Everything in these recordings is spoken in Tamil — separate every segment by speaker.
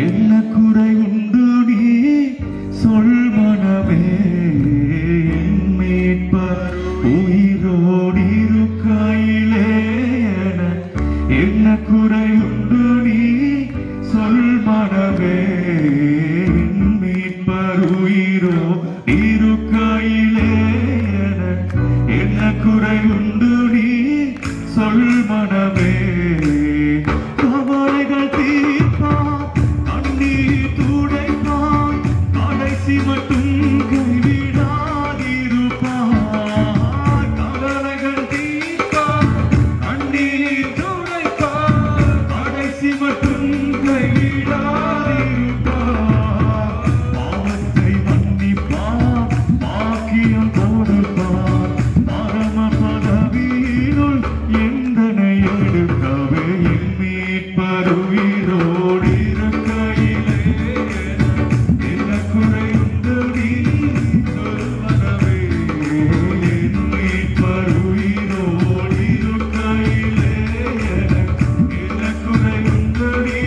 Speaker 1: என்ன குறை உண்டு நீ சொல் மனமே மீட்பர் உயிரோடு இருக்கையிலே என்ன குறை உண்டு நீ சொல் மனமே மீட்பர் உயிரோ இருக்கையிலே என்ன குறை உண்டு நீ சொல் மனமே கவலைகள் தீர்ப்பார் கண்ணீர் துடைப்பார் கடைசி மட்டும் கைவிடாதிருப்பார் கவலைகள் தீர்ப்பார் கண்ணீர் துடைப்பார் கடைசி மட்டும் கைவிடாதிருப்பார் பாவத்தை மன்னிப்பார் பாக்கியம் கொடுப்பார் பரம பதவியினுள் எந்தனை எடுக்கவே மீட்பர் உயிரோடு இருக்கையிலே என்ன குறை உண்டு நீ சொல் மனமே மீட்பர் உயிரோடு இருக்கையிலே என்ன குறை உண்டு நீ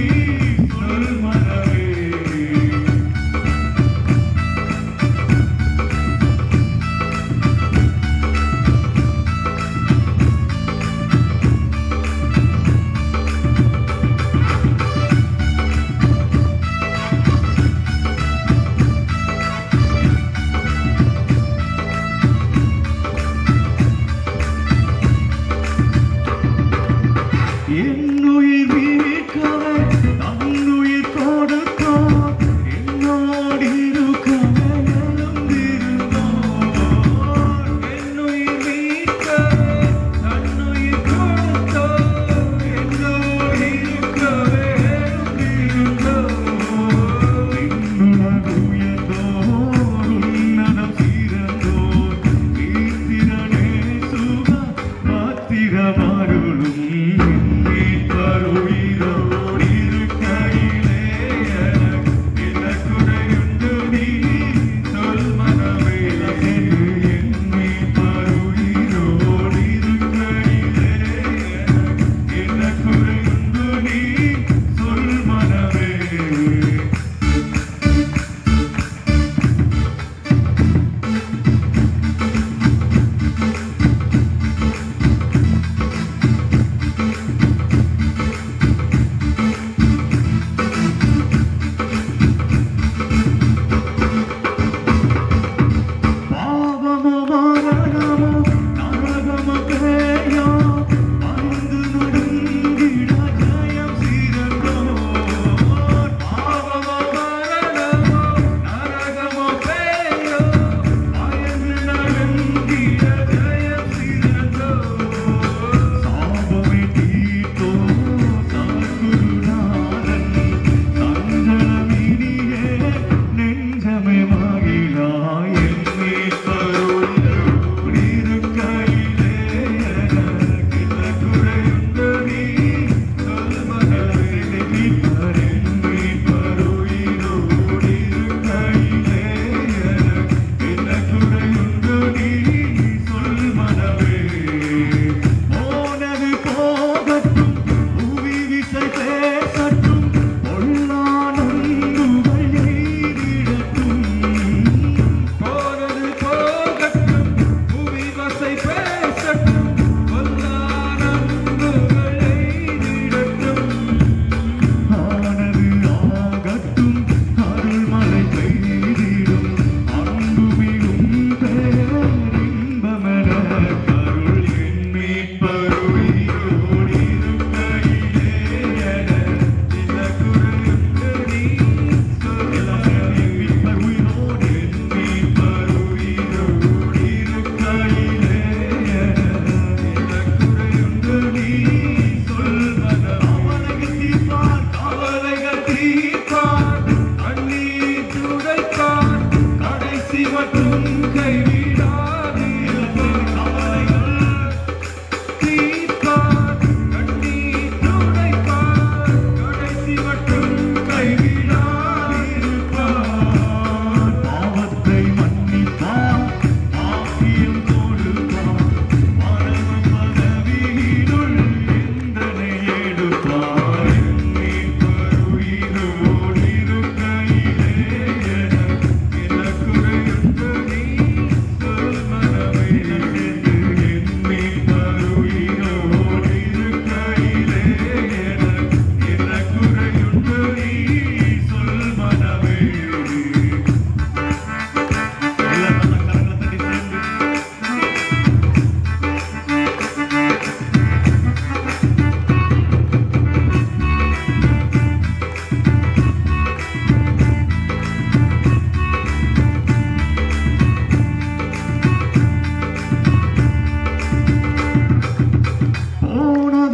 Speaker 1: சொல் மனமே என்னுயிர் மீட்கவே தன்னுயிர் கொடுத்தார் என்னோடு இருக்கவே எழுந்திருந்தார் என்னுயிர் மீட்கவே தன்னுயிர் கொடுத்தார் என்னோடு இருக்கவே எழுந்திருந்தார் விண்ணுலகு உயர்ந்தோர் உன்னதம் சிறந்தோர் கீர்த்திரனே சுக பாத்திரமருளும்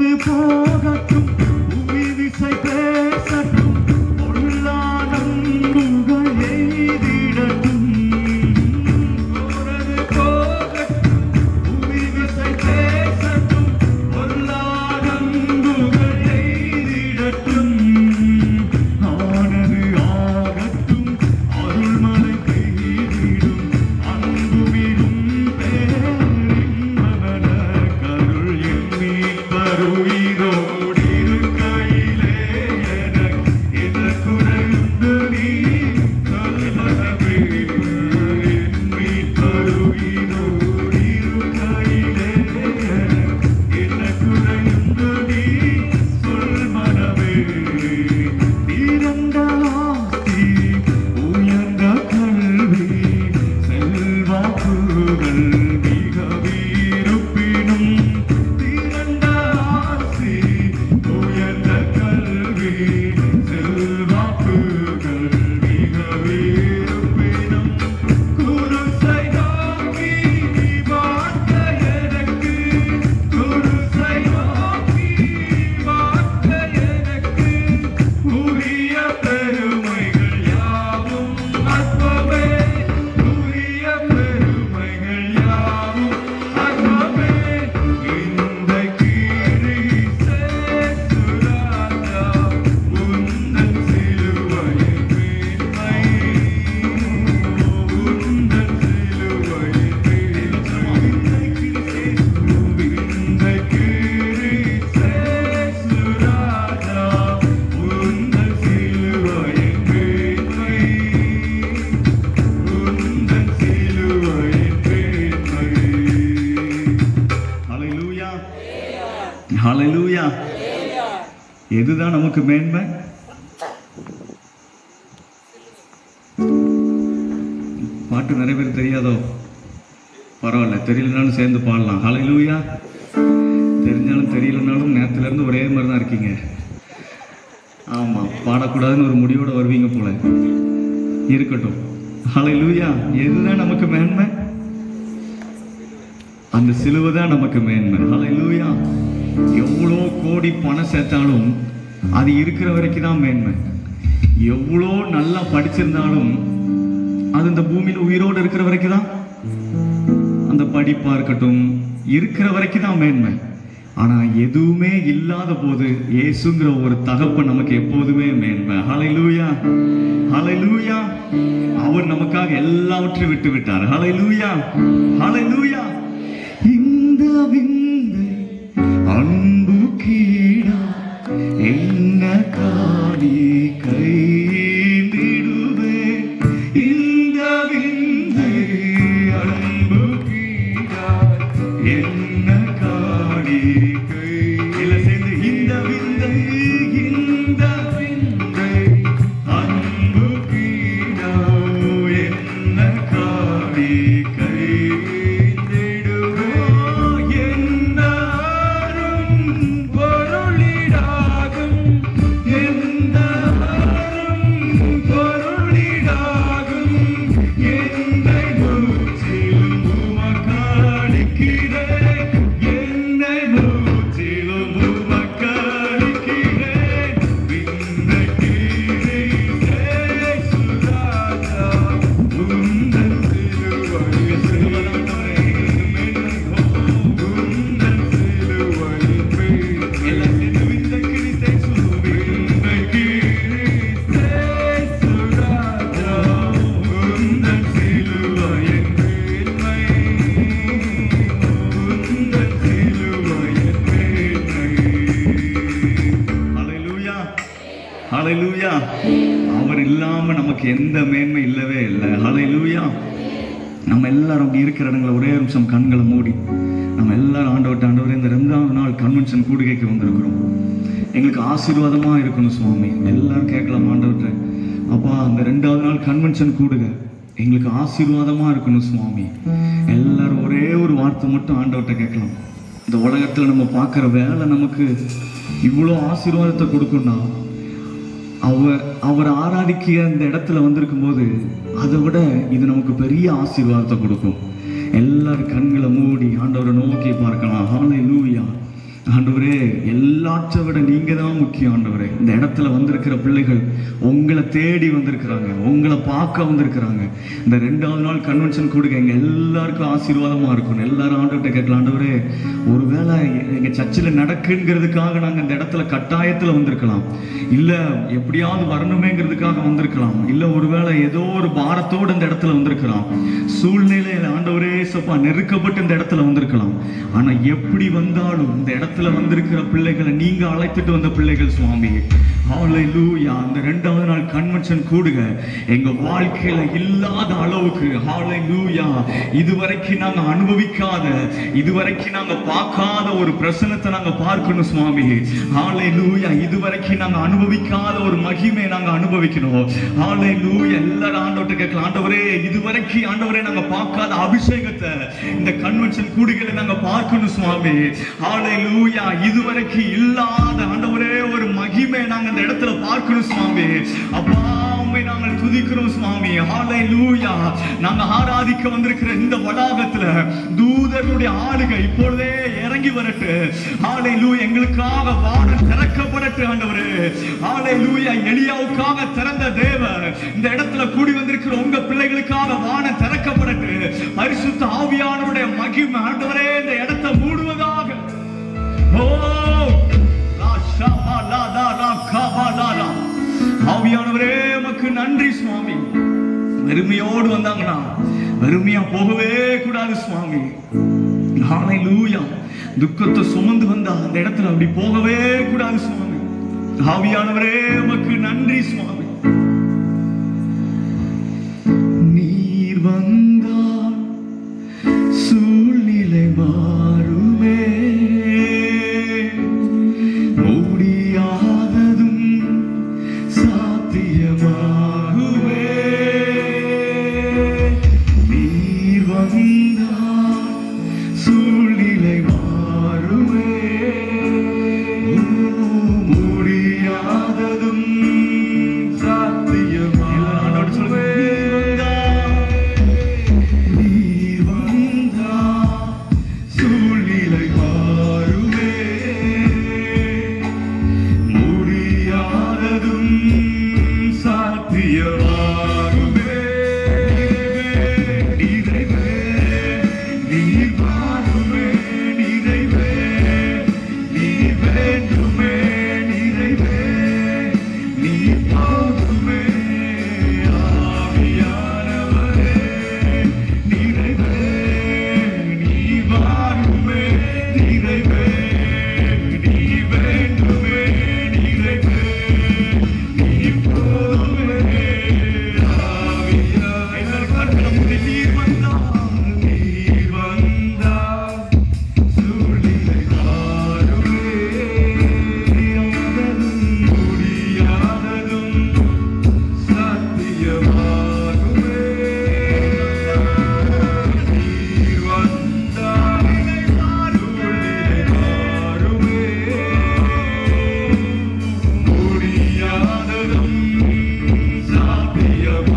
Speaker 1: போனது போகட்டும், புவி விசை பேசட்டும், பொல்லா நண்புகள் எய்திடட்டும். போனது போகட்டும், புவி விசை பேசட்டும், பொல்லா நண்புகள் எய்திடட்டும். ஆனது ஆகட்டும், அருள்மழை பெய்திடும், அன்புமிடும் பேரின்பமன கருள் எண்ணி பருயிரோடு இருக்கையிலே எனக்கு என்ன குறைந்து நீ சொல்வதே. எண்ணி பருயிரோடு இருக்கையிலே எனக்கு என்ன குறைந்து நீ சொல்வதே. தீரந்த ஆஸ்தி, உயர்ந்த கல்வி, செல்வாக்குகள் மிகவிருப்பினும். தீரந்த ஆஸ்தி, உயர்ந்த கல்வி, செல்வாக்குகள் மிகவிருப்பினும். குருசை நோக்கி வாழ்க்க எனக்கு, குருசை நோக்கி வாழ்க்க எனக்கு, உரிய பெருமைகள் யாவும் அற்பமே, உரிய பெருமைகள் யாவும் அற்பமே. இந்த கிறிஸ்து ராஜா, உந்தன் சிலுவையின் மேன்மை, உந்தன் சிலுவையின் மேன்மை. இந்த கிறிஸ்து ராஜா, உந்தன் சிலுவையின் மேன்மை, உந்தன் சிலுவையின் மேன்மை. ஹல்லேலூயா, ஹல்லேலூயா. எதுதான் நமக்கு மேன்மை? பாட்டு நிறைய பேர் தெரியாதோ? பரவாயில்ல, தெரியலனாலும் சேர்ந்து பாடலாம். ஹல்லேலூயா. தெரிஞ்சாலும் தெரியலனாலும் நேரத்துல இருந்து ஒரே மாதிரி தான் இருக்கீங்க. ஆமா, பாடக்கூடாதுன்னு ஒரு முடிவோட வருவீங்க போல. இருக்கட்டும். ஹல்லேலூயா. எதுதான் நமக்கு மேன்மை? அந்த சிலுவை தான் நமக்கு மேன்மை. ஹல்லேலூயா. எவ்வளோ கோடி பணம் சேர்த்தாலும் அது இருக்கிற வரைக்கும் தான் மேன்மை. எவ்வளோ நல்லா படிச்சிருந்தாலும் அது இந்த பூமியில் உயிரோடு இருக்கிற வரைக்கும் தான். அந்த படிப்பா இருக்கட்டும், இருக்கிற வரைக்கும் தான் மேன்மை. ஆனா எதுவுமே இல்லாத போது இயேசுங்கிற ஒரு தகப்பன் நமக்கு எப்போதுமே மேன்மை. ஹல்லேலூயா, ஹல்லேலூயா. அவர் நமக்காக எல்லாவற்றையும் விட்டு விட்டார். ஹல்லேலூயா, ஹல்லேலூயா. இந்த விந்தை அன்பு கீழா என்ன காணி கைவிடுவே. இந்த விந்தை அன்பு கீழா என்ன காணி கை. இல்ல சேர்ந்து இந்த விந்தை, இந்த விந்தை அன்பு கீழா என்ன காணி கை. ஹல்லேலூயா. அவர் இல்லாம நமக்கு எந்த மேன்மை இல்லவே இல்லை. ஹல்லேலூயா. நம்ம எல்லாரும் அங்கே இருக்கிற இடங்களை ஒரே நிமிஷம் கண்களை மூடி நம்ம எல்லாரும் ஆண்டவரே இந்த 2ஆவது நாள் கன்வென்ஷன் கூடுகைக்கு வந்திருக்கிறோம். எங்களுக்கு ஆசீர்வாதமா இருக்கணும் சுவாமி. எல்லாரும் கேட்கலாம், ஆண்டவர்கிட்ட, அப்பா அந்த 2ஆவது நாள் கன்வென்ஷன் கூடுக எங்களுக்கு ஆசீர்வாதமா இருக்கணும் சுவாமி. எல்லாரும் ஒரே ஒரு வார்த்தை மட்டும் ஆண்டவர்கிட்ட கேட்கலாம். இந்த உலகத்துல நம்ம பார்க்குற வேலை நமக்கு இவ்வளோ ஆசீர்வாதத்தை கொடுக்கும்னா அவர் ஆராதிக்க இந்த இடத்துல வந்திருக்கும் போது அதை விட இது நமக்கு பெரிய ஆசீர்வாதத்தை கொடுக்கும். எல்லாரும் கண்களை மூடி ஆண்டவரை நோக்கி பார்க்கலாம். ஹல்லேலூயா. ஆண்டவரே, எல்லாற்றை விட நீங்க தான் முக்கியம் ஆண்டவரே. இந்த இடத்துல வந்திருக்கிற பிள்ளைகள் உங்களை தேடி வந்திருக்கிறாங்க, உங்களை பார்க்க வந்திருக்கிறாங்க. இந்த 2வது நாள் கன்வென்ஷன் கொடுக்க எங்க எல்லாருக்கும் ஆசீர்வாதமா இருக்கும். எல்லாரும் ஆண்டவர்கிட்ட கேட்கலாம், ஆண்டவரே ஒருவேளை எங்க சர்ச்சில் நடக்குங்கிறதுக்காக நாங்க இந்த இடத்துல கட்டாயத்துல வந்திருக்கலாம், இல்ல எப்படியாவது வரணுமேங்கிறதுக்காக வந்திருக்கலாம், இல்ல ஒருவேளை ஏதோ ஒரு பாரத்தோடு இந்த இடத்துல வந்திருக்கலாம், சூழ்நிலையில ஆண்டவரே சப்பா நெருக்கப்பட்டு இந்த இடத்துல வந்திருக்கலாம். ஆனா எப்படி வந்தாலும் இந்த இடத்துல வந்திருக்கிற பிள்ளைகளை நீங்க அழைத்துட்டு வந்த பிள்ளைகள் சுவாமி. ஹல்லேலூயா. அந்த 2வது நாள் கன்வென்ஷன் கூடுக எங்க வாழ்க்கையில இல்லாத அளவுக்கு ஹல்லேலூயா இதுவரைக்கும் நாங்க அனுபவிக்காத, இதுவரைக்கும் நாங்க பார்க்காத ஒரு பிரசன்னத்தை நாங்க பார்க்கணும் சுவாமி. ஹல்லேலூயா. இதுவரைக்கும் நாங்க அனுபவிக்காத ஒரு மகிமை நாங்க அனுபவிக்கணும். ஹல்லேலூயா. எல்லாரும் ஆண்டவர்கிட்ட கேட்கலாம், ஆண்டவரே இதுவரைக்கும் ஆண்டவரே நாங்க பார்க்காத அபிஷேகத்தை இந்த கன்வென்ஷன் கூடுகளை நாங்க பார்க்கணும் சுவாமி. ஹல்லேலூயா. இதுவரைக்கும் இல்லாத ஆண்டவரே ஒரு மகிமை நாங்க இந்த இடத்துல பார்க்கணும் சுவாமி. அப்பா உம்மை நாங்கள் துதிக்கிறோம் சுவாமி. ஹல்லேலூயா. நாங்க ஆராதிக்க வந்திருக்கிற இந்த வளாகத்துல தூதர்களுடைய ஆளுகை இப்பொழுதே இறங்கி வரட்டு. ஹல்லேலூயா. எங்களுக்காக வானம் திறக்கப்படட்டு ஆண்டவரே. ஹல்லேலூயா. எலியாவுக்காக திறந்த தேவன் இந்த இடத்துல கூடி வந்திருக்கிற உங்க பிள்ளைகளுக்காக வானம் திறக்கப்படட்டு. பரிசுத்த ஆவியானவருடைய மகிமை ஆண்டவரே இந்த இடத்தை மூடுவதாக. ஆவியானவரே உமக்கு நன்றி சுவாமி. வெறுமையோடு வந்தாங்கன்னா வெறுமையா போகவே கூடாது சுவாமி. ஹல்லேலூயா. துக்கத்தை சுமந்து வந்தா அந்த இடத்துல அப்படி போகவே கூடாது சுவாமி. ஆவியானவரே உமக்கு நன்றி சுவாமி. நீர் வந்தால் சூழ்நிலை மாறுமே, முடியாததும் சாத்தியமாகுமே. நீர் வந்தால் சூழ்நிலை மாறுமே, முடியாததும் சாத்தியமாகுமே. நீர் வந்தால் சூழ்நிலை மாறுமே, முடியாததும் சாத்தியமாகுமே. நிறைவே நீர் வாருமே, நிறைவே நீர் வேண்டுமே, நிறைவே நீர் போதுமே. ஆவியானவரே நிறைவே நீர் வாருமே, நிறைவே நீர் வேண்டுமே, நிறைவே நீர் போதுமே. ஆவியானவரே நீர் வந்தால், நீர் வந்தால் சூழ்நிலை மாறுமே, முடியாததும் சாத்தியமாகுமே. நீர் வந்தால் சூழ்நிலை மாறுமே, முடியாததும் சாத்தியமாகுமே.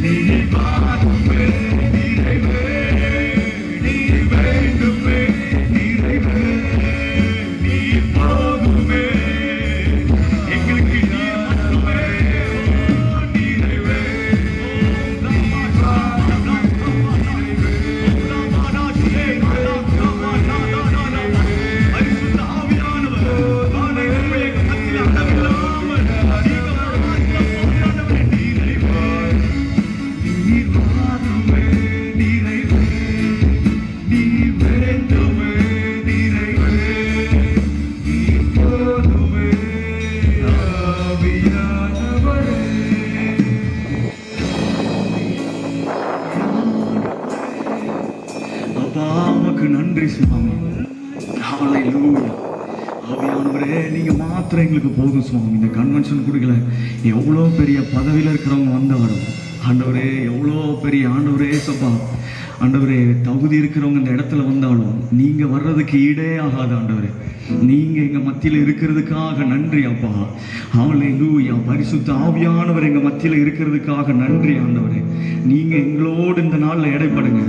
Speaker 1: நீர் வாருமே, நிறைவே நீர் வேண்டுமே, நிறைவே நீர் போதுமே. எங்களுக்கு நீர் மட்டுமே, நிறைவே நீர் வாருமே, பரிசுத்த ஆவியானவர் வானே எங்கள் மத்தியில் அளவில்லாமல் அதிகமாக நிறைவே நீர் வாருமே, நிறைவே நீர் வேண்டுமே, நிறைவே நீர் போதுமே. ஆவியானவரே அப்பா உமக்கு நன்றி சுவாமி. ஹல்லேலூயா. ஆவியானவரே நீங்க மாத்திரம் எங்களுக்கு போதும் சுவாமி. இந்த கன்வென்ஷன் கொடுக்கல எவ்வளோ பெரிய பதவியில் இருக்கிறவங்க வந்தவரும் ஆண்டவரே, எவ்வளோ பெரிய ஆண்டவரே சப்பா ஆண்டவரே தகுதி இருக்கிறவங்க இந்த இடத்துல வந்தாலும் நீங்க வர்றதுக்கு ஈடே ஆகாது ஆண்டவரே. நீங்க எங்க மத்தியில இருக்கிறதுக்காக நன்றி அப்பா. ஹல்லேலூயா. பரிசுத்த ஆவியானவர் எங்க மத்தியில இருக்கிறதுக்காக நன்றி ஆண்டவரே. நீங்க எங்களோடு இந்த நாள்ல இடைப்படுங்க.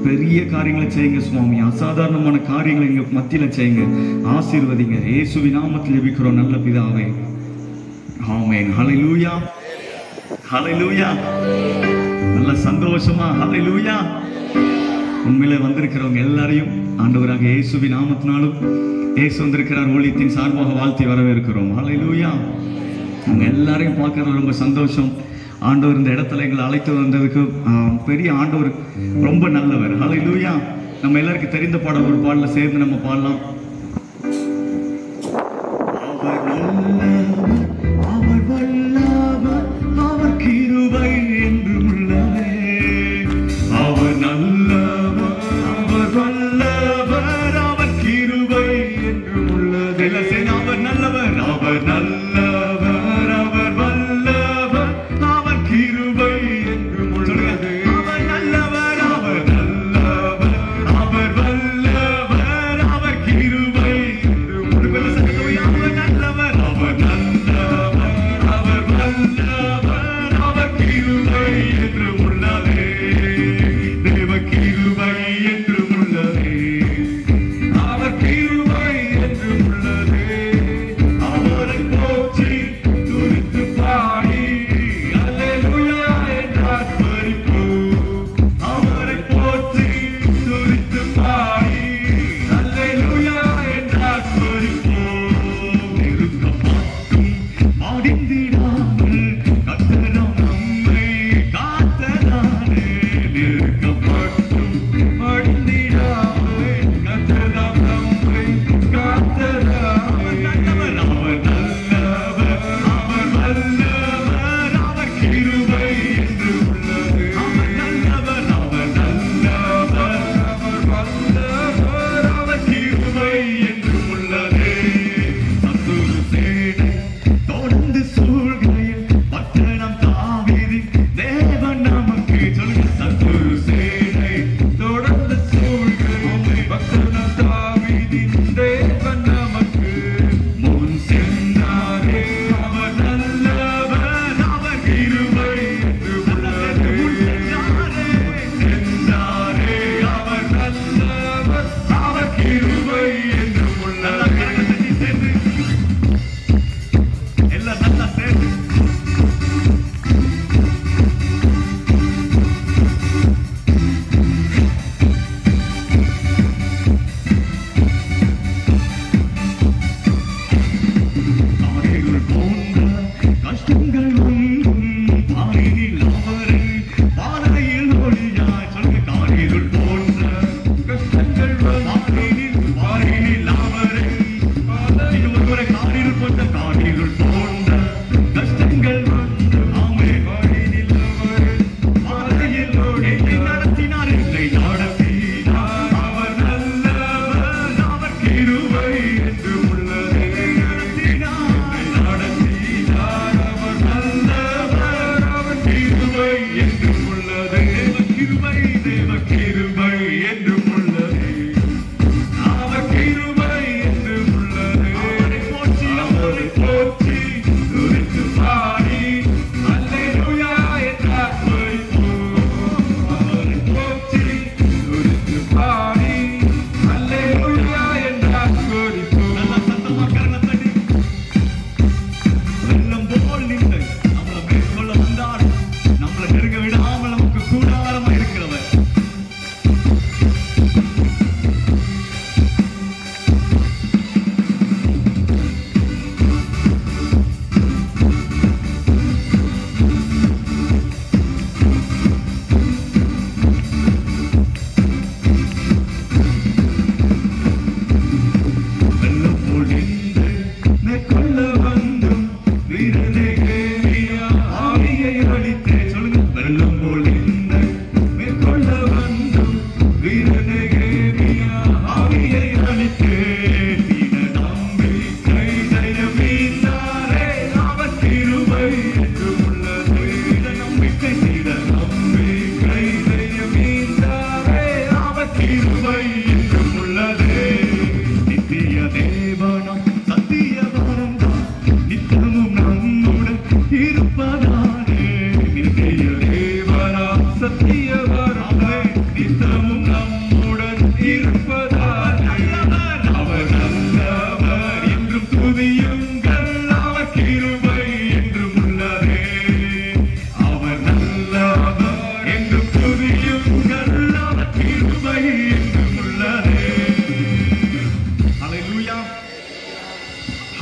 Speaker 1: பெரிய காரியங்களை செய்யுங்க சுவாமி. அசாதாரணமான காரியங்களை எங்க மத்தியில செய்யுங்க. ஆசீர்வதிங்க. இயேசுவின் நாமத்தில் ஜெபிக்கிறோம் நல்ல பிதாவே. ஆமென். ஹல்லேலூயா, ஹல்லேலூயா. நல்ல சந்தோஷமா ஹல்லேலூயா. உண்மையிலே வந்திருக்கிறவங்க எல்லாரையும் ஆண்டவராக இயேசுவின் நாமத்தினாலும் இயேசு வந்திருக்கிறார் ஊழியத்தின் சார்பாக வாழ்த்தி வரவேற்கிறோம். ஹல்லேலூயா. அவங்க எல்லாரையும் பார்க்கறது ரொம்ப சந்தோஷம். ஆண்டவர் இந்த இடத்துல எங்களை அழைத்து வந்ததுக்கு பெரிய ஆண்டவர் ரொம்ப நல்லவர். ஹல்லேலூயா. நம்ம எல்லாருக்கும் தெரிந்த பாடல் ஒரு பாடல சேர்ந்து நம்ம பாடலாம். அவர் வல்லவர், அவர் கிருபை என்றும் உள்ளதே. அவர் நல்லவர், அவர் வல்லவர், அவர் கிருபை என்றும் உள்ளதே. அவர் நல்லவர், அவர் நல்லவர், அவர் வல்லவர், அவர் கிருபை என்றும் உள்ளதே. அவர் நல்லவர், அவர் நல்லவர், அவர் வல்லவர், அவர் கிருபை என்றும் உள்ளதே. அவர் நல்லவர், அவர் நல்லவர், அவர்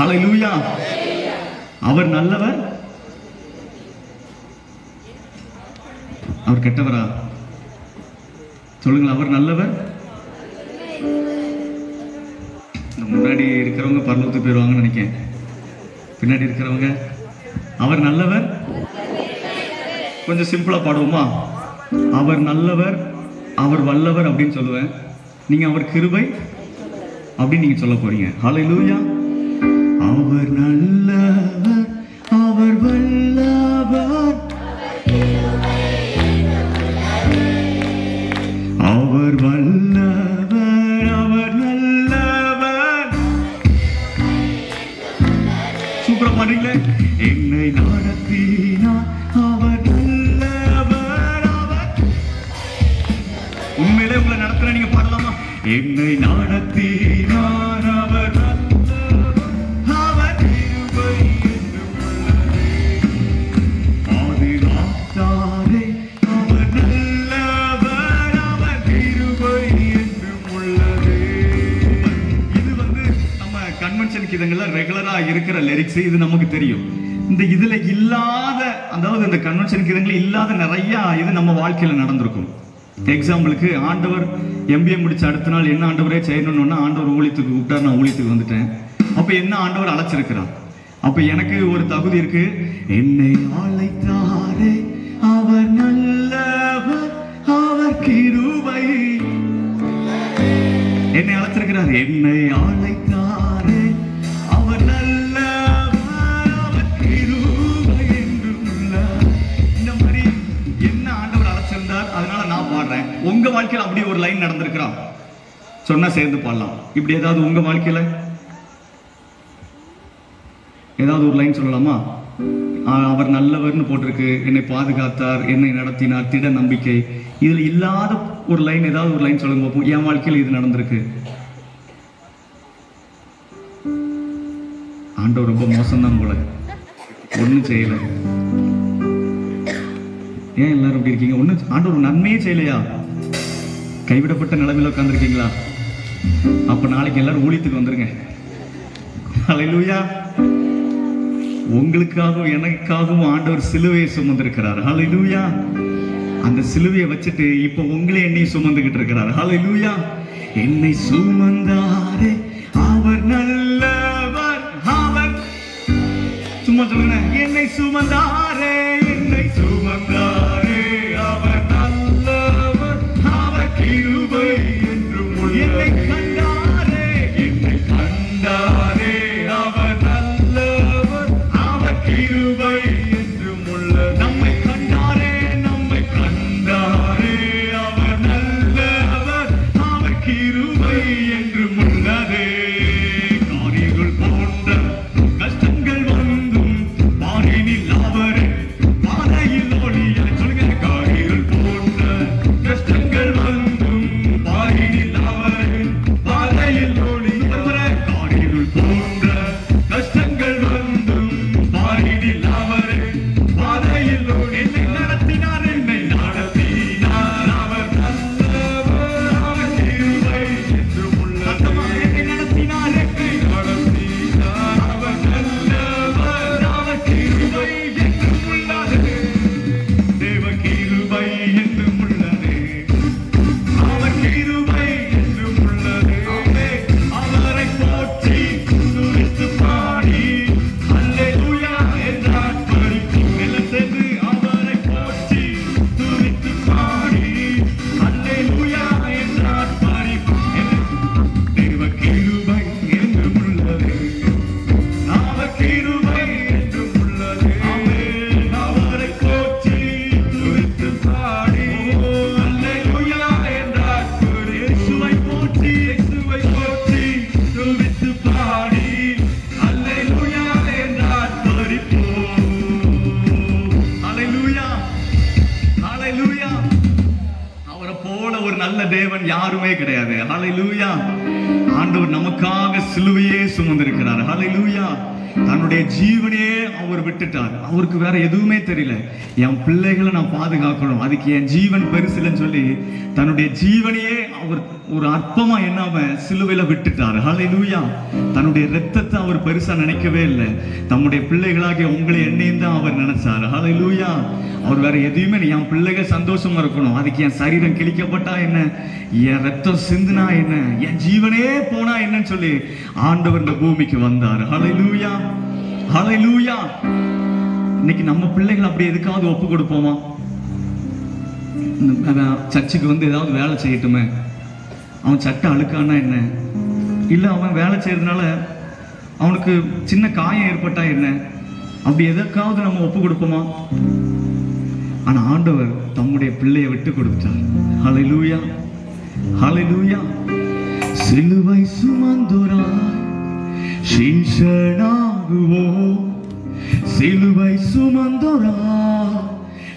Speaker 1: ஹல்லேலூயா. அவர் நல்லவர், அவர் கெட்டவரா? சொல்லுங்கள். அவர் நல்லவர். முன்னாடி இருக்கிறவங்க பரலோகத்துக்கு போயிடுவாங்கன்னு நினைக்கிறேன். பின்னாடி இருக்கிறவங்க அவர் நல்லவர். கொஞ்சம் சிம்பிளா பாடுவோமா? அவர் நல்லவர், அவர் வல்லவர் அப்படின்னு சொல்லுவேன். நீங்க அவர் கிருபை அப்படின்னு நீங்க சொல்ல போறீங்க. ஹல்லேலூயா. அவர் நல்லவர், அவர் வல்லவர், அவர் வல்லவர், அவர் நல்லவர். சூப்பரா பாடுறீங்களே. என்னை நடத்தினார் அவர் நல்லவர், அவர் உண்மையிலே உங்களை நடத்துற நீங்க பாடலாமா? என்னை நடத்தினார் அவர் நல்லவர், அவர் கிருபை என்றும் உள்ளதே. பாதுகாத்தாரே அவர் நல்லவர், அவர் கிருபை என்றும் உள்ளதே. இது நம்ம கன்வென்ஷன் கீதங்கள்ல ரெகுலரா இருக்கிற லிரிக்ஸ். இது நமக்கு தெரியும். இந்த இதுல இல்லாத, அதாவது இந்த கன்வென்ஷன் கீதங்கள் இல்லாத நிறைய இது நம்ம வாழ்க்கையில நடந்திருக்கும். எக்ஸாம்பிளுக்கு, ஆண்டவர் MBA முடிச்ச அடுத்த நாள் என்ன ஆண்டவரே செய்யணும்னா ஆண்டவர் ஊழியத்துக்கு கூப்பிட்டார், நான் ஊழியத்துக்கு வந்துட்டேன். அப்ப என்ன ஆண்டவர் அழைச்சிருக்கிறார். அப்ப எனக்கு ஒரு தகுதி இருக்கு. என்னை அழைத்தாரே அவர் நல்லவர், அவர் கிருபை. என்னை அழைச்சிருக்கிறார். என்னை அழைத்தாரே அவர் நல்லவர், அவர் கிருபை என்றும் உள்ளார். இந்த மாதிரி என்ன ஆண்டவர் அழைச்சிருந்தார். அதனால நான் பாடுறேன். உங்க வாழ்க்கையில அப்படி ஒரு லைன் நடந்திருக்கிறா சொன்னா சேர்ந்து பாடலாம். இப்படி ஏதாவது உங்க வாழ்க்கையில ஏதாவது ஒரு லைன் சொல்லலாமா? அவர் நல்லவர்னு போட்டிருக்கு, என்னை பாதுகாத்தார், என்னை நடத்தினார், திட நம்பிக்கை. இதுல இல்லாத ஒரு லைன், ஏதாவது ஒரு லைன் சொல்லுங்க பார்ப்போம். என் வாழ்க்கையில இது நடந்திருக்கு. ஆண்டவர் ரொம்ப மோசம்தான் போல, ஒன்னும் செய்யல. ஏன் எல்லாரும் அப்படி இருக்கீங்க? ஒண்ணு ஆண்டவர் நன்மையே செய்யலையா? கைவிடப்பட்ட நிலைமையில உட்கார்ந்துருக்கீங்களா? அப்ப நாளைக்கு எல்லாரும் ஊழியத்துக்கு வந்துருங்க. ஹல்லேலூயா. உங்களுக்காகவும் எனக்காகவும் ஆண்டவர் சிலுவையை சுமந்திருக்கிறார். ஹல்லேலூயா. அந்த சிலுவையை வச்சுட்டு இப்ப உங்களே என்னையும் சுமந்துகிட்டு இருக்கிறார். ஹல்லேலூயா. என்னை சுமந்தாரே அவர் நல்லவர், அவர் சும்மா சொல்லுங்க. என்னை சுமந்தாரே, என்னை சுமந்தாரே அவர் நல்லவர், அவர் கிருபை என்றும் உள்ளதே. என்னை கண்டாரே, என்னை கண்டாரே அவர் நல்லவர், அவர் கிருபை என்றும் உள்ளதே. நம்மை கண்டாரே, நம்மை கண்டாரே அவர் நல்லவர், அவர் கிருபை என்றும் உள்ளதே. காரியங்கள் போன்ற கஷ்டங்கள் வந்தும் பாரினில் அவரே பாதையில் ஒளிய. சொல்லுங்க. காரியங்கள் போன்ற கஷ்டங்கள் வந்தும் பாரினில் அவரே பாதையில் ஒளிய. காரியங்கள் போன்ற கஷ்டங்கள் வந்தும் பாரினில் அவரே பாதையில் ஒளி. என்னை நடத்தினார், என்னை நடத்தினார் அவர் நல்லவர், அவர் கிருபை என்றும் உள்ளதே. என்னை நடத்தினார், என்னை நடத்தினார் அவர் நல்லவர், அவர் கிருபை என்றும் உள்ளதே. தேவ கிருபை என்றும் உள்ளதே, அவர் கிருபை என்றும் உள்ளதே. அவரை போற்றி துதித்து பாடி அல்லேலூயா என்றார் பரிக்கும். எல்லாம் சேர்ந்து அவரை போற்றி துதித்து பாடி அல்லேலூயா என்றார் பரிக்கும். தேவ கிருபை என்றும் உள்ளதே, அவர் கிருபை என்றும் உள்ளதே. அவரை போற்றி துதித்து பாடி அல்லேலூயா என்றார். இயேசுவை போற்றி, இயேசுவை போற்றி துதித்து பாடி அல்லேலூயா என்றார் பரிப்போம். ஹல்லேலூயா, ஹல்லேலூயா. அவரை போல ஒரு நல்ல தேவன் யாருமே கிடையாது. ஹல்லேலூயா. ஆண்டவர் நமக்காக சிலுவையே சுமந்திருக்கிறார். ஹல்லேலூயா. தன்னுடைய ஜீவனையே அவர் விட்டுட்டார். அவருக்கு வேற எதுவுமே தெரியல. என் பிள்ளைகளை நான் பாதுகாக்கணும், அதுக்கு என் ஜீவன் பெருசுலன்னு சொல்லி தன்னுடைய ஜீவனையே அவர் ஒரு அற்பமா எண்ணாம சிலுவையில விட்டுட்டார். ஹல்லேலூயா. தன்னுடைய ரத்தத்தை அவர் பெருசா நினைக்கவே இல்லை. தம்முடைய பிள்ளைகளாகிய உங்களை என்னையும் தான் அவர் நினைச்சார். ஹல்லேலூயா. அவர் வேற எதையுமே, என் பிள்ளைகள் சந்தோஷமா இருக்கணும், அதுக்கு என் சரீரம் கிழிக்கப்பட்டா என்ன, என் ரத்தம் சிந்துனா என்ன, என் ஜீவனே போனா என்னன்னு சொல்லி ஆண்டவர் இந்த பூமிக்கு வந்தார். ஹல்லேலூயா, ஹல்லேலூயா. இன்னைக்கு நம்ம பிள்ளைகள் அப்படி எதுக்காவது ஒப்பு கொடுப்போமா? சர்ச்சுக்கு வந்து ஏதாவது வேலை செய்யட்டுமே, அவன் சட்டை அழுக்கானா என்ன, இல்லை அவன் வேலை செய்யறதுனால அவனுக்கு சின்ன காயம் ஏற்பட்டா என்ன, அப்படி எதற்காவது நம்ம ஒப்பு கொடுப்போமா? ஆனா ஆண்டவர் தம்முடைய பிள்ளையை விட்டு கொடுத்தார். ஹல்லேலூயா, ஹல்லேலூயா. சிலுவை சுமந்தோராய் சீஷனாகுவோம், சிலுவை சுமந்தோராய்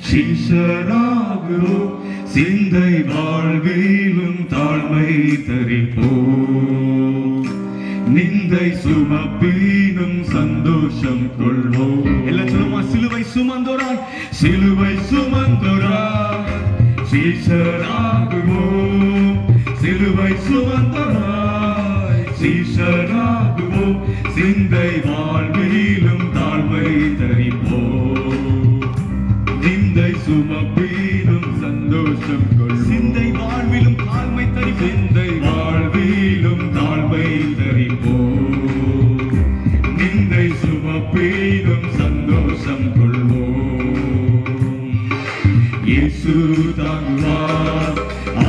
Speaker 1: சீஷனாகுவோம், சிந்தை வாழ்விலும் தாழ்மை தரிப்போம், நிந்தை சுமப்பீனும் சந்தோஷம் கொள்வோம். எல்லாம் சொல்லுமா? சிலுவை சுமந்தோராய், சிலுவை சுமந்தோராய் சீஷராகுவோம், சிலுவை சுமந்தோராய் சீஷராகுவோம், சிந்தை வாழ்விலும் தாழ்மை தரிப்போம், நிந்தை சுமப்பீனும் சந்தோஷம் கொள்வோம். சிந்தை வாழ்விலும் தாழ்மை தரி, சிந்தை வாழ்விலும் தாழ்மை தரிப்போம், நிந்தை சுமப்பீனும் சந்தோஷம் கொள்வோம். இயேசு தாங்குவார்,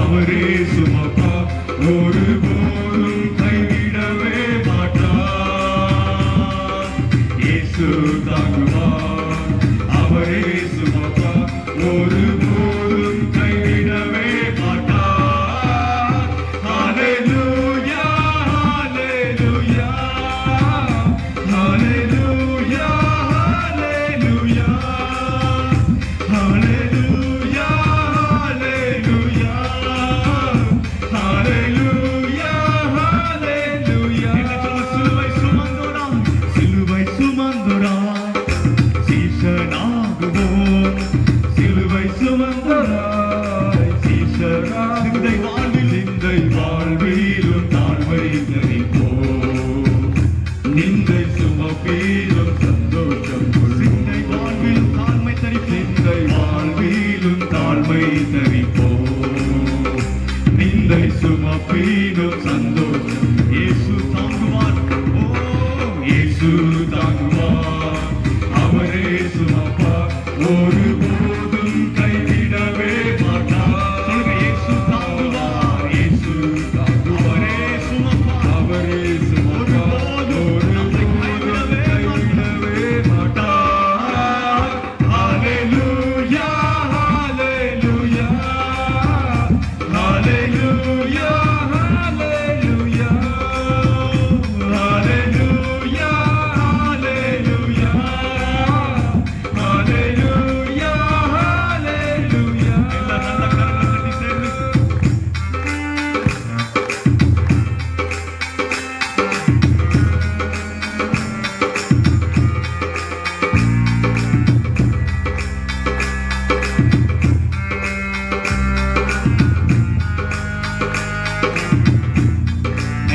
Speaker 1: அவரே சுமப்பார், ஒருபோதும் கைவிடவே மாட்டார். இயேசு தாங்குவார், அவரே சுமப்பார், ஒருபோதும் கைவிடவே மாட்டார். ஹல்லேலூயா, ஹல்லேலூயா, ஹல்லேலூயா, ஹல்லேலூயா, ஹல்லேலூயா, ஹல்லேலூயா, ஹல்லேலூயா, ஹல்லேலூயா. சிலுவை சுமந்தோராய், சிலுவை சுமந்தோராய் சீஷனாகுவோம், சிலுவை சுமந்தோராய் சீஷனாகுவோம், சிந்தை வாழ்வில், சிந்தை வாழ்விலும் தாழ்மை தரிப்போம், நிந்தை சுமப்பீரும் சந்தோஷம் கொள்வோம். சிந்தை வாழ்விலும் தாழ்மை தரி, சிந்தை வாழ்விலும் தாழ்மை தரிப்போம், நிந்தை சுமப்பீரும் சந்தோஷம். இயேசு தாங்குவார், ஓ இயேசு தாங்குவார், அவரே சுமப்பார், ஒருபோதும் கைவிடவே மாட்டார். சொல்லுங்க, இயேசு தாங்குவார், இயேசு தாங்குவார், அவரே சுமப்பார், அவரே சுமப்பார், ஒருபோதும் கைவிடவே மாட்டார். ஹல்லேலூயா, ஹல்லேலூயா, ஹல்லேலூயா, ஹல்லேலூயா, ஹல்லேலூயா, ஹல்லேலூயா, ஹல்லேலூயா, ஹல்லேலூயா. எல்லா நல்ல கரங்களை தட்டி சேர்ந்து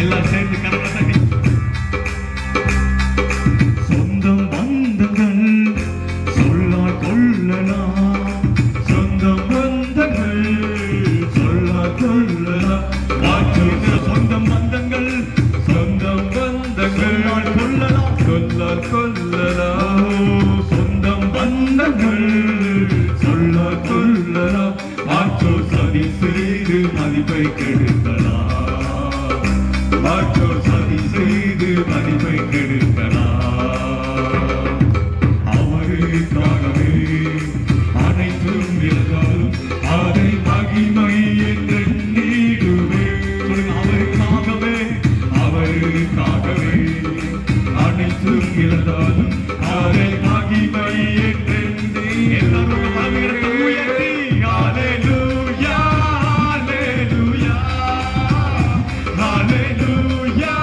Speaker 1: எல்லாம் சேர்ந்து கரங்களை தட்டி. சொந்தம் பந்தங்கள் சொல்லால் கொள்ளலாம், சொந்தம் பந்தங்கள் சொல்லால் கொள்ளலாம், சொந்தம் பந்தங்கள், சொந்தம் பந்தங்கள் கொள்ளலாம், சொல்லால் கொள்ளலாம், சொந்தம் பந்தங்கள் சொல்லால் கொள்ளலாம், மாற்றோ சதி செய்து மதிப்பை கெடுக்கலாம், மாற்றோ சதி செய்து மதிப்பை கெடுக்கலாம். அவருக்காகவே அனைத்தும் இருந்தாலும் அதை மகிமை என்று நீடுவே. சொல்லுங்க, அவருக்காகவே, அவருக்காகவே அனைத்தும் இருந்தாலும் அதை மகிமை என்று எல்லாரும் மகிழ்ச்சி உயர்த்தி ஹல்லேலூயா, ஹல்லேலூயா, ஹல்லேலூயா,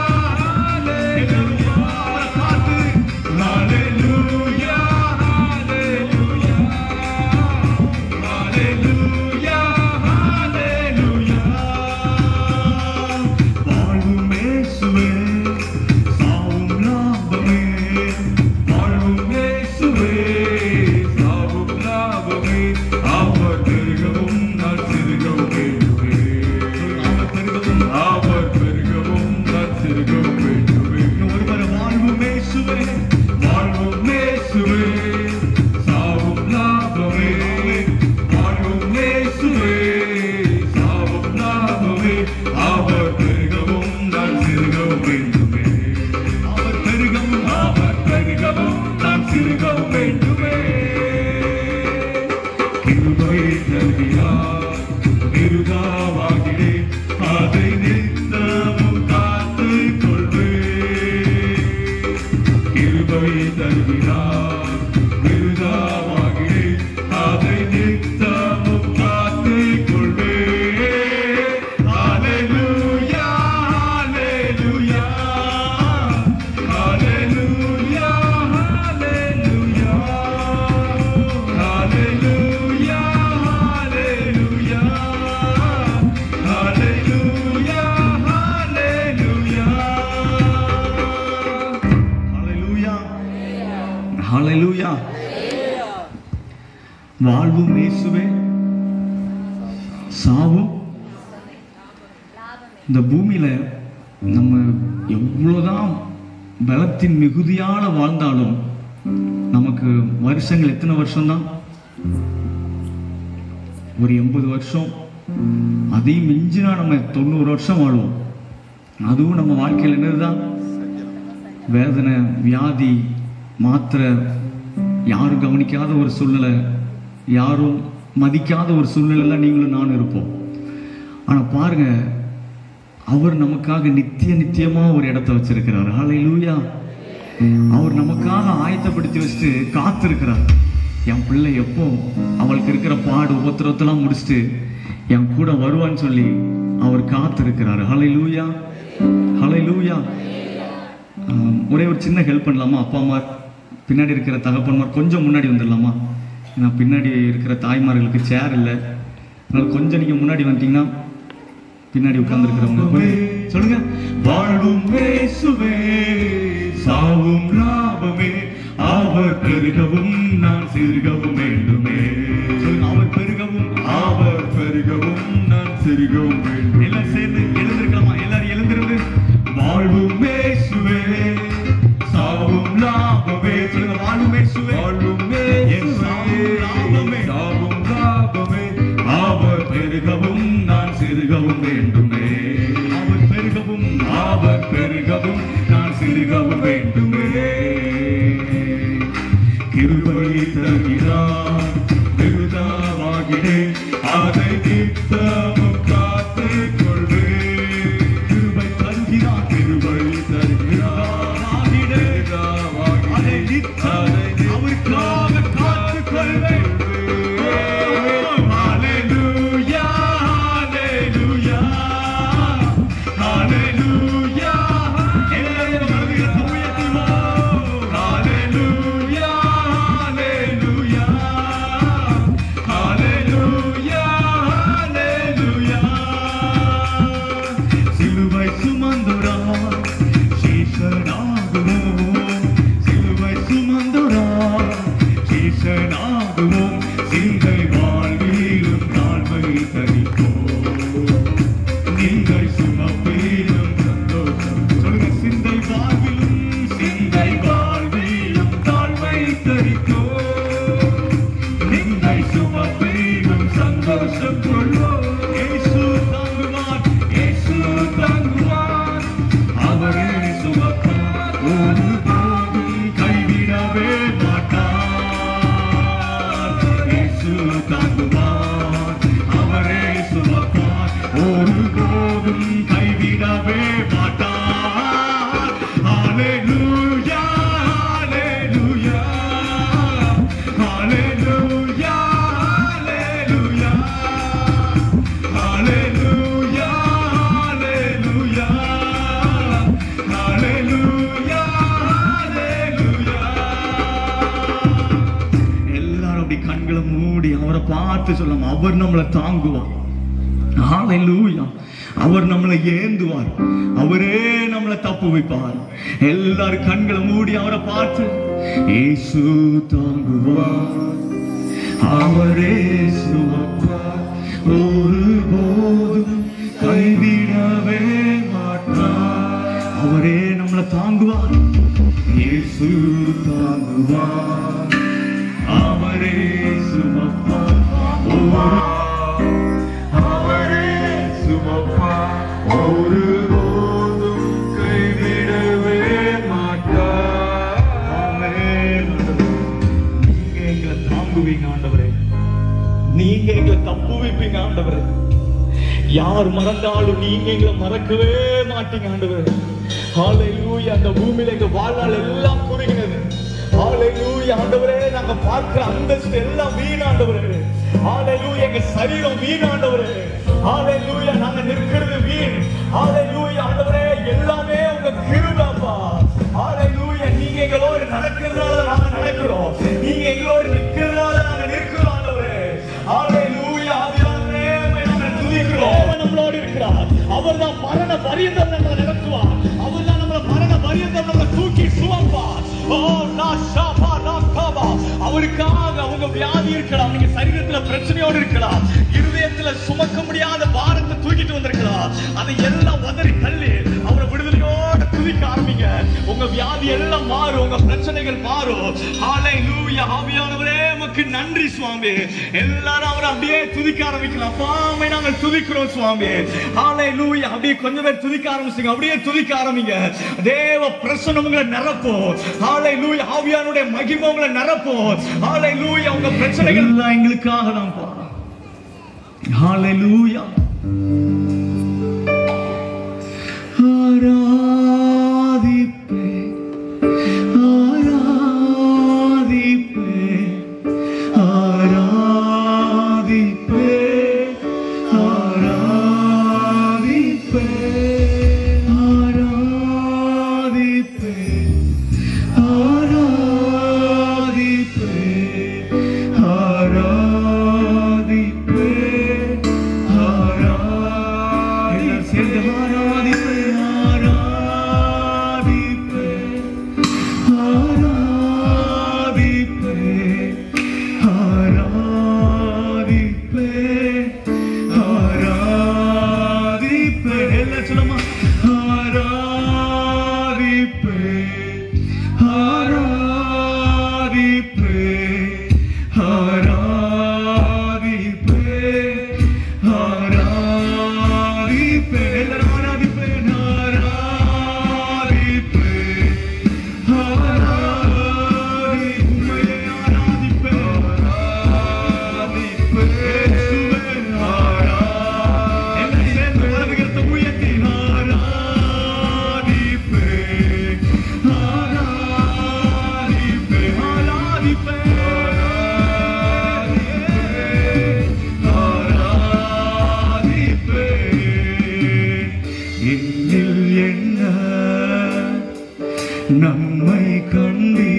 Speaker 1: வாழ்வும் இயேசுவே, சாவும். இந்த பூமியில நம்ம எவ்வளவுதான் பலத்தின் மிகுதியால வாழ்ந்தாலும் நமக்கு வருஷங்கள் எத்தனை வருஷம்தான்? ஒரு 80 வருஷம், அதையும் மிஞ்சினா நம்ம 90 வருஷம் வாழுவோம். அதுவும் நம்ம வாழ்க்கையில் என்னதுதான்? வேதனை, வியாதி, மாத்திரை, யாரும் கவனிக்காத ஒரு சூழ்நிலை, யாரும் மதிக்காத ஒரு சூழ்நிலையில நீங்களும் நானும் இருப்போம். ஆனா பாருங்க, அவர் நமக்காக நித்தியமா ஒரு இடத்தை வச்சிருக்கிறார். ஹல்லேலூயா. அவர் நமக்காக ஆயத்தப்படுத்தி வச்சுட்டு காத்திருக்கிறார். என் பிள்ளை எப்போ அவளுக்கு இருக்கிற பாடு உபத்திரத்தெல்லாம் முடிச்சுட்டு என் கூட வருவான்னு சொல்லி அவர் காத்திருக்கிறார். ஹல்லேலூயா, ஹல்லேலூயா. ஒரே ஒரு சின்ன ஹெல்ப் பண்ணலாமா? அப்பா அம்மா, பின்னாடி இருக்கிற தகப்பன்மார் கொஞ்சம் முன்னாடி வந்துடலாமா? ஏன்னா பின்னாடி இருக்கிற தாய்மார்களுக்கு சேர் இல்லை, அதனால கொஞ்சம் நீங்க முன்னாடி வந்துட்டீங்கன்னா பின்னாடி உட்கார்ந்துருக்கிறவங்க சொல்லுங்க. வாழும் இயேசுவே, சாவும் லாபமே, அவர் பெருகவும் நான் சிறுகவும் வேண்டுமே. அவர் பெருகவும், அவர் பெருகவும் நான் சிறுகவும் வேண்டும். எல்லாம் சேர்ந்து எழுந்திருக்கலாமா? எல்லாரும் எழுந்திருந்து. வாழும் இயேசுவே, சாவும் லாபமே. சொல்லுங்க, வாழும் இயேசுவே, வாழும் லாபமே, சாவும் லாபமே, அவர் பெருகவும் நான் சிறுகவும் வேண்டுமே. அவர் பெருகவும், அவர் பெருகவும் நான் சிறுகவும் வேண்டுமே. கிருபை தருகிறார், விருதாவாகினேன், அதை நித்தமும் காத்துக் கொள்வேன். கிருபை தருகிறார், கிருபை தருகிறார், அதை நித்தம் அவருக்காக காத்துக் கொள்வேன். பார்த்து சொல்லலாம், அவர் நம்மளை தாங்குவார். ஹல்லேலூயா. அவர் நம்மளை ஏந்துவார், அவரே நம்மளை தப்பு வைப்பார். எல்லாரும் கண்களை மூடி அவரை பார்த்து, இயேசு தாங்குவார், அவரே சுமப்பார், ஒருபோதும் கைவிடவே மாட்டார். அவரே நம்மளை தாங்குவார், இயேசு தாங்குவார், அவரே சுமப்பார், அவரே சுமப்பார், ஒருபோதும் கைவிடவே மாட்டார். நீங்க எங்களை தாங்குவீங்க ஆண்டவரே, நீங்க எங்களை தப்பு வைப்பீங்க ஆண்டவரே. யார் மறந்தாலும் நீங்க எங்களை மறக்கவே மாட்டீங்க ஆண்டவரே. ஹல்லேலூயா. அந்த பூமியில எங்க வாழ்நாள் எல்லாம் குறுகினது. ஹல்லேலூயா ஆண்டவரே. நாங்க பார்க்கிற அந்தஸ்து எல்லாம் வீணாண்டவரே. ஹல்லேலூயா. எங்க சரீரம் வீணாண்டவரே. ஹல்லேலூயா. நாங்க நிற்கிறது வீண். ஹல்லேலூயா ஆண்டவரே. எல்லாமே உங்க கிருபைப்பா. ஹல்லேலூயா. நீங்க எங்களோடு நடக்கிறதால நாங்க நடக்கிறோம், நீங்க எங்களோடு நிற்கிறதால நாங்க நிற்கிறோம் ஆண்டவரே. ஹல்லேலூயா. ஆண்டவரே நாங்க துதிக்கிறோம். நம்மளோடு இருக்கிறார். அவர்தான் மரண பரியந்தம் நம்மளை நடத்துவார். அவர்தான் நம்மளை மரண பரியந்தம் நம்மளை தூக்கி சுமப்பார். அவருக்காக அவங்க வியாதி இருக்கலாம், நீங்க பிரச்சனையோடு இருக்கலாம், இருதயத்துல சுமக்க முடியாத பாரத்தை தூக்கிட்டு வந்திருக்கலாம், அதை எல்லாம் உதறி தள்ளி அவரை விடுதலையோட துதிக்க ஆரம்பிங்க. உங்க வியாதி எல்லாம் மாறும், உங்க பிரச்சனைகள் மாறும். ஹல்லேலூயா. ஆவியானவரே உமக்கு நன்றி சுவாமி. எல்லாரும் அவரை அப்படியே துதிக்க ஆரம்பிக்கலாம். அப்பாவை நாங்கள் துதிக்கிறோம் சுவாமி. ஹல்லேலூயா. அப்படியே கொஞ்சம் பேர் துதிக்க ஆரம்பிச்சுங்க, அப்படியே துதிக்க ஆரம்பிங்க. தேவ பிரசன்னம் உங்களை நிரப்பும். ஹல்லேலூயா. ஆவியானுடைய மகிமை உங்களை நிரப்பும். ஹல்லேலூயா. உங்க பிரச்சனைகள் எல்லாம் எங்களுக்காக தான் பா. ஹல்லேலூயா. ஆராதிப்பே ஆராதிப்பே ஆராதிப்பே ஆராதிப்பே ஆராதிப்பே ஆராதிப்பே ஆராதிப்பே ஆராதிப்பே சேர்ந்து ஆராதிப்பே நம்மை கண்டி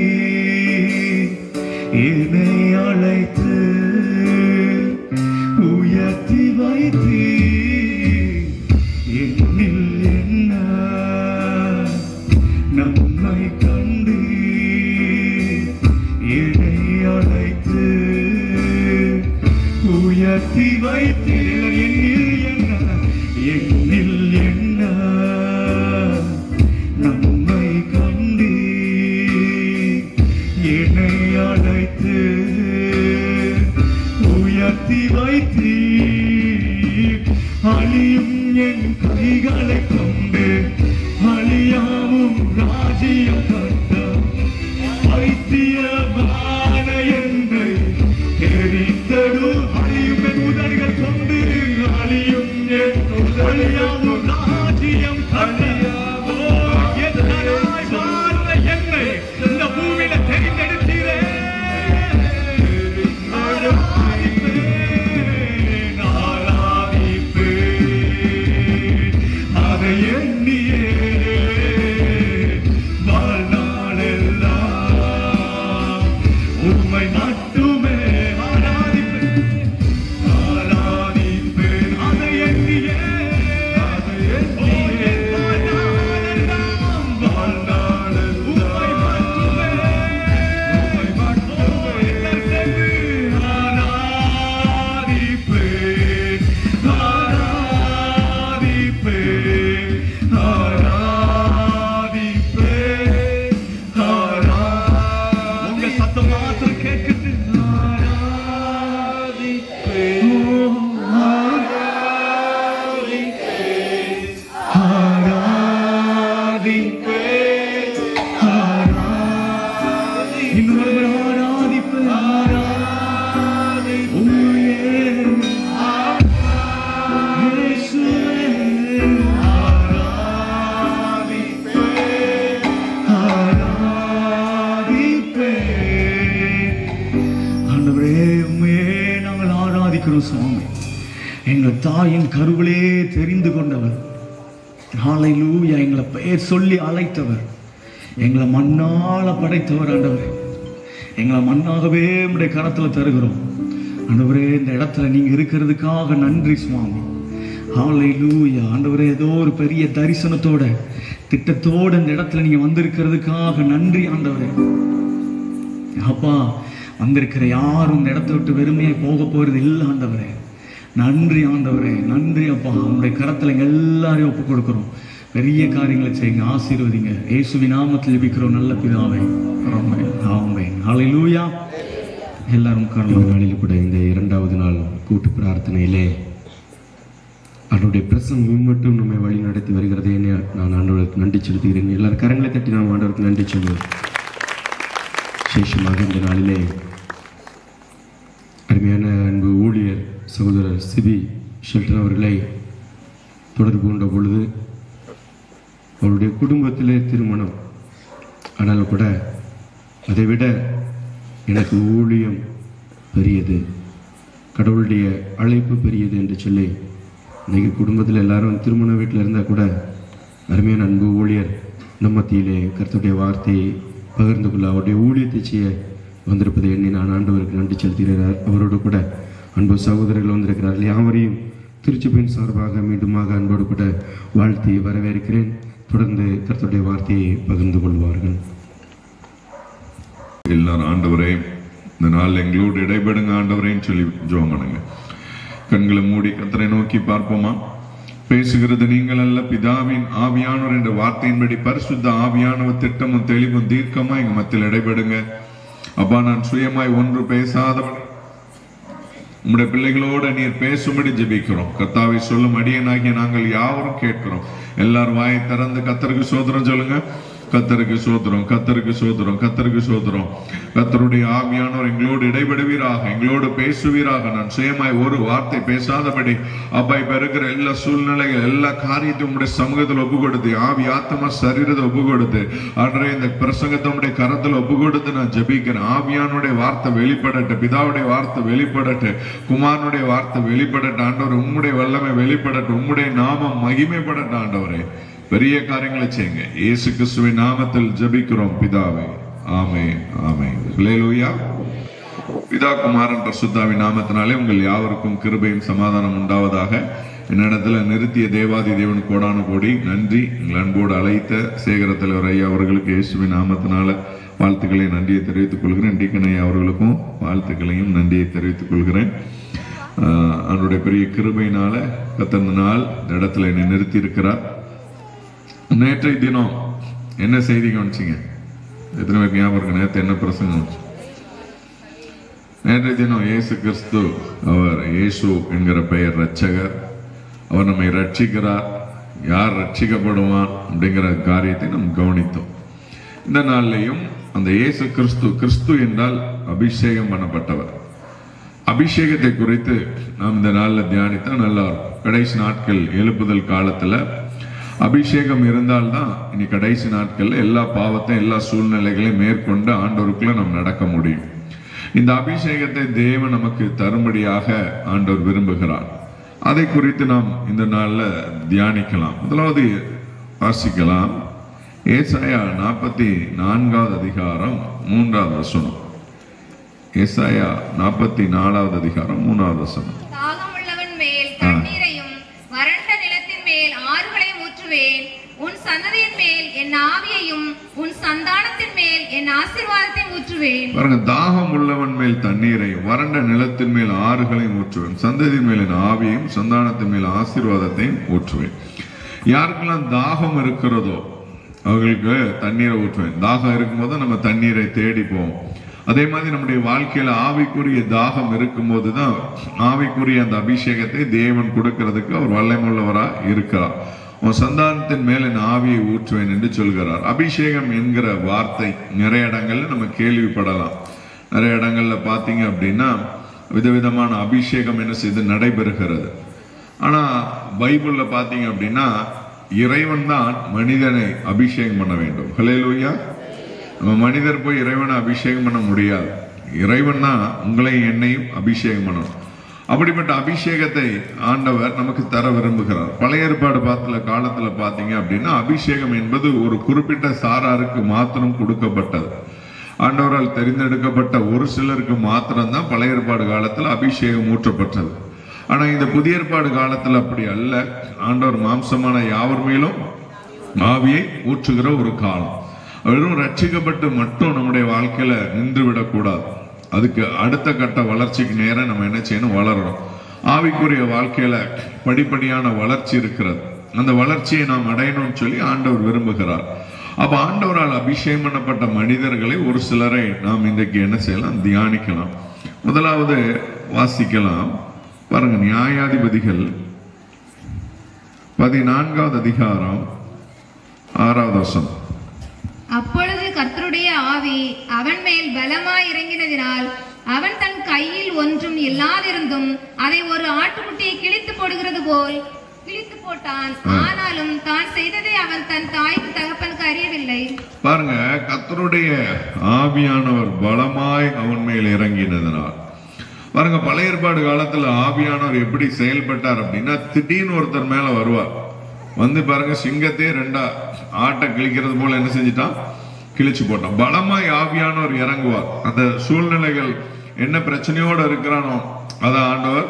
Speaker 1: என்னை அழைத்து உயர்த்தி வைத்தி என்னில் என்ன நம்மை கண்டி என்னை அழைத்து உயர்த்தி வைத்தி என்னில் என்ன என்னில் என்ன நம்மை கண்டி என்னை அழைத்து உயர்த்தி வைத்தி அழியும் என் கைகளை கொண்டு அழியாவும் ராஜ்யம் கண்ட வைத்தியமான என்னை தெரிந்தடு அழியும் என் உதடுகள் கொண்டு அழியும் என் அழியாவும் ராஜ்யம் கண்ட என்னை இந்த பூமியில தெரிந்தெடுத்தீரே. அதை எண்ணியே வாழ்நாளெல்லாம் உம்மை மட்டுமே ஆராதிப்பேன் ஆராதிப்பேன். அதை எண்ணியே சுவாமி. எங்கள் தாயின் கருவிலே தெரிந்து கொண்டவர். ஹல்லேலூயா. எங்களை பெயர் சொல்லி அழைத்தவர். எங்களை மண்ணால படைத்தவர். ஆண்டவரே, எங்களை மண்ணாகவே உம்முடைய கரத்தில் தருகிறோம். ஆண்டவரே, இந்த இடத்துல நீங்க இருக்கிறதுக்காக நன்றி சுவாமி. ஹல்லேலூயா. ஆண்டவரே, ஏதோ ஒரு பெரிய தரிசனத்தோட திட்டத்தோட இந்த இடத்துல நீங்க வந்திருக்கிறதுக்காக நன்றி ஆண்டவரே. அப்பா, வந்திருக்கிற யாரும் இந்த இடத்த விட்டு வெறுமையை போக போகிறது இல்லை ஆண்டவரே. நன்றி ஆண்டவரே, நன்றி அப்பா. உங்களுடைய கரத்தில் எங்கள் எல்லாரையும் ஒப்புக் கொடுக்குறோம். பெரிய காரியங்களை செய்யுங்க, ஆசீர்வதிங்க. இயேசுவின் நாமத்தில் ஜெபிக்கிறோம் நல்ல பிதாவே. ஆமென், ஆமென். ஹல்லேலூயா. எல்லாரும்
Speaker 2: நாளில் கூட இந்த 2வது நாள் கூட்டு பிரார்த்தனையிலே அவருடைய பிரசங்கம் மட்டும் நம்மை வழி நடத்தி வருகிறதே நான் ஆண்டவருக்கு நன்றி செலுத்துகிறேன். எல்லாரும் கரங்களை தட்டி நாம் ஆண்டவருக்கு நன்றி சொல்லுவோம். விசேஷமாக இந்த நாளிலே அருமையான அன்பு ஊழியர் சகோதரர் சிபி ஷெல்டன் அவர்களை தொடர்பு கொண்ட பொழுது அவருடைய குடும்பத்திலே திருமணம், ஆனால் கூட அதைவிட எனக்கு ஊழியம் பெரியது, கடவுளுடைய அழைப்பு பெரியது என்று சொல்லி இன்றைக்கி குடும்பத்தில் எல்லாரும் திருமண வீட்டில் இருந்தால் கூட அருமையான அன்பு ஊழியர் நம் மத்தியிலே கர்த்தருடைய வார்த்தையை பகிர்ந்து கொள்ள அவருடைய ஊழியத்தை செய்ய வந்திருப்பதை எண்ணி நான் ஆண்டவருக்கு நன்றி செலுத்துகிறார். அவரோடு கூட அன்பு சகோதரர்கள் வந்திருக்கிறார்கள். யாவரையும் திருச்சபையின் சார்பாக மீண்டுமாக அன்போடு கூட வாழ்த்தி வரவேற்கிறேன். தொடர்ந்து கர்த்தருடைய வார்த்தையை பகிர்ந்து கொள்வார்கள்.
Speaker 3: எல்லாரும் ஆண்டவரே இந்த நாள் எங்களோடு இடைபெடுங்க ஆண்டவரேன்னு சொல்லி ஜெபம் பண்ணுங்க. கண்களை மூடி கர்த்தரை நோக்கி பார்ப்போமா? பேசுகிறது நீங்கள் அல்ல, பிதாவின் ஆவியானவர் என்ற வார்த்தையின்படி பரிசுத்த ஆவியானவர் திட்டமும் தெளிவும் தீர்க்கமா எங்க மத்தியில் இடைபெடுங்க. அப்பா, நான் சுயமாய் ஒன்று பேசாதவன் உம்முடைய பிள்ளைகளோட நீர் பேசும்படி ஜெபிக்கிறோம். கர்த்தாவை சொல்லும் அடியனாகிய நாங்கள் யாவரும் கேட்கிறோம். எல்லாரும் வாயை திறந்து கர்த்தருக்கு சோதரம் சொல்லுங்க. கர்த்தருக்கு சோதரம், கர்த்தருக்கு சோதரம், கர்த்தருக்கு சோதரம். கர்த்தருடைய ஆவியானவர் எங்களோடு இடைபெடுவீராக, எங்களோடு பேசுவீராக. நான் சுயமாய் ஒரு வார்த்தை பேசாதபடி அப்பா இப்ப இருக்கிற எல்லா சூழ்நிலைகள் எல்லா காரியத்தையும் உங்களுடைய சமூகத்தில் ஒப்பு கொடுத்து, ஆவி ஆத்மா சரீரத்தை ஒப்பு கொடுத்து, ஆண்டவரே இந்த பிரசங்கத்தை உடைய கரத்தில் ஒப்பு கொடுத்து நான் ஜெபிக்கிறேன். ஆவியானுடைய வார்த்தை வெளிப்படட்டு, பிதாவுடைய வார்த்தை வெளிப்படட்டு, குமாரனுடைய வார்த்தை வெளிப்படட்டு. ஆண்டவர் உம்முடைய வல்லமை வெளிப்படட்டு, உம்முடைய நாமம் மகிமைப்படட்டு. ஆண்டவரே பெரிய காரியங்களை செய்யுங்க. இயேசு கிறிஸ்துவின் நாமத்தில் ஜெபிக்கிறோம் பிதாவே. ஆமென், ஆமென். ஹல்லேலூயா. பிதா குமாரன் பரிசுத்தாவின் நாமத்தினாலே உங்கள் யாவருக்கும் கிருபையும் சமாதானம் உண்டாவதாக. என்னிடத்துல நிறுத்திய தேவாதி தேவன் கோடான கோடி நன்றி. எங்கள் அன்போடு அழைத்த சேகர தலைவர் ஐயா அவர்களுக்கு இயேசுவின் நாமத்தினால வாழ்த்துக்களை நன்றியை தெரிவித்துக் கொள்கிறேன். டீக்கன் ஐயா அவர்களுக்கும் வாழ்த்துக்களையும் நன்றியை தெரிவித்துக் கொள்கிறேன். அவருடைய பெரிய கிருபையினால கத்தந்த நாள் இந்த இடத்துல என்னை நிறுத்தி இருக்கிறார். நேற்றைய தினம் என்ன செய்தி கவனிச்சிங்க? எத்தனை பேருக்கு ஞாபகம் இருக்கு நேற்று என்ன பிரசங்கம்? நேற்றைய தினம் இயேசு கிறிஸ்து, அவர் இயேசு என்கிற பெயர் ரட்சகர், அவர் நம்மை ரட்சிக்கிறார். யார் ரட்சிக்கப்படுவான் அப்படிங்கிற காரியத்தை நாம் கவனித்தோம். இந்த நாள்லையும் அந்த இயேசு கிறிஸ்து, கிறிஸ்து என்றால் அபிஷேகம் பண்ணப்பட்டவர், அபிஷேகத்தை குறித்து நாம் இந்த நாளில் தியானித்தா நல்லா இருக்கும். கடைசி நாட்கள் எழுப்புதல் காலத்துல அபிஷேகம் இருந்தால்தான் இனி கடைசி நாட்கள்ல எல்லா பாவத்தையும் எல்லா சூழ்நிலைகளையும் மேற்கொண்டு ஆண்டவருக்குள்ள நாம் நடக்க முடியும். இந்த அபிஷேகத்தை தேவன் நமக்கு தரும்படியாக ஆண்டவர் விரும்புகிறார். அதை குறித்து நாம் இந்த நாள்ல தியானிக்கலாம். முதலாவது வாசிக்கலாம். ஏசாயா 44வது அதிகாரம் 3வது வசனம். ஏசாயா 44வது அதிகாரம் 3வது வசனம்.
Speaker 4: தாகமுள்ளவன் மேல் தண்ணீரையும் வறண்ட நிலத்தின் மேல் ஆறுகளையும் ஊற்றுவேன். உன் சந்ததியின் மேல் என் ஆவியையும் உன் சந்தானத்தின் மேல் என் ஆசீர்வாதத்தையும் ஊற்றுவேன்.
Speaker 3: பாருங்க, தாகம் உள்ளவன் மேல் தண்ணீரையும் வறண்ட நிலத்தின் மேல் ஆறுகளையும் ஊற்றுவேன். சந்ததியின் மேல் என் ஆவியையும் சந்தானத்தின் மேல் ஆசீர்வாதத்தையும் ஊற்றுவேன். யாருக்கெல்லாம் தாகம் இருக்கிறதோ அவர்களுக்கு தண்ணீரை ஊற்றுவேன். தாகம் இருக்கும்போது நம்ம தண்ணீரை தேடி போவோம். அதே மாதிரி நம்முடைய வாழ்க்கையில ஆவிக்குரிய தாகம் இருக்கும்போது தான் ஆவிக்குரிய அந்த அபிஷேகத்தை தேவன் கொடுக்கிறதுக்கு அவர் வல்லமையுள்ளவரா இருக்கிறார். உன் சந்தானத்தின் மேல் என் ஆவியை ஊற்றுவேன் என்று சொல்கிறார். அபிஷேகம் என்கிற வார்த்தை நிறைய இடங்கள்ல நம்ம கேள்விப்படலாம். நிறைய இடங்கள்ல பாத்தீங்க அப்படின்னா விதவிதமான அபிஷேகம் என்ன செய்து நடைபெறுகிறது. ஆனா பைபிள்ல பாத்தீங்க அப்படின்னா இறைவன் தான் மனிதனை அபிஷேகம் பண்ண வேண்டும். ஹல்லேலூயா. நம்ம மனிதர் போய் இறைவனை அபிஷேகம் பண்ண முடியாது. இறைவன் தான் உங்களையும் என்னையும் அபிஷேகம் பண்ணணும். அப்படிப்பட்ட அபிஷேகத்தை ஆண்டவர் நமக்கு தர விரும்புகிறார். பழைய ஏற்பாடு காலத்துல பாத்தீங்க அப்படின்னா அபிஷேகம் என்பது ஒரு குறிப்பிட்ட சாராருக்கு மாத்திரம் கொடுக்கப்பட்டது. ஆண்டவரால் தெரிந்தெடுக்கப்பட்ட ஒரு சிலருக்கு மாத்திரம்தான் பழைய ஏற்பாடு காலத்துல அபிஷேகம் ஊற்றப்பட்டது. ஆனா இந்த புதிய ஏற்பாடு காலத்துல அப்படி அல்ல. ஆண்டவர் மாம்சமான யாவர் மேலும் ஆவியை ஊற்றுகிற ஒரு காலம். வெறும் ரட்சிக்கப்பட்டு மட்டும் நம்முடைய வாழ்க்கையில நின்று விடக்கூடாது. அதுக்கு அடுத்த கட்ட வளர்ச்சிக்கு நேரம் நம்ம என்ன செய்யணும்? வளரணும். ஆவிக்குரிய வாழ்க்கையில படிப்படியான வளர்ச்சி இருக்கிறது. அந்த வளர்ச்சியை நாம் அடையணும்னு சொல்லி ஆண்டவர் விரும்புகிறார். அப்ப ஆண்டவரால் அபிஷேகம் பண்ணப்பட்ட மனிதர்களை ஒரு சிலரை நாம் இன்றைக்கு என்ன செய்யலாம்? தியானிக்கலாம். முதலாவது வாசிக்கலாம் பாருங்க, நியாயாதிபதிகள் 14வது அதிகாரம் 6வது வசனம்.
Speaker 4: அப்பொழுது கர்த்தருடைய ஆவி அவன் மேல் பலமாய் இறங்கினதினால் அவன் தன் கையில் ஒன்றும் இல்லாதிருந்தும் அதை ஒரு ஆட்டுக்குட்டியை கிழித்து போடுகிறது போல் கிழித்து போட்டான். ஆனாலும் தான் செய்ததை அவன் தன் தாய்க்கு தகப்பனுக்கு அறியவில்லை.
Speaker 3: பாருங்க, கர்த்தருடைய ஆவியானவர் பலமாய் அவன் மேல் இறங்கினதனால். பாருங்க, பழைய ஏற்பாடு காலத்துல ஆவியானவர் எப்படி செயல்பட்டார் அப்படின்னா, திடீர்னு ஒருத்தர் மேல வருவார். வந்து பாருங்க, சிங்கத்தையே ரெண்டா ஆட்டை கிழிக்கிறது போல என்ன செஞ்சிட்டான்? கிழிச்சு போட்டான். பலமாய் ஆவியானவர் இறங்குவார். அந்த சூழ்நிலைகள் என்ன பிரச்சனையோடு இருக்கிறானோ அதை ஆண்டவர்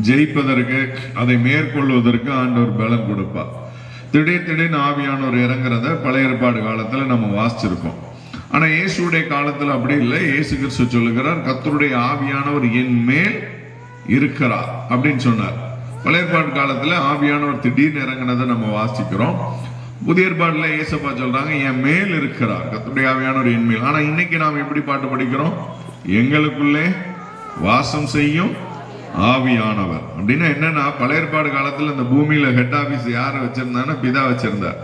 Speaker 3: ஜெயிப்பதற்கு, அதை மேற்கொள்வதற்கு ஆண்டவர் பலன் கொடுப்பார். திடீர்னு ஆவியானவர் இறங்குறத பழைய ஏற்பாடு காலத்துல நம்ம வாசிச்சிருக்கோம். ஆனா இயேசுடைய காலத்துல அப்படி இல்லை. இயேசு கிறிஸ்து சொல்லுகிறார், கர்த்தருடைய ஆவியானவர் என் மேல் இருக்கிறார் அப்படின்னு சொன்னார். பழைய ஏற்பாடு காலத்துல ஆவியானவர் திடீர்னு இறங்கினதை நம்ம வாசிக்கிறோம். புதிய ஏற்பாடுல ஏசப்பா சொல்றாங்க, என் மேல் இருக்கிறார், கர்த்தருடைய ஆவியானவர் என் மேல். ஆனா இன்னைக்கு நாம் எப்படி பாட்டு படிக்கிறோம்? எங்களுக்குள்ளே வாசம் செய்யும் ஆவியானவர். அப்படின்னா என்னன்னா, பழைய ஏற்பாடு காலத்துல இந்த பூமியில ஹெட் ஆபீஸ் யார வச்சிருந்தாங்கன்னா பிதா வச்சிருந்தார்.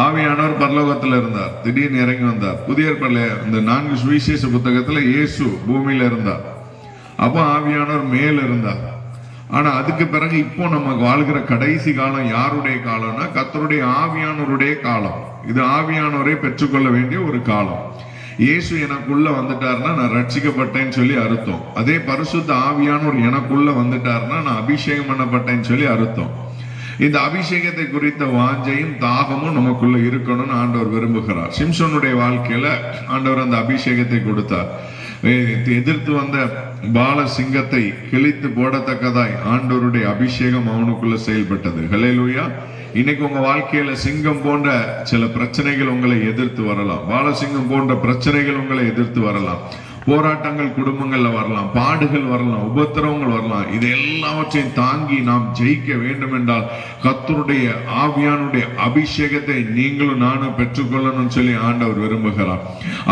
Speaker 3: ஆவியானவர் பரலோகத்துல இருந்தார், திடீர்னு இறங்கி வந்தார். புதிய ஏற்பாடுல இந்த 4 சுவிசேஷ புத்தகத்துல இயேசு பூமியில இருந்தார். அப்போ ஆவியானவர் மேல் இருந்தார். ஆனா அதுக்கு பிறகு இப்போ நம்ம வாழ்கிற கடைசி காலம் யாருடைய காலம்னா, கர்த்தருடைய ஆவியானவருடைய காலம். இது ஆவியானவரை பெற்றுக்கொள்ள வேண்டிய ஒரு காலம். இயேசு எனக்குள்ள வந்துட்டாருன்னா நான் ரட்சிக்கப்பட்டேன்னு சொல்லி அர்த்தம். அதே பரிசுத்த ஆவியானவர் எனக்குள்ள வந்துட்டாருன்னா நான் அபிஷேகம் பண்ணப்பட்டேன்னு சொல்லி அர்த்தம். இந்த அபிஷேகத்தை குறித்த வாஞ்சையும் தாகமும் நமக்குள்ள இருக்கணும்னு ஆண்டவர் விரும்புகிறார். சிம்சோனுடைய வாழ்க்கையில ஆண்டவர் அந்த அபிஷேகத்தை கொடுத்தார். எதிர்த்து வந்த பால சிங்கத்தை கிழித்து போடத்தக்கதாய் ஆண்டவருடைய அபிஷேகம் அவனுக்குள்ள செயல்பட்டது. ஹல்லேலூயா. இன்னைக்கு உங்க வாழ்க்கையில சிங்கம் போன்ற சில பிரச்சனைகள் உங்களை எதிர்த்து வரலாம். பாலசிங்கம் போன்ற பிரச்சனைகள் உங்களை எதிர்த்து வரலாம். போராட்டங்கள் குடும்பங்கள்ல வரலாம், பாடுகள் வரலாம், உபத்திரவங்கள் வரலாம். இது எல்லாவற்றையும் தாங்கி நாம் ஜெயிக்க வேண்டும் என்றால் கர்த்தருடைய ஆவியானுடைய அபிஷேகத்தை நீங்களும் நானும் பெற்றுக்கொள்ளணும்னு சொல்லி ஆண்டவர் விரும்புகிறார்.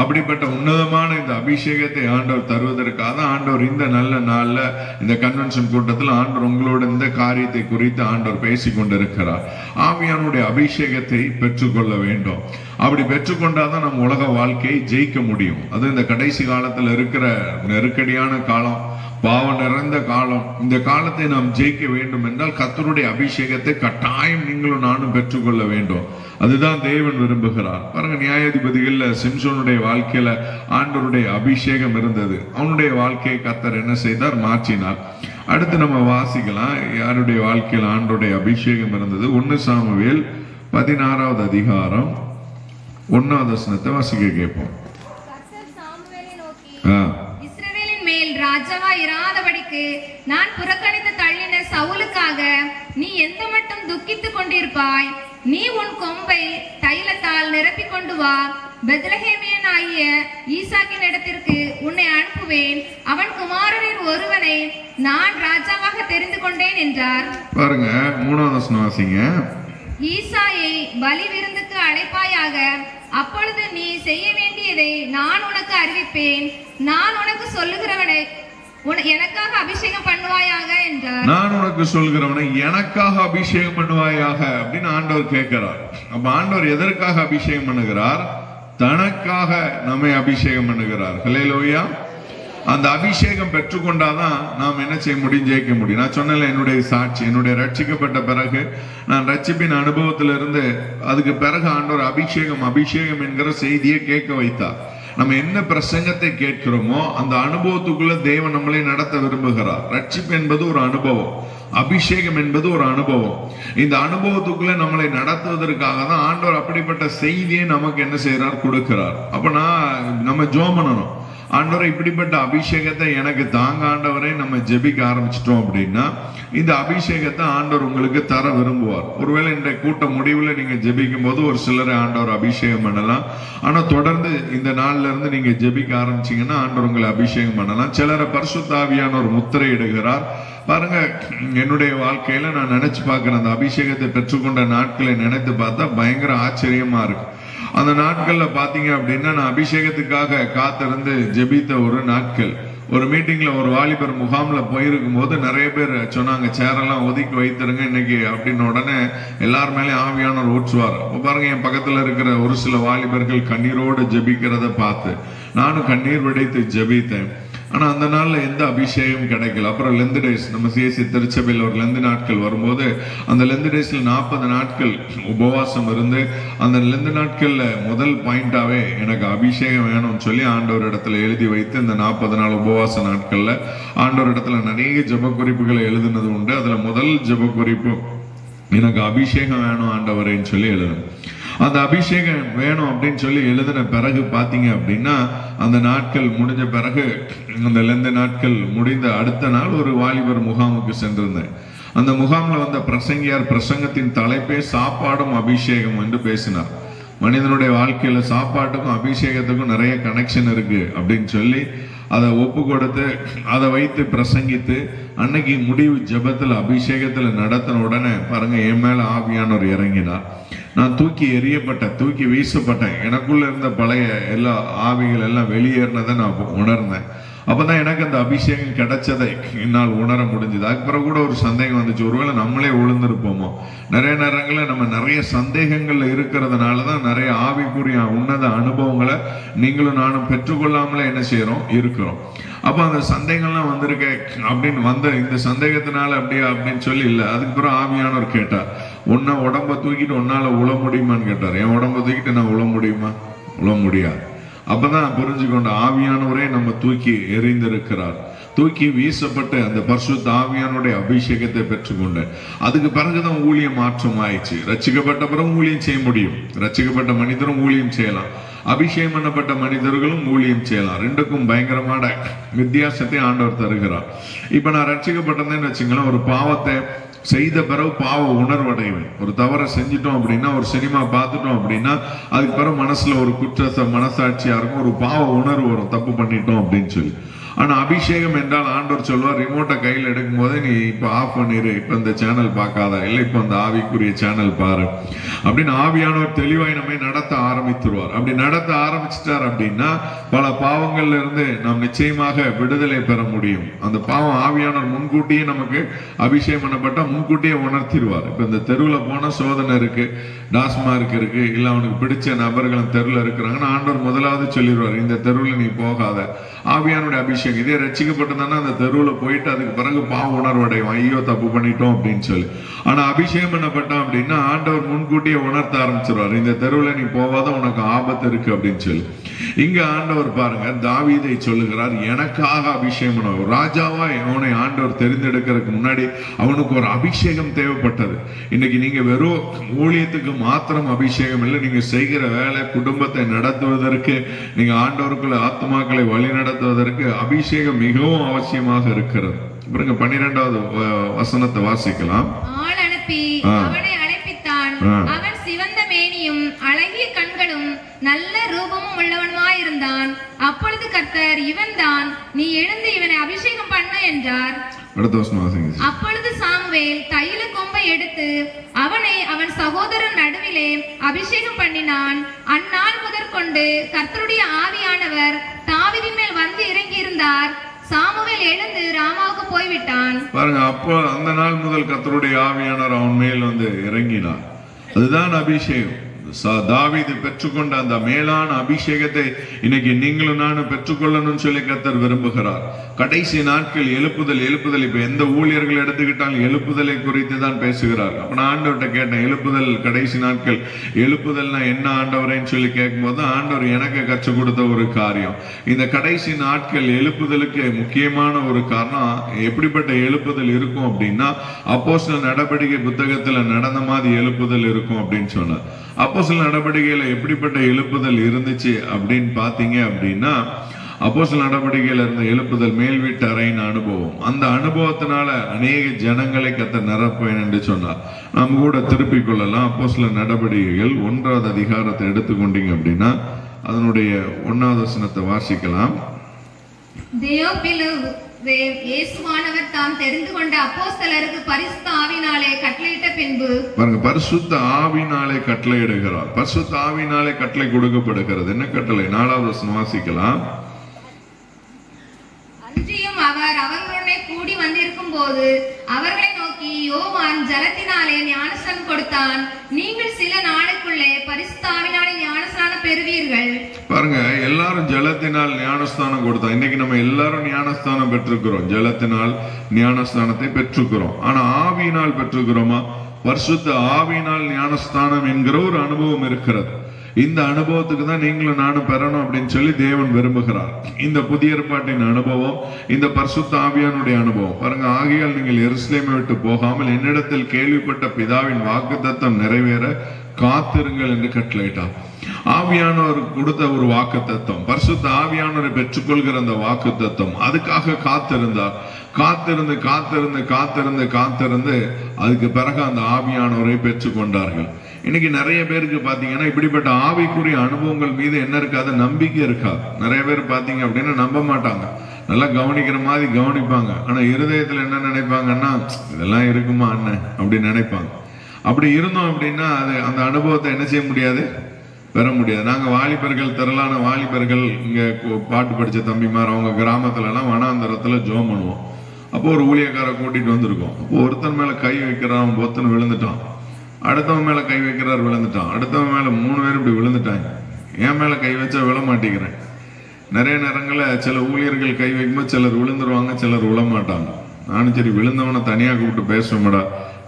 Speaker 3: அப்படிப்பட்ட உன்னதமான இந்த அபிஷேகத்தை ஆண்டவர் தருவதற்காக ஆண்டவர் இந்த நல்ல நாள்ல இந்த கன்வென்ஷன் கூட்டத்தில் ஆண்டவர் உங்களோட இந்த காரியத்தை குறித்து ஆண்டவர் பேசிக் கொண்டிருக்கிறார். ஆவியானுடைய அபிஷேகத்தை பெற்றுக்கொள்ள வேண்டும். அப்படி பெற்றுக்கொண்டாதான் நம்ம உலக வாழ்க்கையை ஜெயிக்க முடியும். அது இந்த கடைசி காலத்துல இருக்கிற நெருக்கடியான காலம், பாவம் நிறைந்த காலம். இந்த காலத்தை நாம் ஜெயிக்க வேண்டும் என்றால் கர்த்தருடைய அபிஷேகத்தை கட்டாயம் நீங்களும் நானும் பெற்றுக்கொள்ள வேண்டும். அதுதான் தேவன் விரும்புகிறார். பாருங்க, நியாயாதிபதிகள்ல சிம்சோனுடைய வாழ்க்கையில ஆண்டவருடைய அபிஷேகம் இருந்தது. அவனுடைய வாழ்க்கையை கர்த்தர் என்ன செய்தார்? மாற்றினார். அடுத்து நம்ம வாசிக்கலாம் யாருடைய வாழ்க்கையில் ஆண்டவருடைய அபிஷேகம் இருந்தது. 1 சாமுவேல் 16வது அதிகாரம் 1வது வசனத்தை வாசிக்க கேட்போம்.
Speaker 4: இஸ்ரவேலின் மேல் ராஜாவா இராதபடிக்கு நான் புறக்கணித்து தள்ளின சவுலுக்காக நீ எந்த மட்டும் துக்கித்துக் கொண்டிருப்பாய்? நீ உன் கொம்பை தைலத்தால் நிரப்பிக் கொண்டு வா. பெத்லகேமியன் ஆகிய ஈசாக்கின் இடத்திற்கு உன்னை அனுப்புவேன். அவன் குமாரரின் ஒருவனை நான் ராஜாவாக தெரிந்து கொண்டேன் என்றார்.
Speaker 3: பாருங்க, 3வது வசனம் வாசிங்க.
Speaker 4: ஈசாயை பலி விருந்துக்கு அழைப்பாயாக. அப்பொழுது நீ செய்ய வேண்டியதை நான் உனக்கு அறிவிப்பேன். நான் உனக்கு சொல்லுகிறவனை எனக்காக அபிஷேகம் பண்ணுவாயாக என்றார்.
Speaker 3: நான் உனக்கு சொல்கிறவனை எனக்காக அபிஷேகம் பண்ணுவாயாக அப்படின்னு ஆண்டவர் கேட்கிறார். அப்ப ஆண்டவர் எதற்காக அபிஷேகம் பண்ணுகிறார்? தனக்காக நம்மை அபிஷேகம் பண்ணுகிறார். ஹல்லேலூயா. அந்த அபிஷேகம் பெற்றுக்கொண்டாதான் நாம் என்ன செய்ய முடியும்? ஜெயிக்க முடியும். நான் சொன்னேன், என்னுடைய சாட்சி, என்னுடைய ரட்சிக்கப்பட்ட பிறகு நான் ரட்சிப்பின் அனுபவத்திலிருந்து அதுக்கு பிறகு ஆண்டவர் அபிஷேகம் என்கிற செய்தியை கேட்க வைத்தார். நம்ம என்ன பிரசங்கத்தை கேட்கிறோமோ அந்த அனுபவத்துக்குள்ள தேவன் நம்மளை நடத்த விரும்புகிறார். ரட்சிப்பு என்பது ஒரு அனுபவம், அபிஷேகம் என்பது ஒரு அனுபவம். இந்த அனுபவத்துக்குள்ள நம்மளை நடத்துவதற்காக தான் ஆண்டவர் அப்படிப்பட்ட செய்தியை நமக்கு என்ன செய்யறார்? கொடுக்கிறார். அப்ப நம்ம ஜெபம் பண்ணணும். ஆண்டவரை இப்படிப்பட்ட அபிஷேகத்தை எனக்கு தாங்க ஆண்டவரை நம்ம ஜெபிக்க ஆரம்பிச்சிட்டோம் அப்படின்னா இந்த அபிஷேகத்தை ஆண்டவர் உங்களுக்கு தர விரும்புவார். ஒருவேளை இந்த கூட்ட முடிவுல நீங்க ஜெபிக்கும் போது ஒரு சிலரை ஆண்டவர் அபிஷேகம் பண்ணலாம். ஆனா தொடர்ந்து இந்த நாள்ல இருந்து நீங்க ஜெபிக்க ஆரம்பிச்சீங்கன்னா ஆண்டவர் உங்களை அபிஷேகம் பண்ணலாம். சிலரை பரிசுத்த ஆவியானவர் முத்திரை இடுகிறார். பாருங்க, என்னுடைய வாழ்க்கையில நான் நினைச்சு பார்க்கிறேன், அந்த அபிஷேகத்தை பெற்றுக்கொண்ட நாட்களை நினைத்து பார்த்தா பயங்கர ஆச்சரியமா இருக்கு. அந்த நாட்கள்ல பாத்தீங்க அப்படின்னா நான் அபிஷேகத்துக்காக காத்திருந்து ஜெபித்த ஒரு நாட்கள், ஒரு மீட்டிங்ல ஒரு வாலிபர் முகாம்ல போயிருக்கும் போது நிறைய பேர் சொன்னாங்க, சேரெல்லாம் ஒதுக்கி வைத்திருங்க இன்னைக்கு அப்படின்னு. உடனே எல்லார் மேலேயும் ஆவியானவர் ஊற்றுவார். அப்ப பாருங்க, என் பக்கத்துல இருக்கிற ஒரு சில வாலிபர்கள் கண்ணீரோடு ஜெபிக்கிறத பார்த்து நானும் கண்ணீர் விடைத்து ஜெபித்தேன். ஆனா அந்த நாள்ல எந்த அபிஷேகம் கிடைக்கல. அப்புறம் லெந்து டேஸ், நம்ம சிஎஸ்சி திருச்சபையில் ஒரு லெந்து நாட்கள் வரும்போது அந்த லெந்து டேஸ்ல 40 நாட்கள் உபவாசம் இருந்து அந்த லெந்து நாட்கள்ல முதல் பாயிண்டாவே எனக்கு அபிஷேகம் வேணும்னு சொல்லி ஆண்டவர் இடத்துல எழுதி வைத்து இந்த 40 நாள் உபவாச நாட்கள்ல ஆண்டவர் இடத்துல நிறைய ஜெப குறிப்புகளை எழுதுனது உண்டு. அதுல முதல் ஜெப குறிப்பு எனக்கு அபிஷேகம் வேணும் ஆண்டவரேன்னு சொல்லி எழுதணும். அந்த அபிஷேகம் வேணும் அப்படின்னு சொல்லி எழுதின பிறகு பாத்தீங்க அப்படின்னா அந்த நாட்கள் முடிஞ்ச பிறகு அந்த லெந்து நாட்கள் முடிந்த அடுத்த நாள் ஒரு வாலிபர் முகாமுக்கு சென்றிருந்தேன். அந்த முகாம்ல வந்த பிரசங்கியார் பிரசங்கத்தின் தலைப்பே சாப்பாடும் அபிஷேகம் என்று பேசினார். மனிதனுடைய வாழ்க்கையில சாப்பாட்டுக்கும் அபிஷேகத்துக்கும் நிறைய கனெக்ஷன் இருக்கு அப்படின்னு சொல்லி அதை ஒப்பு கொடுத்து அதை வைத்து பிரசங்கித்து அன்னைக்கு முடிவு ஜெபத்துல அபிஷேகத்துல நடத்தின உடனே பாருங்க, என் மேல ஆவியானவர் இறங்கினார். நான் தூக்கி எறியப்பட்டேன், தூக்கி வீசப்பட்டேன். எனக்குள்ள இருந்த பழைய எல்லா ஆவிகள் எல்லாம் வெளியேறினதை நான் உணர்ந்தேன். அப்பதான் எனக்கு அந்த அபிஷேகம் கிடைச்சதை என்னால் உணர முடிஞ்சது. அதுக்கப்புறம் கூட ஒரு சந்தேகம் வந்துச்சு, ஒருவேளை நம்மளே விழுந்திருப்போமோ. நிறைய நேரங்களில் நம்ம நிறைய சந்தேகங்கள்ல இருக்கிறதுனாலதான் நிறைய ஆவிக்குரிய உன்னத அனுபவங்களை நீங்களும் நானும் பெற்றுக்கொள்ளாமலே என்ன செய்யறோம், இருக்கிறோம். அப்ப அந்த சந்தேகம்லாம் வந்திருக்க அப்படின்னு வந்த இந்த சந்தேகத்தினால அப்படியா அப்படின்னு சொல்லி இல்லை. அதுக்கப்புறம் ஆவியானவர் கேட்டார், உன்னை உடம்ப தூக்கிட்டு உன்னால உழ முடியுமான்னு கேட்டார். என் உடம்ப தூக்கிட்டு நான் உழ முடியுமா? உழ முடியாது. அப்பதான் புரிஞ்சுக்கொண்ட ஆவியானவரே நம்ம தூக்கி எறிந்திருக்கிறார். தூக்கி வீசப்பட்டு அந்த பரிசுத்த ஆவியானுடைய அபிஷேகத்தை பெற்றுக்கொண்ட அதுக்கு பிறகுதான் ஊழியம் மாற்றம் ஆயிடுச்சு. ரட்சிக்கப்பட்ட பிறகு ஊழியம் செய்ய முடியும். ரட்சிக்கப்பட்ட மனிதரும் ஊழியம் செய்யலாம், அபிஷேகம் பண்ணப்பட்ட மனிதர்களும் ஊழியம் செய்யலாம். ரெண்டுக்கும் பயங்கரமான வித்தியாசத்தை ஆண்டவர் தருகிறார். இப்ப நான் ரட்சிக்கப்பட்டதுன்னு வச்சுங்களேன், ஒரு பாவத்தை செய்த பிறகு பாவ உணர்வடைவேன். ஒரு தவறை செஞ்சிட்டோம் அப்படின்னா, ஒரு சினிமா பார்த்துட்டோம் அப்படின்னா அதுக்கு பிறகு மனசுல ஒரு குற்றத்தை மனசாட்சியா இருக்கும், ஒரு பாவ உணர்வு வரும், தப்பு பண்ணிட்டோம் அப்படின்னு சொல்லி. ஆனா அபிஷேகம் என்றால் ஆண்டவர் சொல்வார், ரிமோட்டை கையில் எடுக்கும் போதே நீ இப்ப ஆஃப் பண்ணிரு, இப்ப இந்த சேனல் பார்க்காத, இல்லை இப்ப இந்த ஆவிக்குரிய சேனல் பாரு அப்படின்னு ஆவியானவர் தெளிவாய் நம்மை நடத்த ஆரம்பித்துருவார். அப்படி நடத்த ஆரம்பிச்சிட்டார் அப்படின்னா பல பாவங்கள்ல இருந்து நாம் நிச்சயமாக விடுதலை பெற முடியும். அந்த பாவம் ஆவியானவர் முன்கூட்டியே நமக்கு அபிஷேகம் பண்ணப்பட்டா முன்கூட்டியே உணர்த்திடுவார். இப்ப இந்த தெருவுல போன சோதனை இருக்கு, டாஸ்மார்க் இருக்கு, இல்ல அவனுக்கு பிடிச்ச நபர்கள் தெருவில் இருக்கிறாங்கன்னா ஆண்டவர் முதலாவது சொல்லிடுவார், இந்த தெருவில் நீ போகாத. ஆவியானுடைய அபிஷேகம் இதே ரட்சிக்கப்பட்டதானா அந்த தெருவில் போயிட்டு அதுக்கு பிறகு பாவ உணர்வடையும், ஐயோ தப்பு பண்ணிட்டோம் அப்படின்னு சொல்லி. ஆனா அபிஷேகம் பண்ணப்பட்டான் அப்படின்னா ஆண்டவர் முன்கூட்டியே உணர்த்த ஆரம்பிச்சிருவார், இந்த தெருவில் நீ போவாத, உனக்கு ஆபத்து இருக்கு அப்படின்னு சொல்லி. இங்க ஆண்டவர் பாருங்க, தாவீதை சொல்லுகிறார், எனக்காக அபிஷேகம் பண்ண ராஜாவா அவனை ஆண்டவர் தெரிந்தெடுக்கிறதுக்கு முன்னாடி அவனுக்கு ஒரு அபிஷேகம் தேவைப்பட்டது. இன்னைக்கு நீங்க வெறும் ஊழியத்துக்கு மாத்திரம் அபிஷேகம் இல்லை, நீங்க செய்கிற வேலை, குடும்பத்தை நடத்துவதற்கு, நீங்க ஆண்டவருக்குள்ள ஆத்மாக்களை வழி நடத்துவதற்கு அபிஷேகம் மிகவும் அவசியமாக இருக்கிறது. 12வது வசனத்தை வாசிக்கலாம்.
Speaker 4: ஆள் அனுப்பி அவனை அழைப்பித்தான். அவன் சிவந்த மேனியும் அழகிய கண்களும் நல்ல ரூபமும் உள்ளவனுமாயிருந்தான். அப்பொழுது கர்த்தர், இவன் தான், நீ எழுந்து இவனை அபிஷேகம் பண்ணு என்றார். அப்பொழுது சாமுவேல் தைல கொம்பை எடுத்து அவனை அவன் சகோதரன் நடுவிலே அபிஷேகம் பண்ணினான். அந்நாள் முதற்கொண்டு கர்த்தருடைய ஆவியானவர் தாவீதின் மேல் வந்து இறங்கி இருந்தார். சாமுவேல் எழுந்து ராமாவுக்கு போய்விட்டான்.
Speaker 3: பாருங்க, அப்போ அந்த நாள் முதல் கர்த்தருடைய ஆவியானவர் அவன் மேல் வந்து இறங்கினார். அதுதான் அபிஷேகம். தாவீது பெற்றுக்கொண்ட அந்த மேலான அபிஷேகத்தை இன்னைக்கு நீங்களும் நானும் பெற்றுக்கொள்ளணும்னு சொல்லி கர்த்தர் விரும்புகிறார். கடைசி நாட்கள் எழுப்புதல். இப்ப எந்த ஊழியர்கள் எடுத்துக்கிட்டாலும் எழுப்புதலை குறித்து தான் பேசுகிறார். அப்ப நான் ஆண்டவர்கிட்ட கேட்டேன், எழுப்புதல் கடைசி நாட்கள், எழுப்புதல்னா என்ன ஆண்டவரேன்னு சொல்லி கேட்கும்போது ஆண்டவர் எனக்கு கற்றுக் கொடுத்த ஒரு காரியம், இந்த கடைசி நாட்கள் எழுப்புதலுக்கு முக்கியமான ஒரு காரணம், எப்படிப்பட்ட எழுப்புதல் இருக்கும் அப்படின்னா அப்போஸ்தலர் நடவடிக்கை புத்தகத்துல நடந்த மாதிரி எழுப்புதல் இருக்கும் அப்படின்னு சொன்னார். அப்போஸ்தலர் நடவடிக்கையில எப்படிப்பட்ட எழுப்புதல் இருந்துச்சு அப்படின்னு பாத்தீங்க அப்படின்னா, அப்போஸ்தலர் நடவடிக்கையில இருந்த எழுப்புதல் மேல் வீட்டு அறையின் அனுபவம், அந்த அனுபவத்தினால அநேக ஜனங்களை கர்த்தர் நிரப்புவேன் என்று சொன்னார். நம்ம கூட திருப்பிக் கொள்ளலாம். அப்போஸ்தலர் நடவடிக்கைகள் 1வது அதிகாரத்தை எடுத்துக்கொண்டீங்க அப்படின்னா அதனுடைய 1வது வசனத்தை வாசிக்கலாம்.
Speaker 4: இயேசுவானவர் தாம் தெரிந்து கொண்ட அப்போஸ்தலருக்கு பரிசுத்த ஆவியினாலே கட்டளையிட்ட பின்பு
Speaker 3: பாருங்க, பரிசுத்த ஆவியினாலே கட்டளையிடுகிறார். பரிசுத்த ஆவியினாலே கட்டளை கொடுக்கப்படுகிறது. என்ன கட்டளை? 4வது வசனம் வாசிக்கலாம்.
Speaker 4: அன்றியும் அவர் அவர்களுடனே கூடி வந்திருக்கும் போது அவர்களை நோக்கி, யோவான் ஜலத்தினாலே ஞானஸ்நானம் கொடுத்தான், நீங்கள் சில நாளுக்குள்ளே பரிசுத்த ஆவியினாலே ஞானஸ்நானம் பெறுவீர்கள். பாருங்க,
Speaker 3: எல்லாரும் ஜலத்தினால் ஞானஸ்தானம் கொடுத்தா. இன்னைக்கு நம்ம எல்லாரும் ஞானஸ்தானம் பெற்றிருக்கிறோம், ஜலத்தினால் ஞானஸ்தானத்தை பெற்றிருக்கிறோம். ஆனா ஆவியினால் பெற்றிருக்கிறோமா? பரிசுத்த ஆவியினால் ஞானஸ்தானம் என்கிற ஒரு அனுபவம் இருக்கிறது. இந்த அனுபவத்துக்கு தான் நீங்களும் நானும் பெறணும் அப்படின்னு சொல்லி தேவன் விரும்புகிறார். இந்த புதிய ஏற்பாட்டின் அனுபவம், இந்த பரிசுத்த ஆவியானுடைய அனுபவம். பாருங்க, ஆகையால் நீங்கள் எருசலேமை விட்டு போகாமல் என்னிடத்தில் கேள்விப்பட்ட பிதாவின் வாக்குத்தத்தம் நிறைவேற காத்திருங்கள் என்று கட்டளையிட்டார். ஆவியானவர் கொடுத்த ஒரு வாக்குத்தத்தம், பரிசுத்த ஆவியானவரை பெற்றுக்கொள்கிற அந்த வாக்குத்தத்தம், அதுக்காக காத்திருந்தார். காத்திருந்து காத்திருந்து காத்திருந்து காத்திருந்து அதுக்கு பிறகு அந்த ஆவியானவரை பெற்றுக்கொண்டார்கள். இன்னைக்கு நிறைய பேருக்கு பாத்தீங்கன்னா இப்படிப்பட்ட ஆவிக்குரிய அனுபவங்கள் மீது என்ன இருக்காது? நம்பிக்கை இருக்காது. நிறைய பேர் பாத்தீங்க அப்படின்னா நம்ப மாட்டாங்க. நல்லா கவனிக்கிற மாதிரி கவனிப்பாங்க. ஆனா இருதயத்துல என்ன நினைப்பாங்கன்னா, இதெல்லாம் இருக்குமா அண்ணன் அப்படின்னு நினைப்பாங்க. அப்படி இருந்தோம் அப்படின்னா அது அந்த அனுபவத்தை என்ன செய்ய முடியாது? பெற முடியாது. நாங்க வாலிபர்கள், திரளான வாலிபர்கள் இங்க பாட்டு படிச்ச தம்பிமார் அவங்க கிராமத்துல எல்லாம் வனாந்தரத்துல ஜோம் பண்ணுவோம். அப்போ ஒரு ஊழியக்கார கூட்டிட்டு வந்திருக்கோம். அப்போ ஒருத்தன் மேல கை வைக்கிறான், ஒருத்தன் விழுந்துட்டான். அடுத்தவன் மேல கை வைக்கிறார், விழுந்துட்டான். அடுத்தவன் மேல 3 பேர் இப்படி விழுந்துட்டாங்க. என் மேல கை வச்சா விழ மாட்டேங்கிறேன். நிறைய நேரங்களில் சில ஊழியர்கள் கை வைக்கும்போது சிலர் விழுந்துருவாங்க, சிலர் விழ மாட்டாங்க. நானும் சரி விழுந்தவனை தனியா கூப்பிட்டு பேசுவோம்டா,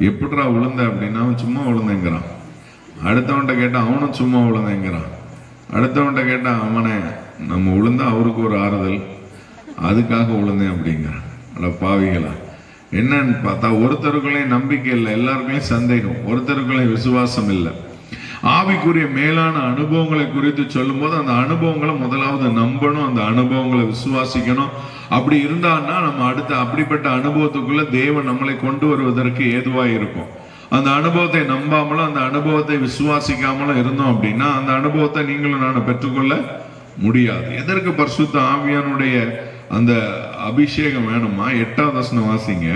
Speaker 3: எப்படிடா விழுந்த அப்படின்னா அவன் சும்மா விழுந்தேங்கிறான். அடுத்தவன்கிட்ட கேட்டா அவனும் சும்மா விழுந்தேங்கிறான். அடுத்தவன்கிட்ட கேட்டா அவனே நம்ம விழுந்தா அவருக்கு ஒரு ஆறுதல், அதுக்காக விழுந்தேன் அப்படிங்கிறான். அட பாவிகளா, என்னன்னு பார்த்தா ஒருத்தருக்குள்ளேயும் நம்பிக்கை இல்லை, எல்லாருக்குள்ளேயும் சந்தேகம், ஒருத்தருக்குள்ளேயும் விசுவாசம் இல்லை. ஆவிக்குரிய மேலான அனுபவங்களை குறித்து சொல்லும் போது அந்த அனுபவங்களை முதலாவது நம்பணும், அந்த அனுபவங்களை விசுவாசிக்கணும். அப்படி இருந்தான்னா நம்ம அடுத்த அப்படிப்பட்ட அனுபவத்துக்குள்ள தேவன் நம்மளை கொண்டு வருவதற்கு ஏதுவா இருக்கும். அந்த அனுபவத்தை நம்பாமலும் அந்த அனுபவத்தை விசுவாசிக்காமலும் இருந்தோம் அப்படின்னா அந்த அனுபவத்தை நீங்களும் நானும் பெற்றுக்கொள்ள முடியாது. எதற்கு பரிசுத்த ஆவியானுடைய அந்த அபிஷேகம் வேணுமா? 8வது வசனம் வாசிங்க.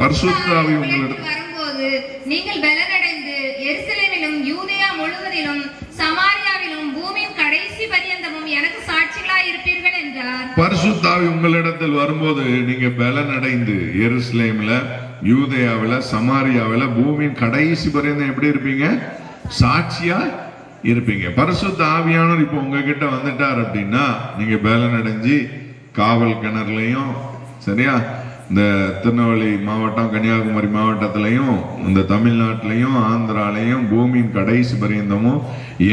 Speaker 3: பரிசுத்த ஆவி உங்களுக்கு
Speaker 4: வரும்போது நீங்கள் பலனடைந்து எருசலேமிலும் யூதேயா முழுவதிலும் சமாரியாவிலும் பூமியின் கடைசி பரியந்தமும் எனக்கு சாட்சிகளாய் இருப்பீர்கள் என்றார்.
Speaker 3: பரிசுத்த ஆவி உங்களிடத்தில் வரும்போது நீங்க பலனடைந்து எருசலேம்ல, யூதேயாவில, சமாரியாவில பூமியின் கடைசி பரியந்தம் எப்படி இருப்பீங்க? சாட்சியா இருப்பீங்க. பரிசுத்த ஆவியானவர் இப்ப உங்ககிட்ட வந்துட்டார் அப்படின்னா நீங்க பலனடைஞ்சு காவல் கிணறுலையும், சரியா, இந்த திருநெல்வேலி மாவட்டம், கன்னியாகுமரி மாவட்டத்திலையும், இந்த தமிழ்நாட்டிலையும், ஆந்திராலையும், பூமியின் கடைசி பரியந்தமும்,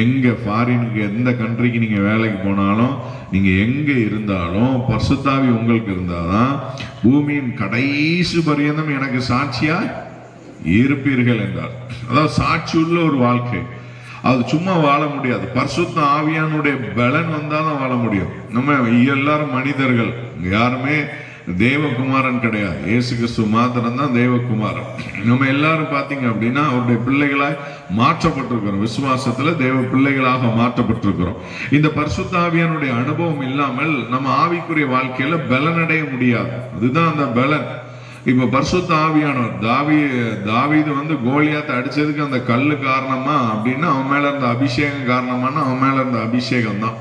Speaker 3: எங்க ஃபாரினுக்கு எந்த கண்ட்ரிக்கு நீங்க வேலைக்கு போனாலும், நீங்க எங்க இருந்தாலும் பரிசுத்த ஆவி உங்களுக்கு இருந்தாதான் பூமியின் கடைசி பரியந்தம் எனக்கு சாட்சியா இருப்பீர்கள் என்றார். அதாவது சாட்சி உள்ள ஒரு வாழ்க்கை. அது சும்மா வாழ முடியாது. பரிசுத்த ஆவியானுடைய பலன் வந்தாதான் வாழ முடியும். நம்ம எல்லாரும் மனிதர்கள், யாருமே தேவகுமாரன் கிடையாது. இயேசு கிறிஸ்து மாத்திரம் தான் தேவகுமாரன். நம்ம எல்லாரும் பாத்தீங்க அப்படின்னா அவருடைய பிள்ளைகளாய் மாற்றப்பட்டிருக்கிறோம். விசுவாசத்துல தேவ பிள்ளைகளாக மாற்றப்பட்டிருக்கிறோம். இந்த பரிசுத்த ஆவியானுடைய அனுபவம் இல்லாமல் நம்ம ஆவிக்குரிய வாழ்க்கையில பலனடைய முடியாது. அதுதான் அந்த பலன். இப்ப பரிசுத்த ஆவியானவர் தாவீது கோலியாத்தை அடிச்சதுக்கு அந்த கல்லு காரணமா அப்படின்னா அவன் மேல இருந்த அபிஷேகம் காரணமானா அவன் மேல இருந்த அபிஷேகம் தான்.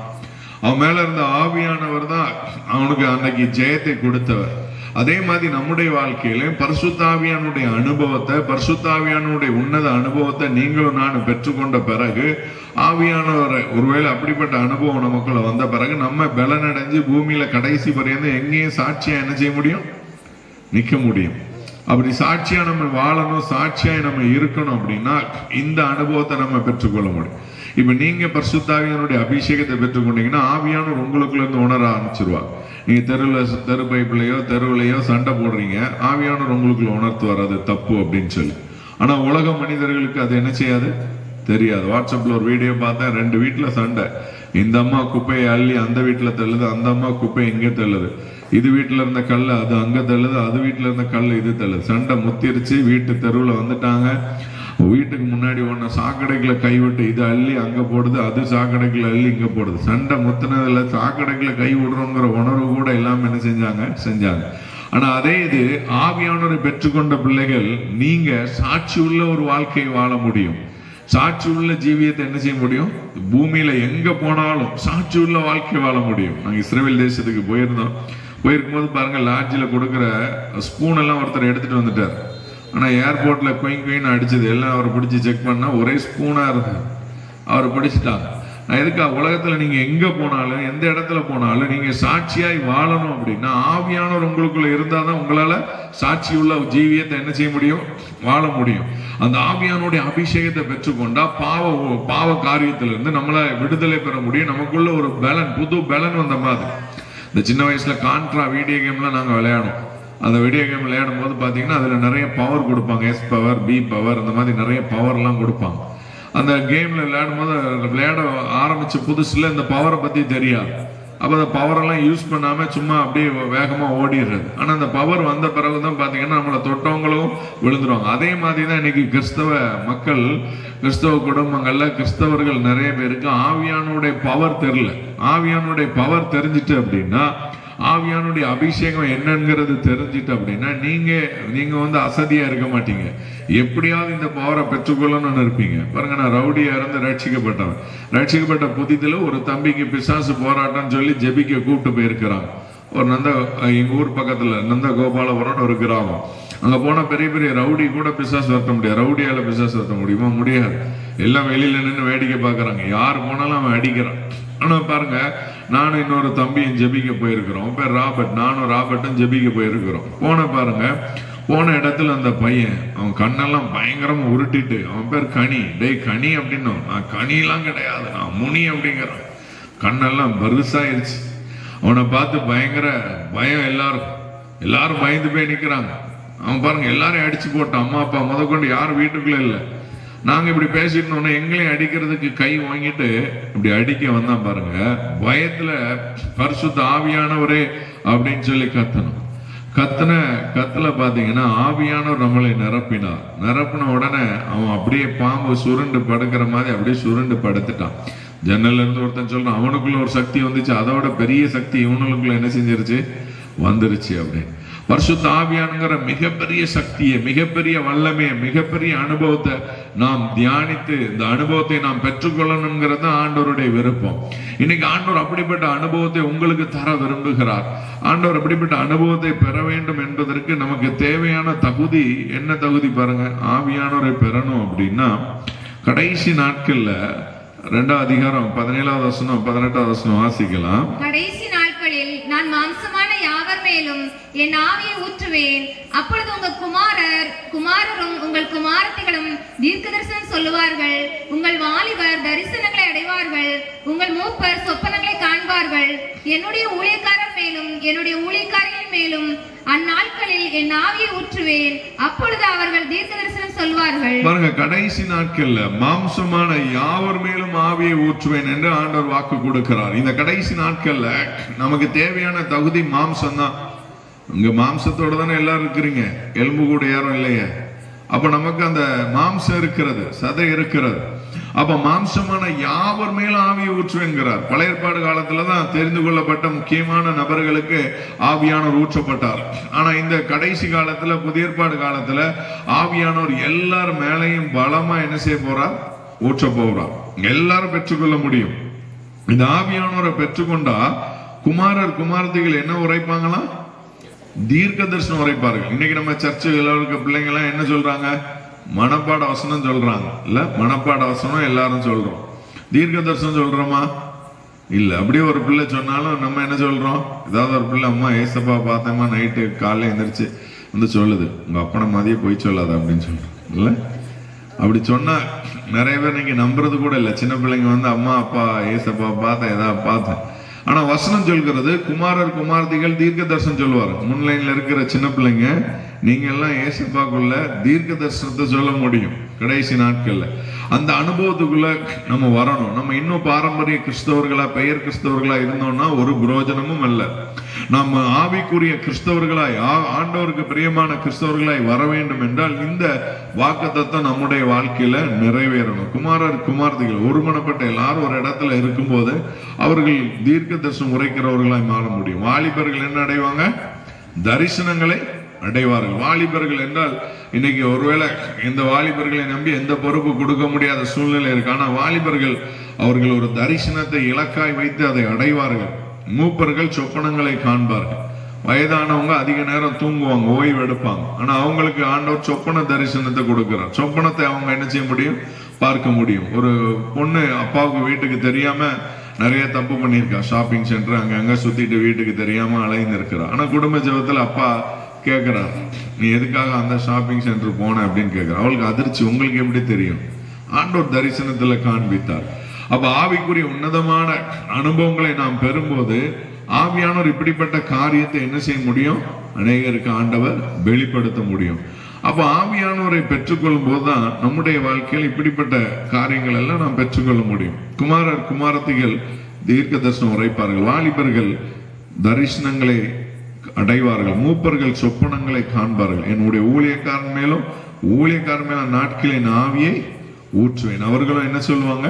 Speaker 3: அவன் மேல இருந்த ஆவியானவர் தான் அவனுக்கு அன்னைக்கு ஜெயத்தை கொடுத்தவர். அதே மாதிரி நம்முடைய வாழ்க்கையில பரிசுத்த ஆவியானுடைய அனுபவத்தை, பரிசுத்த ஆவியானுடைய உன்னத அனுபவத்தை நீங்களும் நானும் பெற்றுக்கொண்ட பிறகு, ஆவியானவரை ஒருவேளை அப்படிப்பட்ட அனுபவம் நமக்குள்ள வந்த பிறகு நம்ம பலனடைஞ்சு பூமியில கடைசி பரியந்தம் எங்கேயும் சாட்சியா என்ன செய்ய முடியும்? நிக்க முடியும். அப்படி சாட்சியா நம்ம வாழணும், சாட்சியா நம்ம இருக்கணும் அப்படின்னா இந்த அனுபவத்தை நம்ம பெற்றுக்கொள்ள முடியும். இப்ப நீங்க பரிசுத்த ஆவியானுடைய அபிஷேகத்தை பெற்றுக்கொண்டீங்கன்னா ஆவியானவர் உங்களுக்குள்ள இருந்து உணர ஆரம்பிச்சிருவார். நீங்க தெரு பைப்புலையோ தெருவுலையோ சண்டை போடுறீங்க, ஆவியானவர் உங்களுக்குள்ள உணர்த்துவார் அது தப்பு அப்படின்னு சொல்லி. ஆனா உலக மனிதர்களுக்கு அது என்ன செய்யாது? தெரியாது. வாட்ஸ்அப்ல ஒரு வீடியோ பார்த்தேன், 2 வீட்டுல சண்டை. இந்த அம்மா குப்பையை அள்ளி அந்த வீட்டுல தள்ளுது, அந்த அம்மா குப்பையை இங்க தள்ளுது, இது வீட்டுல இருந்த கல் அது அங்க தள்ளுது, அது வீட்டுல இருந்த கல் இது தள்ளுது. சண்டை முத்திருச்சு, வீட்டு தெருவுல வந்துட்டாங்க. வீட்டுக்கு முன்னாடி ஒன்ன சாக்கடைக்குள்ள கைவிட்டு இது அள்ளி அங்க போடுது, அது சாக்கடைக்குள்ள அள்ளி இங்க போடுது. சண்டை முத்தினதுல சாக்கடைக்குள்ள கை விடுறோங்கிற உணர்வு கூட இல்லாம என்ன செஞ்சாங்க. ஆனா அதே இது ஆவியானவரை பெற்றுக்கொண்ட பிள்ளைகள், நீங்க சாட்சி உள்ள ஒரு வாழ்க்கையை வாழ முடியும். சாட்சி உள்ள ஜீவியத்தை என்ன செய்ய முடியும்? பூமியில எங்க போனாலும் சாட்சி உள்ள வாழ்க்கை வாழ முடியும். நாங்க இஸ்ரேல் தேசத்துக்கு போயிருக்கும் போது பாருங்க, லாட்ஜில் கொடுக்குற ஸ்பூன் எல்லாம் ஒருத்தர் எடுத்துட்டு வந்துட்டார். ஆனா ஏர்போர்ட்ல குயின் அடிச்சது எல்லாம் அவரை பிடிச்சி செக் பண்ணா ஒரே ஸ்பூனா இருந்தது. அவரை பிடிச்சிட்டாங்க. நான் எதுக்கா, உலகத்துல நீங்க எங்க போனாலும் எந்த இடத்துல போனாலும் நீங்க சாட்சியாய் வாழணும் அப்படின்னா ஆவியானவர் உங்களுக்குள்ள இருந்தாதான் உங்களால சாட்சி உள்ள ஜீவியத்தை என்ன செய்ய முடியும்? வாழ முடியும். அந்த ஆவியானுடைய அபிஷேகத்தை பெற்றுக்கொண்டா பாவ காரியத்திலிருந்து நம்மள விடுதலை பெற முடியும். நமக்குள்ள ஒரு புது பலன் வந்த மாதிரி. இந்த சின்ன வயசுல கான்ட்ரா வீடியோ கேம்லாம் நாங்க விளையாடும். அந்த வீடியோ கேம் விளையாடும் போது பாத்தீங்கன்னா அதுல நிறைய பவர் கொடுப்பாங்க. எஸ் பவர், பி பவர், இந்த மாதிரி நிறைய பவர் எல்லாம் கொடுப்பாங்க. அந்த கேம்ல விளையாடும் போது விளையாட ஆரம்பிச்ச புதுசுல இந்த பவரை பத்தி தெரியாது. அப்ப அந்த பவர் எல்லாம் யூஸ் பண்ணாம சும்மா அப்படியே வேகமா ஓடிடுறது. ஆனா அந்த பவர் வந்த பிறகுதான் பாத்தீங்கன்னா நம்மளை தொட்டவங்களும் விழுந்துருவாங்க. அதே மாதிரிதான் இன்னைக்கு கிறிஸ்தவ மக்கள், கிறிஸ்தவ குடும்பங்கள்ல கிறிஸ்தவர்கள் நிறைய பேருக்கு ஆவியானுடைய பவர் தெரியல. ஆவியானுடைய பவர் தெரிஞ்சிட்டு அப்படின்னா, ஆவியானுடைய அபிஷேகம் என்னங்கிறது தெரிஞ்சிட்டு அப்படின்னா நீங்க வந்து அசதியா இருக்க மாட்டீங்க. எப்படியாவது இந்த பவரை பெற்றுக்கொள்ளணும்னு இருப்பீங்க. பாருங்க, நான் ரவுடியா இருந்து ரட்சிக்கப்பட்ட புதிதுல ஒரு தம்பிக்கு பிசாசு போராட்டம் சொல்லி ஜெபிக்க கூப்பிட்டு போயிருக்கிறாங்க. ஒரு எங்க ஊர் பக்கத்துல நந்த கோபாலபுரம் ஒரு கிராமம். அங்க போன பெரிய பெரிய ரவுடி கூட பிசாசு வரட்ட முடியாது. ரவுடியால பிசாசு வரட்ட முடியுமா? முடியாது. எல்லாம் வெளியில நின்று வேடிக்கை பாக்குறாங்க. யார் போனாலும் அவன் அடிக்கிறான். ஆனா பாருங்க, நானும் இன்னொரு தம்பியும் ஜெபிக்க போயிருக்கிறோம். பேர் ராபர்ட். நானும் ராபர்ட்டும் ஜெபிக்க போயிருக்கிறோம். போன இடத்துல அந்த பையன் அவன் கண்ணெல்லாம் பயங்கரமா உருட்டிட்டு, அவன் பேர் கனி. டேய் கனி அப்படின்னும். நான் கனியெல்லாம் கிடையாது, நான் முனி அப்படிங்கிறான். கண்ணெல்லாம் பெருசாயிருச்சு. அவனை பார்த்து பயங்கர பயம். எல்லாரும் பயந்து போய் நிக்கிறாங்க. அவன் பாருங்க எல்லாரையும் அடிச்சு போட்டான். அம்மா அப்பா முதற்கொண்டு யாரும் வீட்டுக்குள்ள இல்லை. நாங்க இப்படி பேசிட்டு இருந்தோம்னா எங்களையும் அடிக்கிறதுக்கு கை வாங்கிட்டு இப்படி அடிக்க வந்தான் பாருங்க. பயத்துல பரிசுத்த ஆவியானவரே அப்படின்னு சொல்லி கத்தல பாத்தீங்கன்னா ஆவியானவர் நம்மளை நிரப்பின உடனே அவன் அப்படியே பாம்பு சுருண்டு படுக்கிற மாதிரி அப்படியே சுருண்டு படுத்துட்டான். ஜன்னல்ல இருந்து ஒருத்தன் சொல்றான், அவனுக்குள்ள ஒரு சக்தி வந்துச்சு, அதோட பெரிய சக்தி இவனுக்குள்ள என்ன செஞ்சிருச்சு? வந்துருச்சு. அப்படின்னு பரிசுத்த ஆவியானுங்கிற மிகப்பெரிய சக்தியை, மிகப்பெரிய வல்லமையை, மிகப்பெரிய அனுபவத்தை நாம் தியானித்து இந்த அனுபவத்தை நாம் பெற்றுக்கொள்ளணுங்கிறது ஆண்டவருடைய விருப்பம். இன்னைக்கு ஆண்டவர் அப்படிப்பட்ட அனுபவத்தை உங்களுக்கு தர விரும்புகிறார். ஆண்டவர் அப்படிப்பட்ட அனுபவத்தை பெற வேண்டும் என்பதற்கு நமக்கு தேவையான தகுதி என்ன தகுதி பாருங்க. ஆவியானவரை பெறணும் அப்படின்னா கடைசி நாட்கள்ல 2ஆம் அதிகாரம் 17ஆவது வசனம் 18ஆவது வசனம் வாசிக்கலாம்.
Speaker 4: கடைசி நாட்களில் நான் மாம்சமான யாவர் மேலும் என் ஆவியை ஊற்றுவேன். அப்பொழுது உங்கள் குமாரரும் உங்கள் குமாரத்திகளும் தீர்க்க தரிசனம் சொல்லுவார்கள். உங்கள் வாலிபர் தரிசனங்களை அடைவார்கள். உங்கள் மூப்பர் சொப்பனங்களை காண்பார்கள். என்னுடைய ஊழியக்காரர் மேலும் என்னுடைய ஊழியக்காரிகள் மேலும் அந்நாட்களில் என் ஆவியை ஊற்றுவேன். அப்பொழுது அவர்கள் தீர்க்க தரிசனம் சொல்வார்கள்.
Speaker 3: பாருங்க, கடைசி நாட்கள்ல மாம்சமான யாவர் மேலும் ஆவியை ஊற்றுவேன் என்று ஆண்டவர் வாக்கு கொடுக்கிறார். இந்த கடைசி நாட்கள்ல நமக்கு தேவையான தகுதி மாம்சம் தான். இங்க மாம்சத்தோட தானே எல்லாரும் இருக்கிறீங்க, எலும்பு கூட யாரும் இல்லையே. அப்ப நமக்கு அந்த மாம்சம் இருக்கிறது, சதை இருக்கிறது. அப்ப மாம்சமான யாவர் மேலும் ஆவியை ஊற்றுவேன்கிறார். பழைய ஏற்பாடு காலத்துலதான் தெரிந்து கொள்ளப்பட்ட முக்கியமான நபர்களுக்கு ஆவியானவர் ஊற்றப்பட்டார். ஆனா இந்த கடைசி காலத்துல, புதிய ஏற்பாடு காலத்துல ஆவியானவர் எல்லார் மேலையும் பலமா என்ன செய்ய போறார்? ஊற்ற போறார். எல்லாரும் பெற்றுக்கொள்ள முடியும். இந்த ஆவியானவரை பெற்றுக்கொண்டா குமாரத்திகள் என்ன உரைப்பாங்களா? தீர்க்க தரிசனம் உரைப்பார்கள். இன்னைக்கு நம்ம சர்ச்சுல இருக்க பிள்ளைங்க எல்லாம் என்ன சொல்றாங்க? மனப்பாட வசனம் சொல்றாங்க. இல்ல, மனப்பாட வசனம் எல்லாரும் சொல்றோம். தீர்க்க தரிசனம் சொல்றோமா? இல்ல. அப்படியே ஒரு பிள்ளை சொன்னாலும் நம்ம என்ன சொல்றோம்? ஏதாவது ஒரு பிள்ளை, அம்மா ஏசப்பா பார்த்தேம்மா நைட்டு காலைல எந்திரிச்சு வந்து சொல்லுது, உங்க அப்பனை மாதிரியே போய் சொல்லாத அப்படின்னு சொல்றோம். இல்ல, அப்படி சொன்னா நிறைய பேர் நீங்க நம்புறது கூட இல்லை. சின்ன பிள்ளைங்க வந்து அம்மா அப்பா ஏசப்பா பார்த்தேன், ஏதாவது பார்த்தேன் ஆனா வசனம் சொல்கிறது குமாரர் குமார்த்திகள் தீர்க்க தரிசனம் சொல்லுவார். முன்லைன்ல இருக்கிற சின்ன பிள்ளைங்க, நீங்க எல்லாம் ஏசப்பாக்குள்ள தீர்க்க தரிசனத்தை சொல்ல முடியும் கடைசி நாட்கள்ல. அந்த அனுபவத்துக்குள்ள நம்ம வரணும். நம்ம இன்னும் பாரம்பரிய கிறிஸ்தவர்களா, பெயர் கிறிஸ்தவர்களா இருந்தோம்னா ஒரு பிரயோஜனமும் அல்ல. நம்ம ஆவிக்குரிய கிறிஸ்தவர்களாய், ஆண்டவருக்கு பிரியமான கிறிஸ்தவர்களாய் வர வேண்டும் என்றால் இந்த வாக்குத்தத்தம் நம்முடைய வாழ்க்கையில நிறைவேறணும். குமாரர் குமார்த்திகள் ஒருமனப்பட்ட எல்லாரும் ஒரு இடத்துல இருக்கும்போது அவர்கள் தீர்க்க தரிசனம் உரைக்கிறவர்களாய் மாற முடியும். வாலிபர்கள் என்ன அடைவாங்க? தரிசனங்களை அடைவார்கள். வாலிபர்கள் என்றால் இன்னைக்கு ஒருவேளை இந்த வாலிபர்களை நம்பி எந்த பொறுப்பு கொடுக்க முடியாத சூழ்நிலை இருக்கு. ஆனா வாலிபர்கள் அவர்கள் ஒரு தரிசனத்தை இலக்காய் வைத்து அதை அடைவார்கள். மூப்பர்கள் சொப்பனங்களை காண்பார்கள். வயதானவங்க அதிக நேரம் தூங்குவாங்க, ஓய்வு எடுப்பாங்க. ஆனா அவங்களுக்கு ஆண்டவர் சொப்பன தரிசனத்தை கொடுக்கிறார். சொப்பனத்தை அவங்க என்ன செய்ய முடியும்? பார்க்க முடியும். ஒரு பொண்ணு அப்பாவுக்கு வீட்டுக்கு தெரியாம நிறைய தப்பு பண்ணியிருக்கா. ஷாப்பிங் சென்டர் அங்க சுத்திட்டு வீட்டுக்கு தெரியாம அலைந்து இருக்கிறா. ஆனா குடும்ப ஜெபத்துல அப்பா கேட்கிறார், நீ எதுக்காக அந்த ஷாப்பிங் சென்டர் போன அப்படின்னு கேட்கிறார். அவளுக்கு அதிர்ச்சி. உங்களுக்கு எப்படி தெரியும்? ஆண்டவர் தரிசனத்துல காண்பித்தார். அப்ப ஆவிக்குரிய உன்னதமான அனுபவங்களை நாம் பெறும்போது ஆவியானவர் இப்படிப்பட்ட காரியத்தை என்ன செய்ய முடியும்? அநேகருக்கு ஆண்டவர் வெளிப்படுத்த முடியும். அப்ப ஆவியானவரை பெற்றுக்கொள்ளும் போதுதான் நம்முடைய வாழ்க்கையில் இப்படிப்பட்ட காரியங்கள் எல்லாம் நாம் பெற்றுக்கொள்ள முடியும். குமாரர் குமாரத்திகள் தீர்க்க தரிசனம் உரைப்பார்கள். வாலிபர்கள் தரிசனங்களை அடைவார்கள். மூப்பர்கள் சொப்பனங்களை காண்பார்கள். என்னுடைய ஊழியக்காரன் மேலும் நாட்களின் ஆவியை ஊற்றுவேன். அவர்களும் என்ன சொல்லுவாங்க?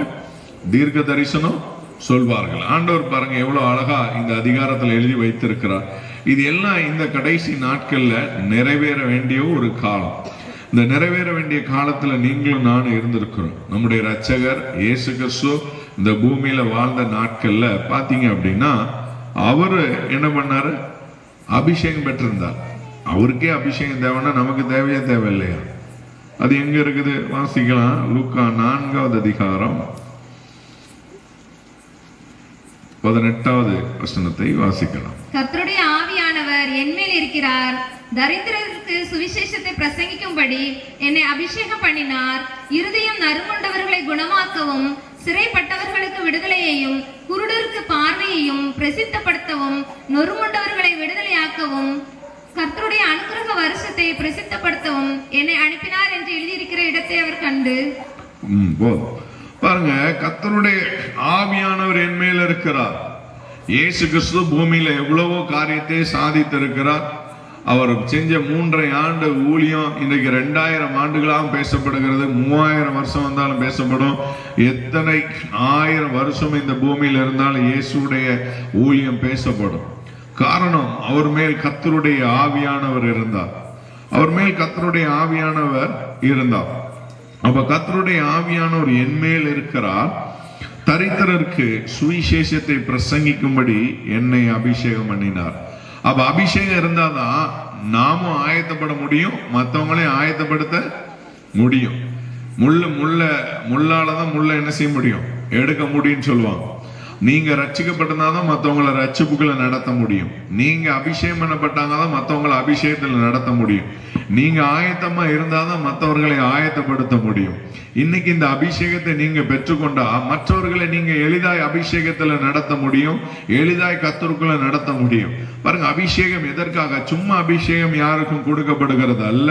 Speaker 3: தீர்க்க தரிசனம் சொல்வார்கள். ஆண்டவர் பாருங்க எவ்வளவு அழகா இந்த அதிகாரத்தில் எழுதி வைத்திருக்கிறார். இது எல்லாம் இந்த கடைசி நாட்கள்ல நிறைவேற வேண்டிய ஒரு காலம். இந்த நிறைவேற வேண்டிய காலத்துல நீங்களும் நானும் இருந்திருக்கிறோம். நம்முடைய இரட்சகர் இயேசு கிறிஸ்து இந்த பூமியில வாழ்ந்த நாட்கள்ல பாத்தீங்க அப்படின்னா அவரு என்ன பண்ணாரு? அபிஷேகம் பெற்றிருந்தார். அவருக்கே அபிஷேகம் தேவைன்னா நமக்கு தேவையே தேவையில்லையா? அது எங்க இருக்குது? வாசிக்கலாம். லூக்கா 4வது அதிகாரம் 18வது வசனத்தை வாசிக்கலாம்.
Speaker 4: கர்த்தருடைய ஆவியானவர் என்மேல் இருக்கிறார், தரித்திரருக்கு சுவிசேஷத்தை பிரசங்கிக்கும்படி என்னை அபிஷேகம் பண்ணினார். இருதயம் நறுமண்டவர்களை குணமாக்கவும், சிறைப்பட்டவர்களுக்கு விடுதலையையும், குருடருக்கு பார்வையையும் பிரசித்தப்படுத்தவும், நொறுமண்டவர்களை விடுதலையாக்கவும், கர்த்தருடைய அனுக்கிரக வருஷத்தை பிரசித்தப்படுத்தவும் என்னை அனுப்பினார் என்று எழுதியிருக்கிற இடத்தை அவர் கண்டு.
Speaker 3: பாருங்க, கர்த்தருடைய ஆவியானவர் என் மேல் இருக்கிறார். இயேசு கிறிஸ்து பூமியில எவ்வளவோ காரியத்தை சாதித்திருக்கிறார். அவர் செஞ்ச 3.5 ஆண்டு ஊழியம் இன்றைக்கு 2000 ஆண்டுகளாக பேசப்படுகிறது. 3000 வருஷம் வந்தாலும் பேசப்படும். எத்தனை 1000 வருஷம் இந்த பூமியில் இருந்தாலும் இயேசுடைய ஊழியம் பேசப்படும். காரணம், அவர் மேல் கர்த்தருடைய ஆவியானவர் இருந்தார். அவர் மேல் கர்த்தருடைய ஆவியானவர் இருந்தார். அப்ப கர்த்தருடைய ஆவியானவர் என் மேல் இருக்கிறார். தரித்திரருக்கு சுவிசேஷத்தை பிரசங்கிக்கும்படி என்னை அபிஷேகம் பண்ணினார். அப்ப அபிஷேகம் இருந்தாதான் நாமும் ஆயத்தப்பட முடியும், மற்றவங்களையும் ஆயத்தப்படுத்த முடியும். முள்ளாலதான் முள்ள என்ன செய்ய முடியும்? எடுக்க முடியும்னு சொல்லுவாங்க. நீங்க ரட்சிக்கப்பட்டதாதான் மற்றவங்களை ரட்சிப்புகளை நடத்த முடியும். நீங்க அபிஷேகம் பண்ணப்பட்டாதான் மற்றவங்களை அபிஷேகத்துல நடத்த முடியும். நீங்க ஆயத்தமா இருந்தாதான் மற்றவர்களை ஆயத்தப்படுத்த முடியும். இன்னைக்கு இந்த அபிஷேகத்தை நீங்க பெற்றுக்கொண்டா மற்றவர்களை நீங்க எளிதாய் அபிஷேகத்துல நடத்த முடியும், எளிதாய் கர்த்தருக்குள்ள நடத்த முடியும். பாருங்க, அபிஷேகம் எதற்காக? சும்மா அபிஷேகம் யாருக்கும் கொடுக்கப்படுகிறது அல்ல.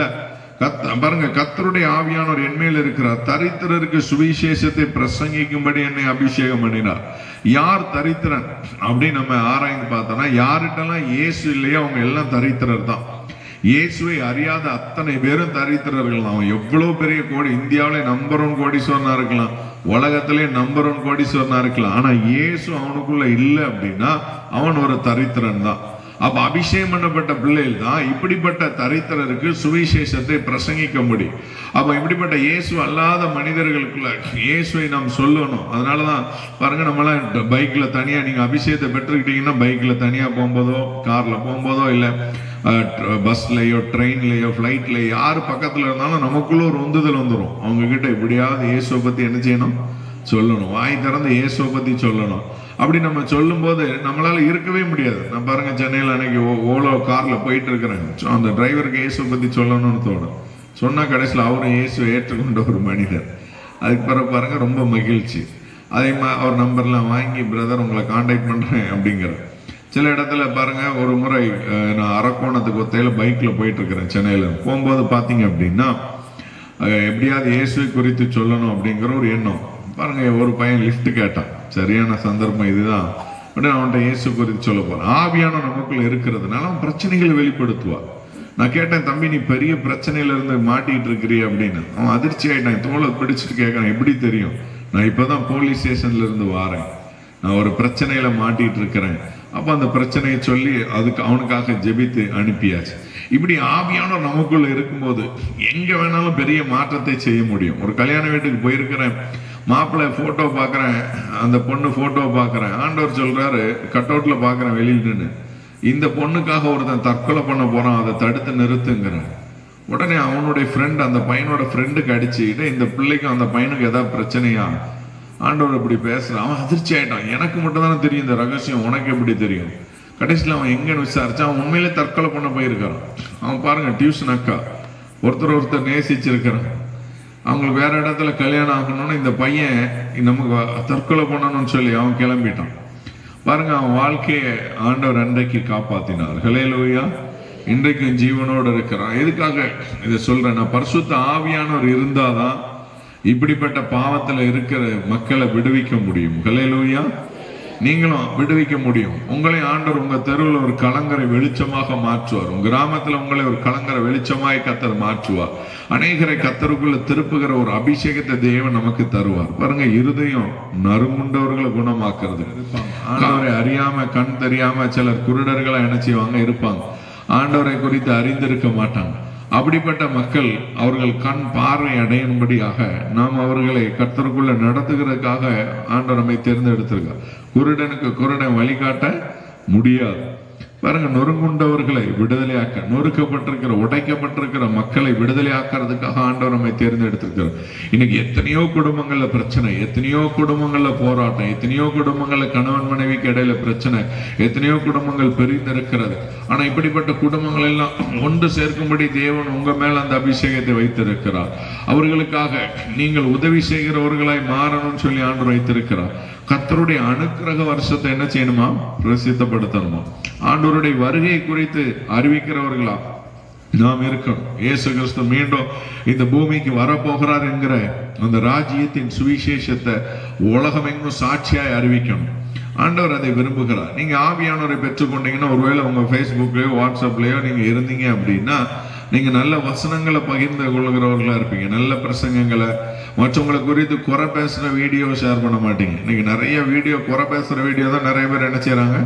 Speaker 3: பாருங்க, கர்த்தருடைய ஆவியானவர் என் மேல் இருக்கிறார். தரித்திரருக்கு சுவிசேஷத்தை பிரசங்கிக்கும்படி என்னை அபிஷேகம் பண்ணினார். யார் தரித்திரன் அப்படின்னு நம்ம ஆராய்ந்து பார்த்தோம்னா, யார்கிட்டலாம் இயேசு இல்லையோ அவங்க எல்லாம் தரித்திரர் தான். இயேசுவை அறியாத அத்தனை பேரும் தரித்திரர்கள். அவன் எவ்வளவு பெரிய கோடி, இந்தியாவிலே நம்பர் 1 கோடீஸ்வரனா இருக்கலாம், உலகத்திலே நம்பர் 1 கோடீஸ்வரனா இருக்கலாம். ஆனா இயேசு அவனுக்குள்ள இல்லை அப்படின்னா அவன் ஒரு தரித்திரன் தான். அப்ப அபிஷேகம் பண்ணப்பட்ட பிள்ளைகள் தான் இப்படிப்பட்ட தரித்திரருக்கு சுவிசேஷத்தை பிரசங்கிக்க முடியும். அப்ப இப்படிப்பட்ட இயேசு அல்லாத மனிதர்களுக்குள்ள இயேசுவை நாம் சொல்லணும். அதனாலதான் பாருங்க, நம்மளாம் பைக்ல தனியா, நீங்க அபிஷேகத்தை பெற்றுக்கிட்டீங்கன்னா பைக்ல தனியா போகும்போதோ, கார்ல போகும்போதோ, இல்ல பஸ்லயோ, ட்ரெயின்லயோ, பிளைட்லயோ, யாரு பக்கத்துல இருந்தாலும் நமக்குள்ள ஒரு உந்துதல் வந்துடும். அவங்க கிட்ட எப்படியாவது இயேசுவை பத்தி என்ன செய்யணும்? சொல்லணும். வாய் திறந்து இயேசுவை பத்தி சொல்லணும். அப்படி நம்ம சொல்லும் போது நம்மளால இருக்கவே முடியாது. நான் பாருங்க, சென்னையில் அன்னைக்கு ஓலோ கார்ல போயிட்டு இருக்கிறேன். அந்த டிரைவருக்கு இயேசுவை பத்தி சொல்லணும்னு தோணும். சொன்னா கடைசியில் அவரும் இயேசுவை ஏற்றுக்கொண்ட ஒரு மனிதர். அதுக்கு பிறகு பாருங்க ரொம்ப மகிழ்ச்சி. அதே மாதிரி அவர் நம்பர்லாம் வாங்கி பிரதர் உங்களை கான்டாக்ட் பண்ணுறேன் அப்படிங்கிற. சில இடத்துல பாருங்க, ஒரு முறை நான் அரக்கோணத்துக்கு ஒத்தையில் பைக்கில் போயிட்டு இருக்கிறேன் சென்னையில். போகும்போது பார்த்தீங்க அப்படின்னா எப்படியாவது இயேசுவை குறித்து சொல்லணும் அப்படிங்கிற ஒரு எண்ணம். பாருங்க, ஒரு பையன் லிஃப்ட் கேட்டான். சரியான சந்தர்ப்பம் இதுதான். உடனே அவன்கிட்ட இயேசு குறித்து சொல்ல போறேன். ஆவியான நமக்குள்ள இருக்கிறதுனால அவன் பிரச்சனைகளை வெளிப்படுத்துவான். நான் கேட்டேன், தம்பி நீ பெரிய பிரச்சனையில இருந்து மாட்டிட்டு இருக்கிறிய அப்படின்னு. அவன் அதிர்ச்சி ஆயிட்டான். தோலை பிடிச்சிட்டு கேட்கறான், எப்படி தெரியும்? நான் இப்பதான் போலீஸ் ஸ்டேஷன்ல இருந்து வாரேன், நான் ஒரு பிரச்சனையில மாட்டிட்டு இருக்கிறேன். அப்ப அந்த பிரச்சனையை சொல்லி அதுக்கு அவனுக்காக ஜெபித்து அனுப்பியாச்சு. இப்படி ஆவியானவர் நமக்குள்ள இருக்கும்போது எங்க வேணாலும் பெரிய மாற்றத்தை செய்ய முடியும். ஒரு கல்யாண வீட்டுக்கு போயிருக்கிறேன், மாப்பிள்ளை போட்டோ பாக்குறேன், அந்த பொண்ணு போட்டோ பாக்குறேன். ஆண்டவர் சொல்றாரு, கட் அவுட்ல பாக்குறேன் வெளியில் நின்று, இந்த பொண்ணுக்காக ஒருத்தன் தற்கொலை பண்ண போறான், அதை தடுத்து நிறுத்துங்கிறேன். உடனே அவனுடைய ஃப்ரெண்ட் அந்த பையனோட ஃப்ரெண்டுக்கு அடிச்சுக்கிட்டு, இந்த பிள்ளைக்கும் அந்த பையனுக்கு ஏதாவது பிரச்சனையா, ஆண்டவர் இப்படி பேசுறான். அவன் அதிர்ச்சி ஆயிட்டான். எனக்கு மட்டும் தானே தெரியும் இந்த ரகசியம், உனக்கு எப்படி தெரியும்? கடைசியில் அவன் எங்கன்னு விசாரிச்சான், அவன் உண்மையிலே தற்கொலை பண்ண போயிருக்கான். அவன் பாருங்க, டியூஷன் அக்கா ஒருத்தர் நேசிச்சிருக்கிறான். அவங்களுக்கு வேற இடத்துல கல்யாணம் ஆகணும்னு இந்த பையன் நமக்கு தற்கொலை பண்ணணும்னு சொல்லி அவன் கிளம்பிட்டான். பாருங்க, அவன் வாழ்க்கையை ஆண்டவர் அன்றைக்கு காப்பாத்தினார். ஹல்லேலூயா. இன்றைக்கும் ஜீவனோடு இருக்கிறான். எதுக்காக இதை சொல்றேன்? நான் பரிசுத்த ஆவியானவர் இருந்தாதான் இப்படிப்பட்ட பாவத்துல இருக்கிற மக்களை விடுவிக்க முடியும். ஹல்லேலூயா. நீங்களும் விடுவிக்க முடியும். உங்களை ஆண்டவர் உங்க தெருவில் ஒரு கலங்கரை வெளிச்சமாக மாற்றுவார். உங்க கிராமத்துல உங்களை ஒரு கலங்கரை வெளிச்சமாய் கர்த்தர் மாற்றுவார். அநேகரை கர்த்தருக்குள்ள திருப்புகிற ஒரு அபிஷேகத்தை தேவன் நமக்கு தருவார். பாருங்க, இருதயம் நறுமுண்டவர்களை குணமாக்குறது. ஆண்டவரை அறியாம கண் தெரியாம சிலர் குருடர்களை என்ன செய்வாங்க இருப்பாங்க. ஆண்டவரை குறித்து அறிந்திருக்க மாட்டாங்க. அப்படிப்பட்ட மக்கள் அவர்கள் கண் பார்வை அடையும்படியாக நாம் அவர்களை கர்த்தருக்குள்ள நடத்துகிறதுக்காக ஆண்டவர் நம்மை தேர்ந்தெடுத்திருக்கார். குருடனுக்கு குருடன் வழிகாட்ட முடியாது. பாருங்க, நொறுங்குண்டவர்களை விடுதலையாக்க, நொறுக்கப்பட்டிருக்கிற உடைக்கப்பட்டிருக்கிற மக்களை விடுதலையாக்குறதுக்காக ஆண்டவர் நம்மை தேர்ந்தெடுத்திருக்கிறார். இன்னைக்கு எத்தனையோ குடும்பங்கள்ல பிரச்சனை, எத்தனையோ குடும்பங்கள்ல போராட்டம், எத்தனையோ குடும்பங்கள்ல கணவன் மனைவிக்கு இடையில பிரச்சனை, எத்தனையோ குடும்பங்கள் பிரிந்திருக்கிறது. ஆனா இப்படிப்பட்ட குடும்பங்கள் எல்லாம் ஒன்று சேர்க்கும்படி தேவன் உங்க மேல அந்த அபிஷேகத்தை வைத்திருக்கிறார். அவர்களுக்காக நீங்கள் உதவி செய்கிறவர்களாய் மாறணும்னு சொல்லி ஆண்டவர் வைத்திருக்கிறார். கர்த்தருடைய அனுக்கிரக வருஷத்தை என்ன செய்யணுமா? பிரசித்தப்படுத்தணுமா? ஆண்டவருடைய வருகை குறித்து அறிவிக்கிறவர்களா நாம் இருக்கணும். இயேசு கிறிஸ்து மீண்டும் இந்த பூமிக்கு வரப்போகிறார் என்கிற அந்த ராஜ்யத்தின் சுவிசேஷத்தை உலகம் எங்கும் சாட்சியாய் அறிவிக்கணும். ஆண்டவர் அதை விரும்புகிறார். நீங்க ஆவியானவரை பெற்றுக்கொண்டீங்கன்னா, ஒருவேளை உங்க ஃபேஸ்புக்லயோ வாட்ஸ்அப்லயோ நீங்க இருந்தீங்க அப்படின்னா, நீங்க நல்ல வசனங்களை பகிர்ந்து கொள்கிறவர்களா இருப்பீங்க. நல்ல பிரசங்கங்களை, மற்றவங்களை குறித்து குறை பேசுற வீடியோ ஷேர் பண்ண மாட்டீங்க. இன்னைக்கு நிறைய வீடியோ, குறை பேசுற வீடியோ தான் நிறைய பேர் என்ன செய்யறாங்க,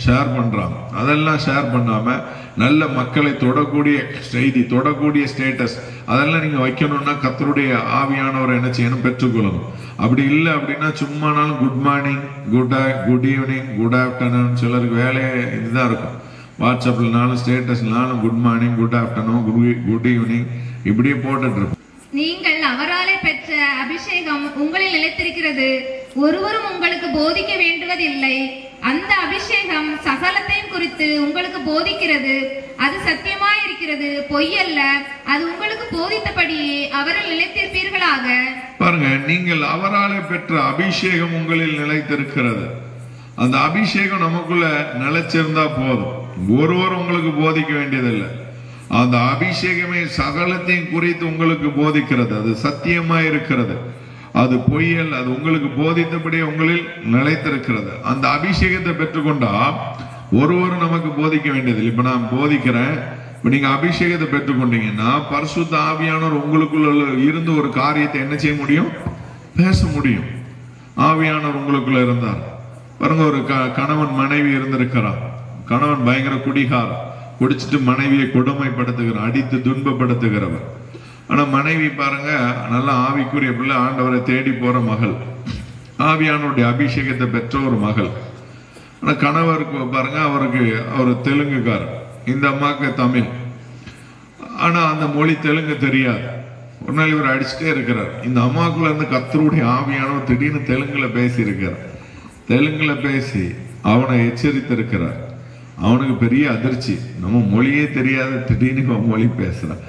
Speaker 3: ஷேர் பண்றாங்க. அதெல்லாம் ஷேர் பண்ணாம நல்ல மக்களை தொடக்கூடிய செய்தி, தொடக்கூடிய ஸ்டேட்டஸ், அதெல்லாம் நீங்க வைக்கணும்னா கர்த்தருடைய ஆவியானவரை என்ன செய்யணும்? பெற்றுக்கொள்ளணும். அப்படி இல்லை அப்படின்னா சும்மானாலும் good morning, good evening, good afternoon, சிலருக்கு வேலையே இதுதான் இருக்கும். வாட்ஸ்அப்லனாலும் ஸ்டேட்டஸ்னாலும் good morning, good afternoon, good evening இப்படியே போட்டுட்டு இருப்போம்.
Speaker 4: நீங்கள் அவராலே பெற்ற அபிஷேகம் உங்களில் நிலைத்திருக்கிறது, ஒருவரும் உங்களுக்கு போதிக்க வேண்டுவதில்லை. அந்த அபிஷேகம் சகலத்தையும் குறித்து உங்களுக்கு போதிக்கிறது. அது சத்தியமாய் இருக்கிறது, பொய்யல்ல. அது உங்களுக்கு போதித்தபடியே அவரில் நிலைத்திருப்பீர்களாக.
Speaker 3: பாருங்க, நீங்கள் அவராலே பெற்ற அபிஷேகம் உங்களில் நிலைத்திருக்கிறது. அந்த அபிஷேகம் நமக்குள்ள நிலைச்சிருந்தா போதும். ஒருவர் உங்களுக்கு போதிக்க வேண்டியதில்லை. அந்த அபிஷேகமே சகலத்தையும் குறித்து உங்களுக்கு போதிக்கிறது. அது சத்தியமா இருக்கிறது, அது பொய்யல். அது உங்களுக்கு போதித்தபடியே உங்களில் நிலைத்திருக்கிறது. அந்த அபிஷேகத்தை பெற்றுக்கொண்டா ஒருவரும் நமக்கு போதிக்க வேண்டியதில்லை. இப்ப நான் போதிக்கிறேன், இப்ப நீங்க அபிஷேகத்தை பெற்றுக்கொண்டீங்கன்னா பரிசுத்த ஆவியானவர் உங்களுக்குள்ள இருந்து ஒரு காரியத்தை என்ன செய்ய முடியும்? பேச முடியும். ஆவியானவர் உங்களுக்குள்ள இருந்தார். பாருங்க, ஒரு கணவன் மனைவி இருந்திருக்கிறார். கணவன் பயங்கர குடிகாரன், குடிச்சிட்டு மனைவியை கொடுமைப்படுத்துகிறார், அடித்து துன்பப்படுத்துகிறவர். ஆனா மனைவி பாருங்க, நல்ல ஆவிக்குரிய பிள்ளை, ஆண்டவரை தேடி போற மகள், ஆவியானுடைய அபிஷேகத்தை பெற்ற ஒரு மகள். ஆனா கணவருக்கு பாருங்க, அவர் தெலுங்குக்காரர், இந்த அம்மாவுக்கு தமிழ். ஆனா அந்த மொழி தெலுங்கு தெரியாது. ஒரு நாள் இவர் அடிச்சுட்டே இருக்கிறார். இந்த அம்மாக்குள்ள இருந்து கர்த்தருடைய ஆவியானவர் திடீர்னு தெலுங்குல பேசி இருக்கிறார். தெலுங்குல பேசி அவனை எச்சரித்திருக்கிறார். அவனுக்கு பெரிய அதிர்ச்சி, நம்ம மொழியே தெரியாத திடீர்னு மொழி பேசுறான்.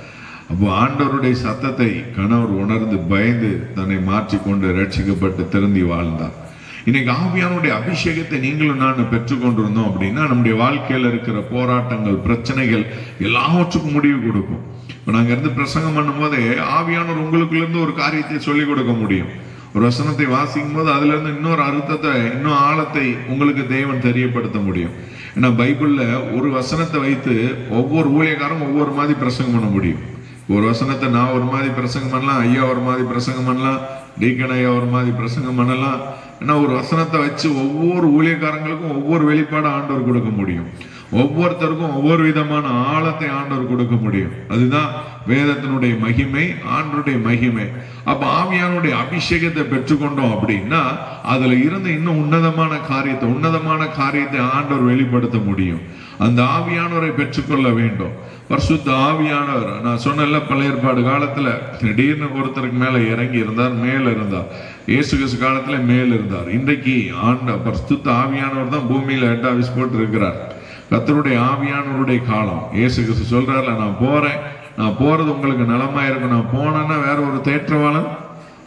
Speaker 3: அப்போ ஆண்டவருடைய சத்தத்தை கணவர் உணர்ந்து பயந்து தன்னை மாற்றிக்கொண்டு ரட்சிக்கப்பட்டு திருந்தி வாழ்ந்தார். இன்னைக்கு ஆவியானுடைய அபிஷேகத்தை நீங்களும் நான் பெற்றுக்கொண்டிருந்தோம் அப்படின்னா நம்முடைய வாழ்க்கையில இருக்கிற போராட்டங்கள், பிரச்சனைகள் எல்லாவற்றுக்கும் முடிவு கொடுக்கும். இப்போ நாங்க இருந்து பிரசங்கம் பண்ணும் போதே ஆவியானவர் உங்களுக்குள்ள இருந்து ஒரு காரியத்தை சொல்லிக் கொடுக்க முடியும். ஒரு வசனத்தை வாசிக்கும் போது அதுல இருந்து இன்னொரு அர்த்தத்தை, இன்னும் ஆழத்தை உங்களுக்கு தேவன் தெரியப்படுத்த முடியும். ஏன்னா பைபிள்ல ஒரு வசனத்தை வைத்து ஒவ்வொரு ஊழியக்காரும் ஒவ்வொரு மாதிரி பிரசங்கம் பண்ண முடியும். ஒரு வசனத்தை நான் ஒரு மாதிரி பிரசங்கம் பண்ணலாம், ஐயா ஒரு மாதிரி பிரசங்கம் பண்ணலாம், டீக்கன் ஐயா ஒரு மாதிரி பிரசங்கம் பண்ணலாம். ஏன்னா ஒரு வசனத்தை வச்சு ஒவ்வொரு ஊழியக்காரங்களுக்கும் ஒவ்வொரு வெளிப்பாடு ஆண்டவர் கொடுக்க முடியும். ஒவ்வொருத்தருக்கும் ஒவ்வொரு விதமான ஆழத்தை ஆண்டவர் கொடுக்க முடியும். அதுதான் வேதத்தினுடைய மகிமை, ஆண்டவருடைய மகிமை. அப்ப ஆவியானுடைய அபிஷேகத்தை பெற்றுக்கொண்டோம் அப்படின்னா அதுல இருந்து இன்னும் உன்னதமான காரியத்தை ஆண்டவர் வெளிப்படுத்த முடியும். அந்த ஆவியானவரை பெற்றுக்கொள்ள வேண்டும். பரிசுத்த ஆவியானவர், நான் சொன்ன பழைய ஏற்பாடு காலத்துல திடீர்னு ஒருத்தருக்கு மேல இறங்கி இருந்தார், மேல இருந்தார். இயேசு கிறிஸ்து காலத்துல மேல இருந்தார். இன்றைக்கு பரிசுத்த ஆவியானவர் தான் பூமியில ஹெட் ஆபீஸ் போட்டு இருக்கிறார். கர்த்தருடைய ஆவியானவருடைய காலம். இயேசு கிறிஸ்து சொல்றாருல, நான் போறது உங்களுக்கு நலமா இருக்கும், நான் போனேன்னா வேற ஒரு தேற்றவாளன்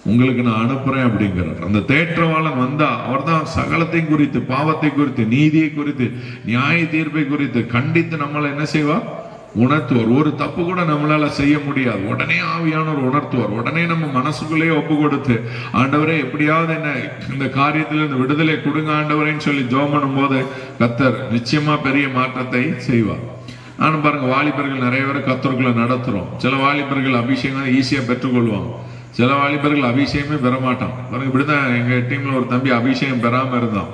Speaker 3: உங்களுக்கு நான் அனுப்புறேன் அப்படிங்கிறார். அந்த தேற்றவாளன் வந்தா அவர் தான் சகலத்தை குறித்து, பாவத்தை குறித்து, நீதியை குறித்து, நியாய தீர்ப்பை குறித்து கண்டித்து நம்மளை என்ன செய்வார்? உணர்த்துவார். ஒரு தப்பு கூட நம்மளால செய்ய முடியாது, உடனே ஆவியானவர் உணர்த்துவார். உடனே நம்ம மனசுக்குள்ளேயே ஒப்பு கொடுத்து, ஆண்டவரே எப்படியாவது என்ன இந்த காரியத்துல இருந்து விடுதலை கொடுங்க ஆண்டவரேன்னு சொல்லி ஜெபம் பண்ணும் போது கர்த்தர் நிச்சயமா பெரிய மாற்றத்தை செய்வார். நானும் பாருங்க, வாலிபர்கள் நிறைய பேர் கர்த்தருக்குள்ள நடத்துறோம். சில வாலிபர்கள் அபிஷேகம் ஈஸியா பெற்றுக்கொள்வாங்க, சில வாலிபர்கள் அபிஷேகமே பெற மாட்டான். பாருங்க, இப்படிதான் எங்க டீம்ல ஒரு தம்பி அபிஷேகம் பெறாம இருந்தான்.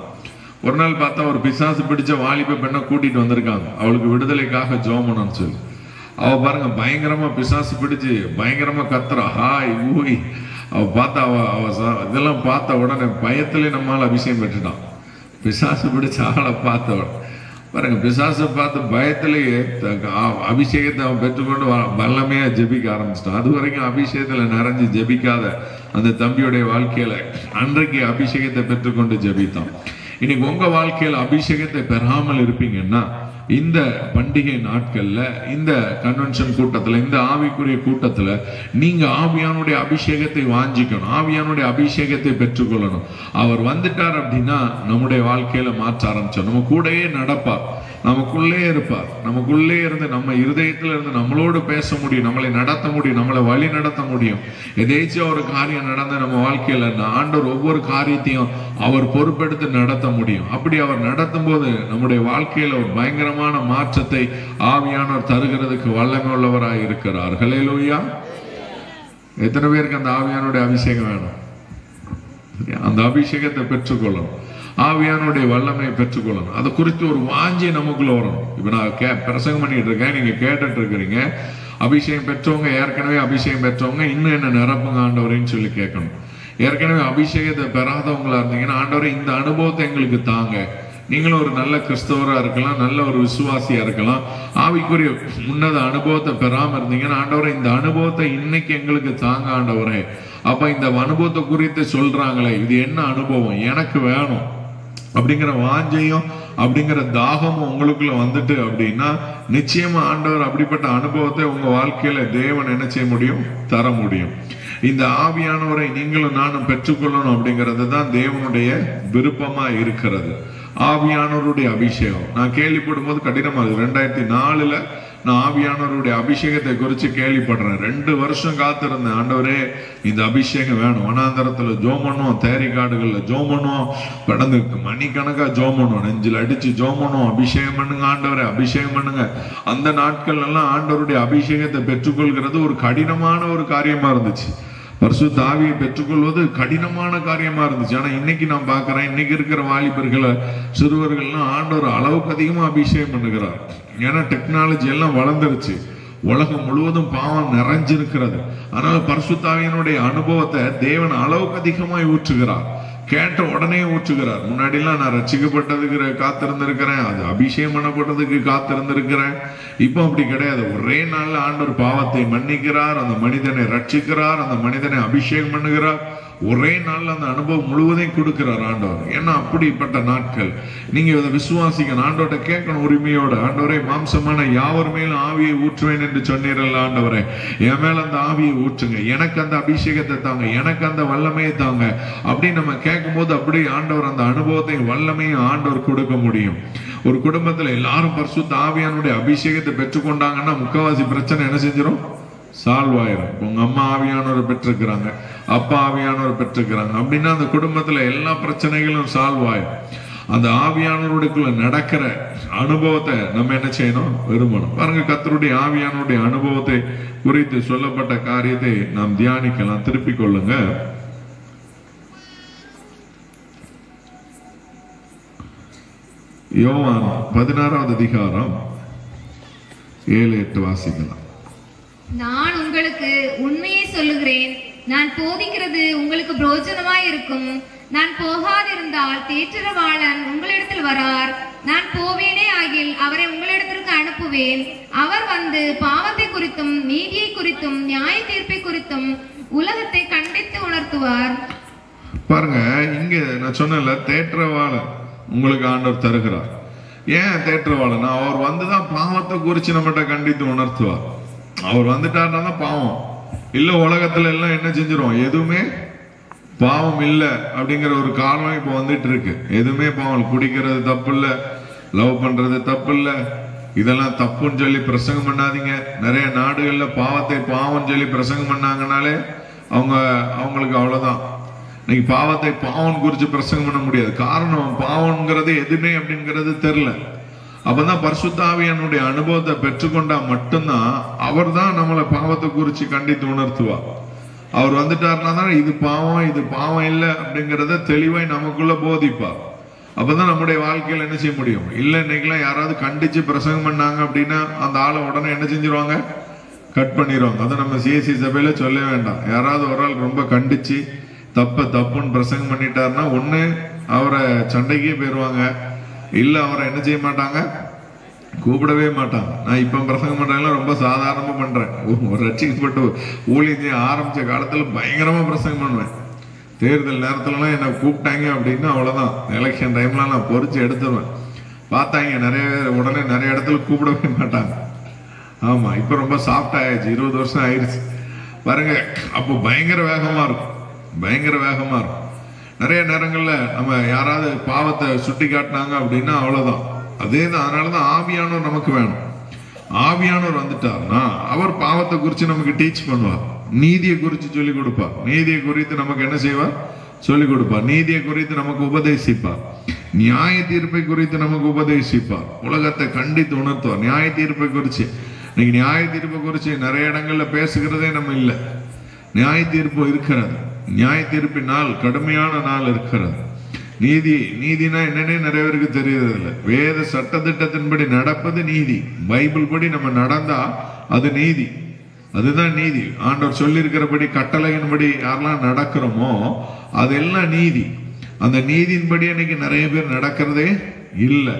Speaker 3: ஒரு நாள் பார்த்தா ஒரு பிசாசு பிடிச்ச வாலிப பெண்ணை கூட்டிட்டு வந்திருக்காங்க, அவளுக்கு விடுதலைக்காக ஜெபம் பண்ணணும்னு சொல்லி. அவ பாருங்க பயங்கரமா பிசாசு பிடிச்சு பயங்கரமா கத்துறா, ஹாய் ஊய். அவ பார்த்தா இதெல்லாம் பார்த்த உடனே பயத்திலே நம்மால் அபிஷேகம் பெற்றுட்டான். பிசாசு பிடிச்ச ஆளை பார்த்த பாருங்க, பிசாசை பார்த்து பயத்திலேயே அபிஷேகத்தை அவன் பெற்றுக்கொண்டு வல்லமையா ஜெபிக்க ஆரம்பிச்சிட்டான். அது வரைக்கும் அபிஷேகத்துல நிறைஞ்சு ஜெபிக்காத அந்த தம்பியுடைய வாழ்க்கையில அன்றைக்கு அபிஷேகத்தை பெற்றுக்கொண்டு ஜெபித்தான். இன்னைக்கு உங்க வாழ்க்கையில அபிஷேகத்தை பெறாமல் இருப்பீங்கன்னா இந்த பண்டிகை நாட்கள்ல, இந்த கன்வென்ஷன் கூட்டத்துல, இந்த ஆவிக்குரிய கூட்டத்துல நீங்க ஆவியானுடைய அபிஷேகத்தை வாஞ்சிக்கணும், ஆவியானுடைய அபிஷேகத்தை பெற்றுக்கொள்ளணும். அவர் வந்துட்டார் அப்படின்னா நம்முடைய வாழ்க்கையில மாற்ற ஆரம்பிச்சோம். நம்ம கூடயே நடப்பார், நமக்குள்ளே இருப்பார், நமக்குள்ளே இருந்து நம்ம இருதயத்துல இருந்து நம்மளோடு பேச முடியும், நம்மளை நடத்த முடியும், நம்மளை வழி நடத்த முடியும். எதேச்சும் ஒரு காரியம் நடந்த நம்ம வாழ்க்கையில ஆண்டவர் ஒவ்வொரு காரியத்தையும் அவர் பொறுப்பெடுத்து நடத்த முடியும். அப்படி அவர் நடத்தும் போது நம்முடைய வாழ்க்கையில ஒரு பயங்கரமான மாற்றத்தை ஆவியானவர் தருகிறதுக்கு வல்லமை உள்ளவராய் இருக்கிறார். ஹல்லேலூயா. எத்தனை பேருக்கு அந்த ஆவியானுடைய அபிஷேகம் வேணும்? அந்த அபிஷேகத்தை பெற்றுக்கொள்ளணும், ஆவியானுடைய வல்லமையை பெற்றுக்கொள்ளணும். அதை குறித்து ஒரு வாஞ்சி நமக்குள்ள வரணும். இப்ப நான் பிரசங்கம் பண்ணிட்டு இருக்கேன், நீங்க கேட்டுட்டு இருக்கிறீங்க. அபிஷேகம் பெற்றவங்க, ஏற்கனவே அபிஷேகம் பெற்றவங்க இன்னும் என்ன நிரப்புங்க ஆண்டவரேன்னு சொல்லி கேட்கணும். ஏற்கனவே அபிஷேகத்தை பெறாதவங்களா இருந்தீங்கன்னா, ஆண்டவரே இந்த அனுபவத்தை எங்களுக்கு தாங்க. நீங்களும் ஒரு நல்ல கிறிஸ்தவரா இருக்கலாம், நல்ல ஒரு விசுவாசியா இருக்கலாம், ஆவிக்குரிய உன்னத அனுபவத்தை பெறாம இருந்தீங்கன்னா, ஆண்டவரே இந்த அனுபவத்தை இன்னைக்கு எங்களுக்கு தாங்க ஆண்டவரே. அப்ப இந்த அனுபவத்தை குறித்து சொல்றாங்களே, இது என்ன அனுபவம் எனக்கு வேணும் அப்படிங்கிற வாஞ்சையும் அப்படிங்கிற தாகமும் உங்களுக்குள்ள வந்துட்டு அப்படின்னா நிச்சயமா ஆண்டவர் அப்படிப்பட்ட அனுபவத்தை உங்க வாழ்க்கையில தேவன் என்ன செய்ய முடியும்? தர முடியும். இந்த ஆவியானவரை நீங்களும் நானும் பெற்றுக்கொள்ளணும் அப்படிங்கிறது தான் தேவனுடைய விருப்பமா இருக்கிறது. ஆவியானவருடைய அபிஷேகம் நான் கேள்விப்படும் போது கடினமா இருக்கு. 2004 நான் ஆவியானவருடைய அபிஷேகத்தை குறித்து கேள்விப்படுறேன். 2 வருஷம் காத்திருந்தேன், ஆண்டவரே இந்த அபிஷேகம் வேணும். வனாந்தரத்துல ஜோம் பண்ணுவோம், தேரி காடுகள்ல ஜோம் பண்ணுவோம், கடந்து மணிக்கணக்கா ஜோம் பண்ணுவோம், நெஞ்சில் அடிச்சு ஜோம் பண்ணுவோம், அபிஷேகம் பண்ணுங்க ஆண்டவரே, அபிஷேகம் பண்ணுங்க. அந்த நாட்கள் எல்லாம் ஆண்டவருடைய அபிஷேகத்தை பெற்றுக்கொள்கிறது ஒரு கடினமான ஒரு காரியமா இருந்துச்சு. பரிசுத்த ஆவியை பெற்றுக்கொள்வது கடினமான காரியமா இருந்துச்சு. ஆனா இன்னைக்கு நான் பாக்குறேன், இன்னைக்கு இருக்கிற வாலிபர்களை, சிறுவர்கள்லாம் ஆண்டவர் அளவுக்கு அதிகமா அபிஷேகம் பண்ணுகிறார். ஏன்னா டெக்னாலஜி எல்லாம் வளர்ந்துருச்சு, உலகம் முழுவதும் பாவம் நிறைஞ்சிருக்கிறது. ஆனால் பரிசுத்த ஆவியினுடைய அனுபவத்தை தேவன் அளவுக்கு அதிகமாய் ஊற்றுகிறார், கேட்ட உடனே ஊற்றுகிறார். முன்னாடிலாம் நான் ரட்சிக்கப்பட்டதுக்கு காத்திருந்திருக்கிறேன், அது அபிஷேகம் பண்ணப்பட்டதுக்கு காத்திருந்திருக்கிறேன். இப்போ அப்படி கிடையாது. ஒரே நாள்ல ஆண்டவர் பாவத்தை மன்னிக்கிறார், அந்த மனிதனை ரட்சிக்கிறார், அந்த மனிதனை அபிஷேகம் பண்ணுகிறார். ஒரே நாள்ல அந்த அனுபவம் முழுவதையும் கொடுக்கிறார் ஆண்டவர். ஏன்னா அப்படிப்பட்ட நாட்கள். நீங்க இதை விசுவாசிக்கணும், ஆண்டவர்கிட்ட கேட்கணும் உரிமையோட. ஆண்டவரே, மாம்சமான யாவர் மேலும் ஆவியை ஊற்றுவேன் என்று சொன்னீரல்ல ஆண்டவரே, என் மேல அந்த ஆவியை ஊற்றுங்க, எனக்கு அந்த அபிஷேகத்தை தாங்க, எனக்கு அந்த வல்லமையை தாங்க அப்படின்னு நம்ம கேட்கும் போது அப்படி ஆண்டவர் அந்த அனுபவத்தை வல்லமையும் ஆண்டவர் கொடுக்க முடியும். ஒரு குடும்பத்துல எல்லாரும் பரிசுத்த ஆவியானுடைய அபிஷேகத்தை பெற்றுக்கொண்டாங்கன்னா முக்காவாசி பிரச்சனை என்ன செஞ்சிடும்? சால்வ் ஆயிரும். உங்க அம்மா ஆவியானவரை பெற்றிருக்கிறாங்க, அப்பா ஆவியானவரை பெற்றிருக்கிறாங்க அப்படின்னா அந்த குடும்பத்துல எல்லா பிரச்சனைகளும் சால்வ் ஆயிரும். அந்த ஆவியானவருக்குள்ள நடக்கிற அனுபவத்தை நம்ம என்ன செய்யணும்? விரும்பணும். பாருங்க, கர்த்தருடைய ஆவியானவருடைய அனுபவத்தை குறித்து சொல்லப்பட்ட காரியத்தை நாம் தியானிக்கலாம். திருப்பிக் கொள்ளுங்க. யோவான் 16வது அதிகாரம் 7-8 வாசிக்கலாம்.
Speaker 4: நான் உங்களுக்கு உண்மையை சொல்லுகிறேன், நான் போதிக்கிறது உங்களுக்கு பிரயோஜனமாய் இருக்கும். நான் போகாதிருந்தால் தேற்றரவாளன் உங்களிடத்தில் வரார். நான் போவேனே ஆகில் அவரை உங்களிடத்திற்கு அனுப்புவேன். அவர் வந்து பாவத்தை குறித்தும் நீதியை குறித்தும் நியாய தீர்ப்பை குறித்தும் உலகத்தை கண்டித்து உணர்த்துவார்.
Speaker 3: பாருங்க, இங்க நான் சொன்னல தேற்றரவாளன் உங்களுக்கு ஆண்டவர் தருகிறார். ஏன் தேற்றரவாளன்? அவர் வந்துதான் பாவத்தை குறிச்சு நம்மகிட்ட கண்டித்து உணர்த்துவார். அவர் வந்துட்டாருன்னா பாவம் இல்ல, உலகத்துல எல்லாம் என்ன செஞ்சிரும்? எதுவுமே பாவம் இல்லை அப்படிங்கிற ஒரு காரணம் இப்ப வந்துட்டு இருக்கு. எதுவுமே பாவம், குடிக்கிறது தப்பு இல்ல, லவ் பண்றது தப்பு இல்ல, இதெல்லாம் தப்புன்னு சொல்லி பிரசங்கம் பண்ணாதீங்க. நிறைய நாடுகள்ல பாவத்தை பாவம் சொல்லி பிரசங்கம் பண்ணாங்கனாலே அவங்களுக்கு அவ்வளவுதான். இன்னைக்கு பாவத்தை பாவம் குறிச்சு பிரசங்கம் பண்ண முடியாது. காரணம், பாவம்ங்கிறது எதுவுமே அப்படிங்கிறது தெரியல. அப்பதான் பரிசுத்த ஆவியானுடைய அனுபவத்தை பெற்றுக்கொண்டா மட்டும்தான் அவர் தான் நம்மளை பாவத்தை குறிச்சு கண்டித்து உணர்த்துவார். அவர் வந்துட்டாருன்னா தான் இது பாவம் இது பாவம் இல்லை அப்படிங்கிறத தெளிவாய் நமக்குள்ள போதிப்பார். அப்பதான் நம்முடைய வாழ்க்கையில என்ன செய்ய முடியும்? இல்ல, இன்னைக்கெல்லாம் யாராவது கண்டிச்சு பிரசங்கம் பண்ணாங்க அப்படின்னா அந்த ஆளை உடனே என்ன செஞ்சிருவாங்க? கட் பண்ணிடுவாங்க. அதை நம்ம சிஎஸ்சி சபையில சொல்ல வேண்டாம். யாராவது ஒரு ஆள் ரொம்ப கண்டிச்சு தப்புன்னு பிரசங்கம் பண்ணிட்டாருன்னா ஒண்ணு அவரை சண்டைக்கே போயிருவாங்க, இல்ல அவரை என்ன செய்ய மாட்டாங்க? கூப்பிடவே மாட்டாங்க. நான் இப்ப பிரசங்கம் பண்றேன், ரொம்ப சாதாரணமா பண்றேன். ஒரு ரட்சிக்கப்பட்டு ஊழியம் ஆரம்பிச்ச காலத்துல பயங்கரமா பிரசங்கம் பண்ணுவேன். தேர்தல் நேரத்துலலாம் என்ன கூப்பிட்டாங்க அப்படின்னா அவ்வளவுதான். எலெக்ஷன் டைம்லாம் நான் பொறிச்சு எடுத்துருவேன். பார்த்தாங்க நிறைய பேர் உடனே நிறைய இடத்துல கூப்பிடவே மாட்டாங்க. ஆமா, இப்ப ரொம்ப சாஃப்ட் ஆயிடுச்சு. 20 வருஷம் ஆயிடுச்சு பாருங்க. அப்போ பயங்கர வேகமா இருக்கும், பயங்கர வேகமா இருக்கும். நிறைய நேரங்கள்ல நம்ம யாராவது பாவத்தை சுட்டி காட்டினாங்க அப்படின்னா அவ்வளவுதான். அதேதான். அதனாலதான் ஆவியானவர் நமக்கு வேணும். ஆவியானவர் வந்துட்டார்னா அவர் பாவத்தை குறித்து நமக்கு டீச் பண்ணுவார், நீதியை குறித்து சொல்லிக் கொடுப்பார், நீதியை குறித்து நமக்கு என்ன செய்வார்? சொல்லிக் கொடுப்பார். நீதியை குறித்து நமக்கு உபதேசிப்பார், நியாய தீர்ப்பை குறித்து நமக்கு உபதேசிப்பார், உலகத்தை கண்டித்து உணர்த்துவார். நியாய தீர்ப்பை குறித்து இன்னைக்கு நியாய தீர்ப்பை குறித்து நிறைய இடங்கள்ல பேசுகிறதே நம்ம இல்லை. நியாய தீர்ப்பு இருக்கிறது. நியாய தீர்ப்பின் நாள் கடுமையான நாள் இருக்கிறது. நீதினா என்னன்னே நிறைய பேருக்கு தெரியறது இல்லை. வேத சட்டத்திட்டத்தின்படி நடப்பது நீதி. பைபிள் படி நம்ம நடந்தா அது நீதி, அதுதான் நீதி. ஆண்டவர் சொல்லி இருக்கிறபடி கட்டளையின்படி யாரெல்லாம் நடக்கிறோமோ அதெல்லாம் நீதி. அந்த நீதியின்படி இன்னைக்கு நிறைய பேர் நடக்கிறதே இல்லை.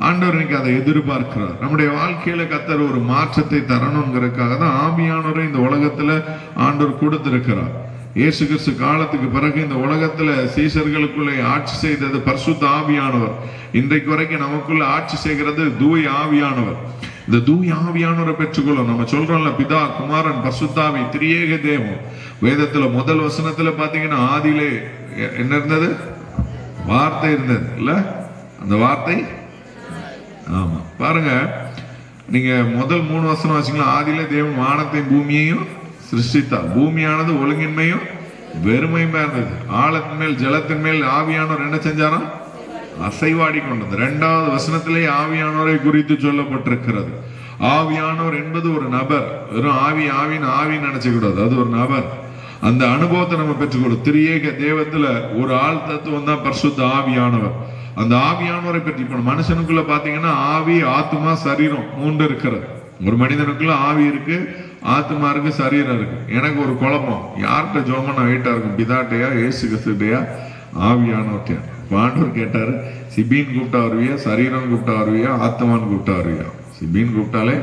Speaker 3: ஆண்டவர் இன்னைக்கு அதை எதிர்பார்க்கிறார். நம்முடைய வாழ்க்கையில கர்த்தர் ஒரு மாற்றத்தை தரணுங்கிறதுக்காக தான் ஆவியானவரை இந்த உலகத்துல ஆண்டவர் கொடுத்திருக்கிறார். இயேசு கிறிஸ்து காலத்துக்கு பிறகு இந்த உலகத்துல சீசர்களுக்குள்ளே ஆட்சி செய்தது பரிசுத்த ஆவியானவர். இன்றைக்கு வரைக்கும் நமக்குள்ள ஆட்சி செய்கிறது தூய ஆவியானவர். இந்த தூய ஆவியானவரை பெற்றுக்கொள்ளும். நம்ம சொல்றோம்ல, பிதா குமாரன் பரிசுத்தாவி திரியேக தேவம். வேதத்துல முதல் வசனத்துல பாத்தீங்கன்னா ஆதியிலே என்ன இருந்தது? வார்த்தை இருந்தது இல்ல? அந்த வார்த்தை, ஆமா பாருங்க, நீங்க முதல் 3 வசனம் வச்சுக்கலாம். ஆதியிலே தேவன் வானத்தையும் பூமியையும் சிருஷ்டித்தார். பூமியானது ஒழுங்கின்மையும் வெறுமையுமா இருந்தது. ஆழத்தின் மேல் ஜலத்தின் மேல் ஆவியானவர் என்ன செஞ்சாராம்? அசைவாடி கொண்டது. 2வது வசனத்திலே ஆவியானவரை குறித்து சொல்லப்பட்டிருக்கிறது. ஆவியானவர் என்பது ஒரு நபர். வெறும் ஆவின்னு நினைச்ச கூடாது, அது ஒரு நபர். அந்த அனுபவத்தை நம்ம பெற்றுக்கொள்ளும். திரியேக தேவத்துல ஒரு ஆள் தத்துவம் தான் பரிசுத்த ஆவியானவர். அந்த ஆவியானவரை பற்றி இப்ப மனுஷனுக்குள்ள பாத்தீங்கன்னா ஆவி, ஆத்மா, சரீரம் 3 இருக்கிறது. ஒரு மனிதனுக்குள்ள ஆவி இருக்கு, ஆத்மா இருக்கு, சரீரம் இருக்கு. எனக்கு ஒரு குழப்பம், யார்கிட்ட ஜோமனா வெயிட்டா இருக்கும்? பிதாட்டையா, ஏசு கிறிஸ்துட்டையா, ஆவியானவர்கிட்டயா? ஆண்டவர் கேட்டாரு, சிபின்னு கூப்பிட்டா வருவியா, சரீரம் கூப்பிட்டா வருவியா, ஆத்மான்னு கூப்பிட்டா வருவியா? சிபின்னு கூப்பிட்டாலே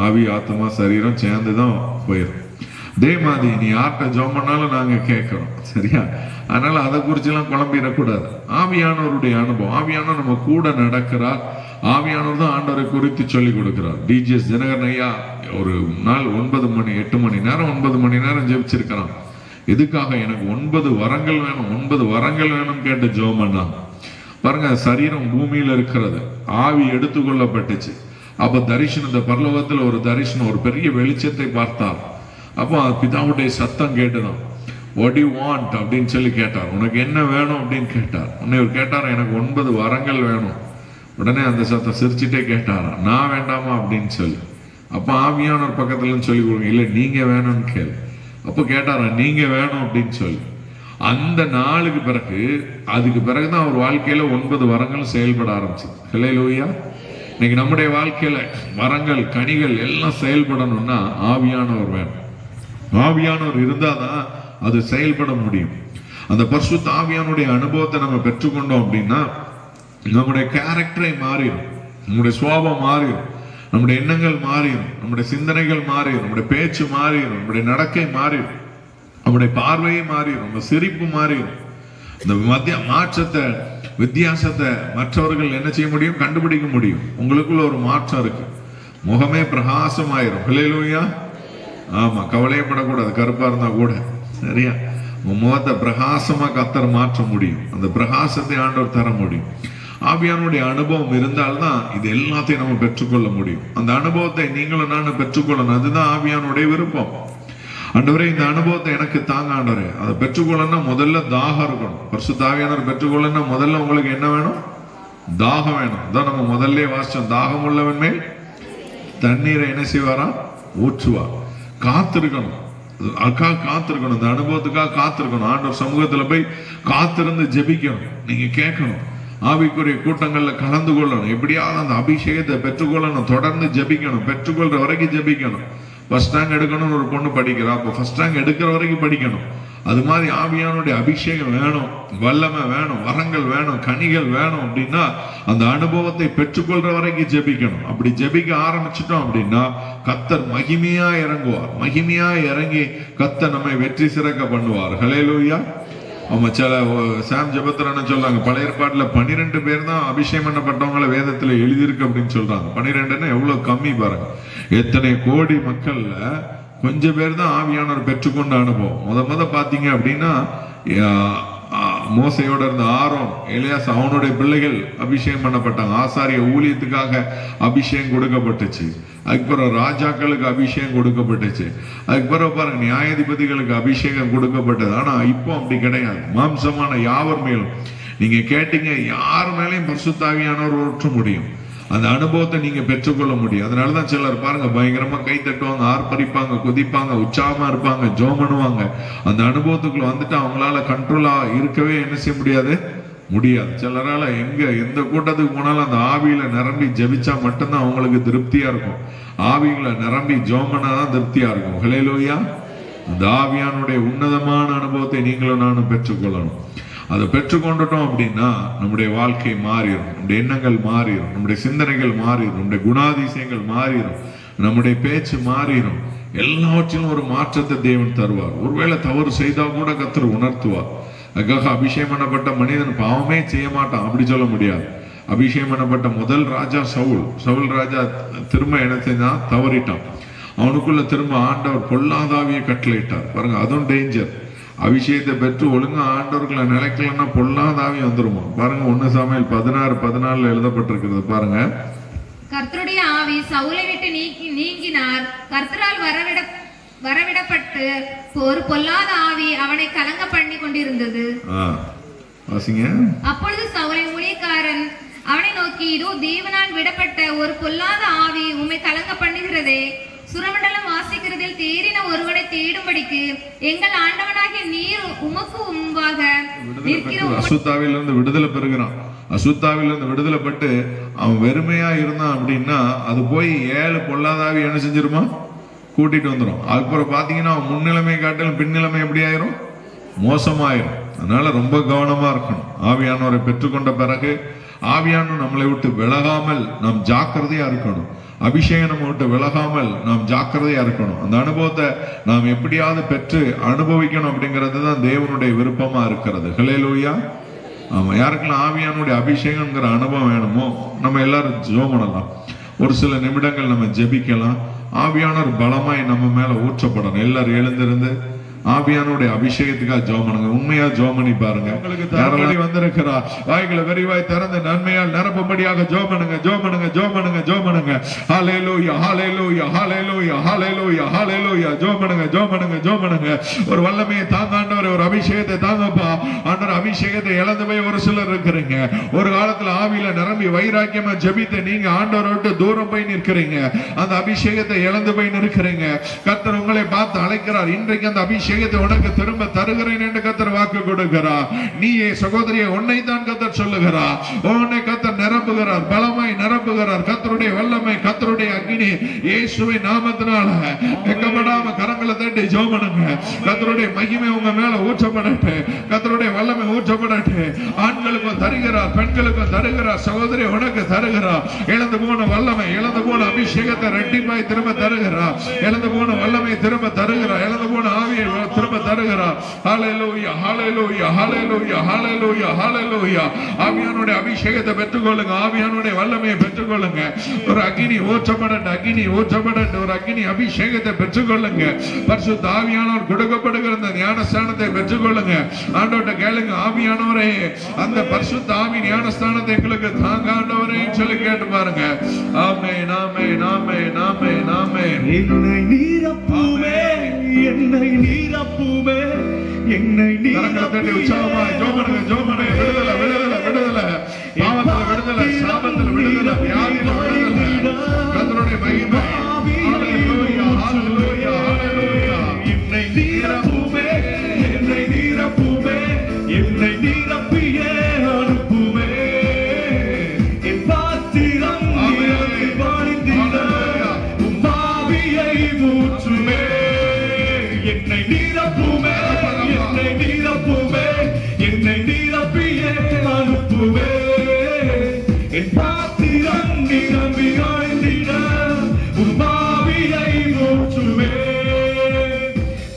Speaker 3: ஆவி, ஆத்மா, சரீரம் சேர்ந்துதான் போயிடும். அதே மாதிரி நீ யார்கிட்ட ஜெபம் பண்ணாலும் நாங்க கேட்கிறோம், சரியா? அதனால அதை குறிச்செல்லாம் குழம்பிடக்கூடாது. ஆவியானவருடைய அனுபவம், ஆவியானவர் நம்ம கூட நடக்கிறார். ஆவியானவர் தான் ஆண்டவரை குறித்து சொல்லி கொடுக்கிறார். டிஜிஎஸ் தினகரன் ஐயா ஒரு நாள் 8 மணி நேரம் 9 மணி நேரம் ஜெபிச்சிருக்கிறான். எதுக்காக? எனக்கு 9 வரங்கள் வேணும், 9 வரங்கள் வேணும் கேட்டு ஜெபம் பண்ணாங்க. பாருங்க, சரீரம் பூமியில இருக்கிறது, ஆவி எடுத்துக்கொள்ளப்பட்டுச்சு. அப்ப தரிசனத்தை, பரலோகத்துல ஒரு தரிசனம், ஒரு பெரிய வெளிச்சத்தை பார்த்தார். அப்போ பிதாவுடைய சத்தம் கேட்டுதான், what do you want அப்படின்னு சொல்லி கேட்டார். உனக்கு என்ன வேணும் அப்படின்னு கேட்டார். உன்னை இவர் கேட்டார், எனக்கு 9 வரங்கள் வேணும். உடனே அந்த சத்தம் சிரிச்சுட்டே கேட்டாரா, நான் வேண்டாமா அப்படின்னு சொல்லி. அப்ப ஆவியானவர் பக்கத்துல சொல்லி கொடுங்க, இல்ல நீங்க வேணும்னு கேளு. அப்போ கேட்டாரா, நீங்க வேணும் அப்படின்னு சொல்லி. அந்த நாளுக்கு பிறகு, அதுக்கு பிறகுதான் அவர் வாழ்க்கையில 9 வரங்களும் செயல்பட ஆரம்பிச்சது. ஹல்லேலூயா. இன்னைக்கு நம்முடைய வாழ்க்கையில வரங்கள், கனிகள் எல்லாம் செயல்படணும்னா ஆவியானவர் வேணும். ஆவியானவர் இருந்தாதான் அது செயல்பட முடியும். அந்த பரிசுத்த ஆவியானுடைய அனுபவத்தை நம்ம பெற்றுக்கொண்டோம் அப்படின்னா நம்முடைய கேரக்டரை மாறிடும், நம்முடைய சுபாவம் மாறிடும், நம்முடைய எண்ணங்கள் மாறிடும், நம்முடைய சிந்தனைகள் மாறிடும், நம்முடைய பேச்சு மாறிடும், நம்முடைய நடக்கை மாறிடும், நம்முடைய பார்வையை மாறிடும், நம்ம சிரிப்பு மாறிடும். இந்த மாற்றத்தை, வித்தியாசத்தை மற்றவர்கள் என்ன செய்ய முடியும்? கண்டுபிடிக்க முடியும். உங்களுக்குள்ள ஒரு மாற்றம் இருக்கு, முகமே பிரகாசமாயிரும். ஹல்லேலூயா. ஆமா, கவலையப்படக்கூடாது, கருப்பா இருந்தா கூட, சரியா? முகத்தை பிரகாசமா கத்தர் மாற்ற முடியும். அந்த பிரகாசத்தை ஆண்டவர் தர முடியும். ஆவியானுடைய அனுபவம் இருந்தால்தான் இது எல்லாத்தையும் நம்ம பெற்றுக்கொள்ள முடியும். அந்த அனுபவத்தை நீங்களும் நானும் பெற்றுக்கொள்ளணும். அதுதான் ஆவியானுடைய விருப்பம். ஆண்டவரே, இந்த அனுபவத்தை எனக்கு தாங்க ஆண்டவரே. அதை பெற்றுக்கொள்ளணும்னா முதல்ல தாகம் இருக்கணும். பரிசுத்த ஆவியானவர் பெற்றுக்கொள்ளணும்னா முதல்ல உங்களுக்கு என்ன வேணும்? தாகம் வேணும். அதான் நம்ம முதல்ல வாசிச்சோம், தாகம் உள்ளவன் மேல் தண்ணீரை என்ன செய்வாரா? ஊற்றுவார். காத்திருக்கணும், காத்திருக்கணும். இந்த அனுபவத்துக்காக காத்திருக்கணும். ஆண்டவர் சமூகத்துல போய் காத்திருந்து ஜெபிக்கணும். நீங்க கேட்கணும், ஆவிக்குரிய கூட்டங்கள்ல கலந்து கொள்ளணும். எப்படியாவது அந்த அபிஷேகத்தை பெற்றுக்கொள்ளணும். தொடர்ந்து ஜெபிக்கணும், பெற்றுக்கொள்ற வரைக்கும் ஜெபிக்கணும். ஃபர்ஸ்ட் ரேங்க் எடுக்கணும்னு ஒரு பொண்ணு படிக்கிறா, அப்போ ஃபர்ஸ்ட் ரேங்க் எடுக்கிற வரைக்கும் படிக்கணும். அது மாதிரி ஆவியானுடைய அபிஷேகம் வேணும், வல்லமை வேணும், வரங்கள் வேணும், கனிகள் வேணும். அப்படின்னா அந்த அனுபவத்தை பெற்றுக்கொள்ற வரைக்கும் ஜெபிக்கணும். அப்படி ஜெபிக்க ஆரம்பிச்சிட்டோம் அப்படின்னா கத்தர் மகிமையா இறங்குவார். மகிமையா இறங்கி கத்தர் நம்மை வெற்றி சிறக்க பண்ணுவார். ஹல்லேலூயா. அவங்க சில சாம் ஜெபத்ரான்னு சொல்றாங்க, பழைய ஏற்பாட்டுல 12 பேர் தான் அபிஷேகம் பண்ணப்பட்டவங்கள வேதத்துல எழுதியிருக்கு அப்படின்னு சொல்றாங்க. 12ன்னா எவ்வளவு கம்மி பாருங்க. எத்தனை கோடி மக்கள்ல கொஞ்சம் பேர் தான் ஆவியானவர் பெற்றுக்கொண்ட அனுபவம். முத பாத்தீங்க அப்படின்னா மோசையோட இருந்த ஆரோன், எலியாஸ், அவனுடைய பிள்ளைகள் அபிஷேகம் பண்ணப்பட்டாங்க. ஆசாரிய ஊழியத்துக்காக அபிஷேகம் கொடுக்கப்பட்டுச்சு. அதுக்கப்புறம் ராஜாக்களுக்கு அபிஷேகம் கொடுக்கப்பட்டுச்சு. அதுக்கப்புறம் பாருங்க, நியாயாதிபதிகளுக்கு அபிஷேகம் கொடுக்கப்பட்டது. ஆனா இப்போ அப்படி கிடையாது. மாம்சமான யாவர் மேலும், நீங்க கேட்டீங்க, யார் மேலையும் பரிசுத்த ஆவியானவர் ஊற்ற முடியும். அந்த அனுபவத்தை நீங்க பெற்றுக்கொள்ள முடியும். அதனாலதான் சிலர் பாருங்க பயங்கரமா கை தட்டுவாங்க, ஆர்ப்பரிப்பாங்க, குதிப்பாங்க, உற்சாகமா இருப்பாங்க, ஜெபம் பண்ணுவாங்க. அந்த அனுபவத்துக்குள்ள வந்துட்டு அவங்களால கண்ட்ரோலா இருக்கவே என்ன செய்ய முடியாது. சிலரால எந்த கூட்டத்துக்கு போனாலும் அந்த ஆவியில நிரம்பி ஜெபிச்சா மட்டும்தான் அவங்களுக்கு திருப்தியா இருக்கும். ஆவிகளை நிரம்பி ஜெபம் பண்ணாதான் திருப்தியா இருக்கும். ஹல்லேலூயா. அந்த ஆவியானுடைய உன்னதமான அனுபவத்தை நீங்களும் நானும் பெற்றுக்கொள்ளணும். அதை பெற்றுக்கொண்டுட்டோம் அப்படின்னா நம்முடைய வாழ்க்கை மாறிடும், நம்முடைய எண்ணங்கள் மாறிடும், நம்முடைய சிந்தனைகள் மாறிடும், நம்முடைய குணாதிசயங்கள் மாறிடும், நம்முடைய பேச்சு மாறிடும். எல்லாவற்றிலும் ஒரு மாற்றத்தை தேவன் தருவார். ஒருவேளை தவறு செய்தா கூட கர்த்தர் உணர்த்துவார். அதுக்காக அபிஷேகம் பண்ணப்பட்ட மனிதன் பாவமே செய்ய மாட்டான் அப்படி சொல்ல முடியாது. அபிஷேகம் பண்ணப்பட்ட முதல் ராஜா சவுல் ராஜா திரும்ப என்ன செஞ்சான்? தவறிட்டான். அவனுக்குள்ள திரும்ப ஆண்டவர் பொல்லாதாவியை கட்டளையிட்டார். பாருங்க, அதுவும் டேஞ்சர். அபிஷேகத்தை பெற்று ஒழுங்கா ஆண்டவர்களை நிலைக்கலன்னா பொல்லாதாவி வந்துருமா. பாருங்க, 1 சாமுவேல் 16:14 எழுதப்பட்டிருக்கிறது. பாருங்க,
Speaker 4: கர்த்தருடைய ஆவி சவுலை விட்டு நீங்கினார். கர்த்தரால் வரவிடப்பட்டு ஒரு பொல்லாத ஆவி அவனை கலங்க பண்ணி கொண்டிருந்தது. அப்பொழுது சவுலின் ஊழியக்காரன் அவனை நோக்கி, இதோ தேவனால் விடப்பட்ட ஒரு பொல்லாத ஆவி உம்மை கலங்க பண்ணுகிறதே. சுரமண்டலம் வாசிக்கிறதில் தேறின ஒருவனை தேடும்படிக்கு எங்கள் ஆண்டவனாகிய நீர் உமக்கு முன்பாக
Speaker 3: அசுத்தாவிலிருந்து விடுதலை பெறுகிறான். அசுத்தாவிலிருந்து விடுதலை பட்டு அவன் வெறுமையா இருந்தான் அப்படின்னா அது போய் 7 பொல்லாதாவி என்ன செஞ்சிருமா? கூட்டிட்டு வந்துடும். அதுக்கப்புறம் பாத்தீங்கன்னா அவன் முன்னிலைமை காட்டிலும் பின்னிலைமை எப்படி ஆயிரும்? மோசமாயிரும். அதனால ரொம்ப கவனமா இருக்கணும். ஆவியானவரை பெற்றுக்கொண்ட பிறகு ஆவியானவர் நம்மளை விட்டு விலகாமல் நாம் ஜாக்கிரதையா இருக்கணும். அபிஷேகம் நம்ம விட்டு விலகாமல் நாம் ஜாக்கிரதையா இருக்கணும். அந்த அனுபவத்தை நாம் எப்படியாவது பெற்று அனுபவிக்கணும் அப்படிங்கிறது தான் தேவனுடைய விருப்பமா இருக்கிறது. ஹல்லேலூயா. ஆமா, யாருக்கெல்லாம் ஆவியானுடைய அபிஷேகம்ங்கிற அனுபவம் வேணுமோ நம்ம எல்லாரும் ஜெபம் பண்ணலாம். ஒரு சில நிமிடங்கள் நம்ம ஜெபிக்கலாம். ஆவியானவர் பலமாய் நம்ம மேல ஊற்றப்படணும். எல்லாரும் எழுந்திருந்து ஆவியானுடைய அபிஷேகத்துக்காக ஜெபம் பண்ணுங்க. உண்மையா ஜெபம் பண்ணி பாருங்க. உங்களுக்கு தரப்படி வந்திருக்கிறார். வாய்களை விரிவாய் திறந்து நன்மையால் நிரப்பும்படியாக ஜெபம் பண்ணுங்க, ஜெபம் பண்ணுங்க, ஜெபம் பண்ணுங்க, ஜெபம் பண்ணுங்க. ஹல்லேலூயா, ஹல்லேலூயா, ஹல்லேலூயா, ஹல்லேலூயா, ஹல்லேலூயா. ஜெபம் பண்ணுங்க, ஜெபம் பண்ணுங்க, ஜெபம் பண்ணுங்க. ஒரு வல்லமையை தாங்க ஆண்டவரே, ஒரு அபிஷேகத்தை தாங்கப்பா ஆண்டவர். அபிஷேகத்தை இழந்து போய் ஒரு சிலர் இருக்கிறீங்க. ஒரு காலத்துல ஆவியில நிரம்பி வைராக்கியமா ஜெபித்து நீங்க ஆண்டவரை விட்டு தூரம் போய் நிற்கிறீங்க. அந்த அபிஷேகத்தை இழந்து போய் நிற்கிறீங்க. கர்த்தர் உங்களை பார்த்து அழைக்கிறார். இன்றைக்கு அந்த அபிஷேகத்தை உனக்கு திரும்ப தருகிறேன் என்று கர்த்தர் வாக்கு கொடுக்கிறார். நீயே சகோதரியே, உன்னை தான் கர்த்தர் சொல்லுகிறார். உன்னை கர்த்தர் நிரப்புகிறார், பலமாய் நிரப்புகிறார். கர்த்தருடைய வல்லமை, கர்த்தருடைய அக்கினி இயேசுவின் நாமத்தினால வெட்கப்படாம கரங்களை தட்டி ஜெபம் பண்ணுங்க. கர்த்தருடைய மகிமை உங்க மேல ஊற்றப்படட்டு, கர்த்தருடைய வல்லமை ஊற்றப்படட்டு. ஆண்களுக்கும் தருகிறார், பெண்களுக்கும் தருகிறார். சகோதரி உனக்கு தருகிறார். இழந்து போன வல்லமை, இழந்து போன அபிஷேகத்தை ரெட்டிப்பாய் திரும்ப தருகிறார். இழந்து போன வல்லமை திரும்ப தருகிறார். இழந்து போன ஆவியை திரும்ப தருகிறார். ஹல்லேலூயா, ஹல்லேலூயா, ஹல்லேலூயா, ஹல்லேலூயா, ஹல்லேலூயா. ஆவியானுடைய அபிஷேகத்தை பெற்றுக்கொள்ளுங்க. ஆவியானுடைய வல்லமையை பெற்றுக்கொள்ளுங்க. ஒரு அக்கினி ஊற்றப்படட்டு, அக்கினி ஊற்றப்படட்டு. ஒரு அக்கினி அபிஷேகத்தை பெற்றுக்கொள்ளுங்க. பரிசுத்த ஆவியானவர் கொடுக்கப்படுகிற அந்த ஞானஸ்தானத்தை பெற்றுக்கொள்ளுங்க. ஆண்டவர்ட்ட கேளுங்க, ஆவியானவரே அந்த பரிசுத்த ஆவி ஞானஸ்தானத்தை எங்களுக்கு தாங்க ஆண்டவரே சொல்லி கேட்டு பாருங்க. ஆமென், ஆமென், ஆமென், ஆமென், ஆமென்.
Speaker 1: என்னை நீரப்புமே, என்னை நீரப்புமே, என்னை
Speaker 3: நீரப்புமே. உற்சாகமாய் ஜெபம் பண்ணுங்க, ஜெபம் பண்ணுங்க. விடுதலை, விடுதலை, விடுதலை. பாவத்துல விடுதலை, சாபத்துல விடுதலை, வியாதியில விடுதலை. கர்த்தருடைய மகிமை. ஹல்லேலூயா, ஹல்லேலூயா, ஹல்லேலூயா.
Speaker 1: என்னை நீரப்புமே, என்னை நீரப்புமே, என்னை நீரப்பியே அனுப்புமே. என் பாத்திரம் நிரம்பி வழிந்திட உம் ஆவியை ஊற்றுமே. என்னை நீரப்புமே, என்னை நீரப்புமே, என்னை நீரப்பியே அனுப்புமே. என் பாத்திரம் நிரம்பி வழிந்திட உம் ஆவியை ஊற்றுமே.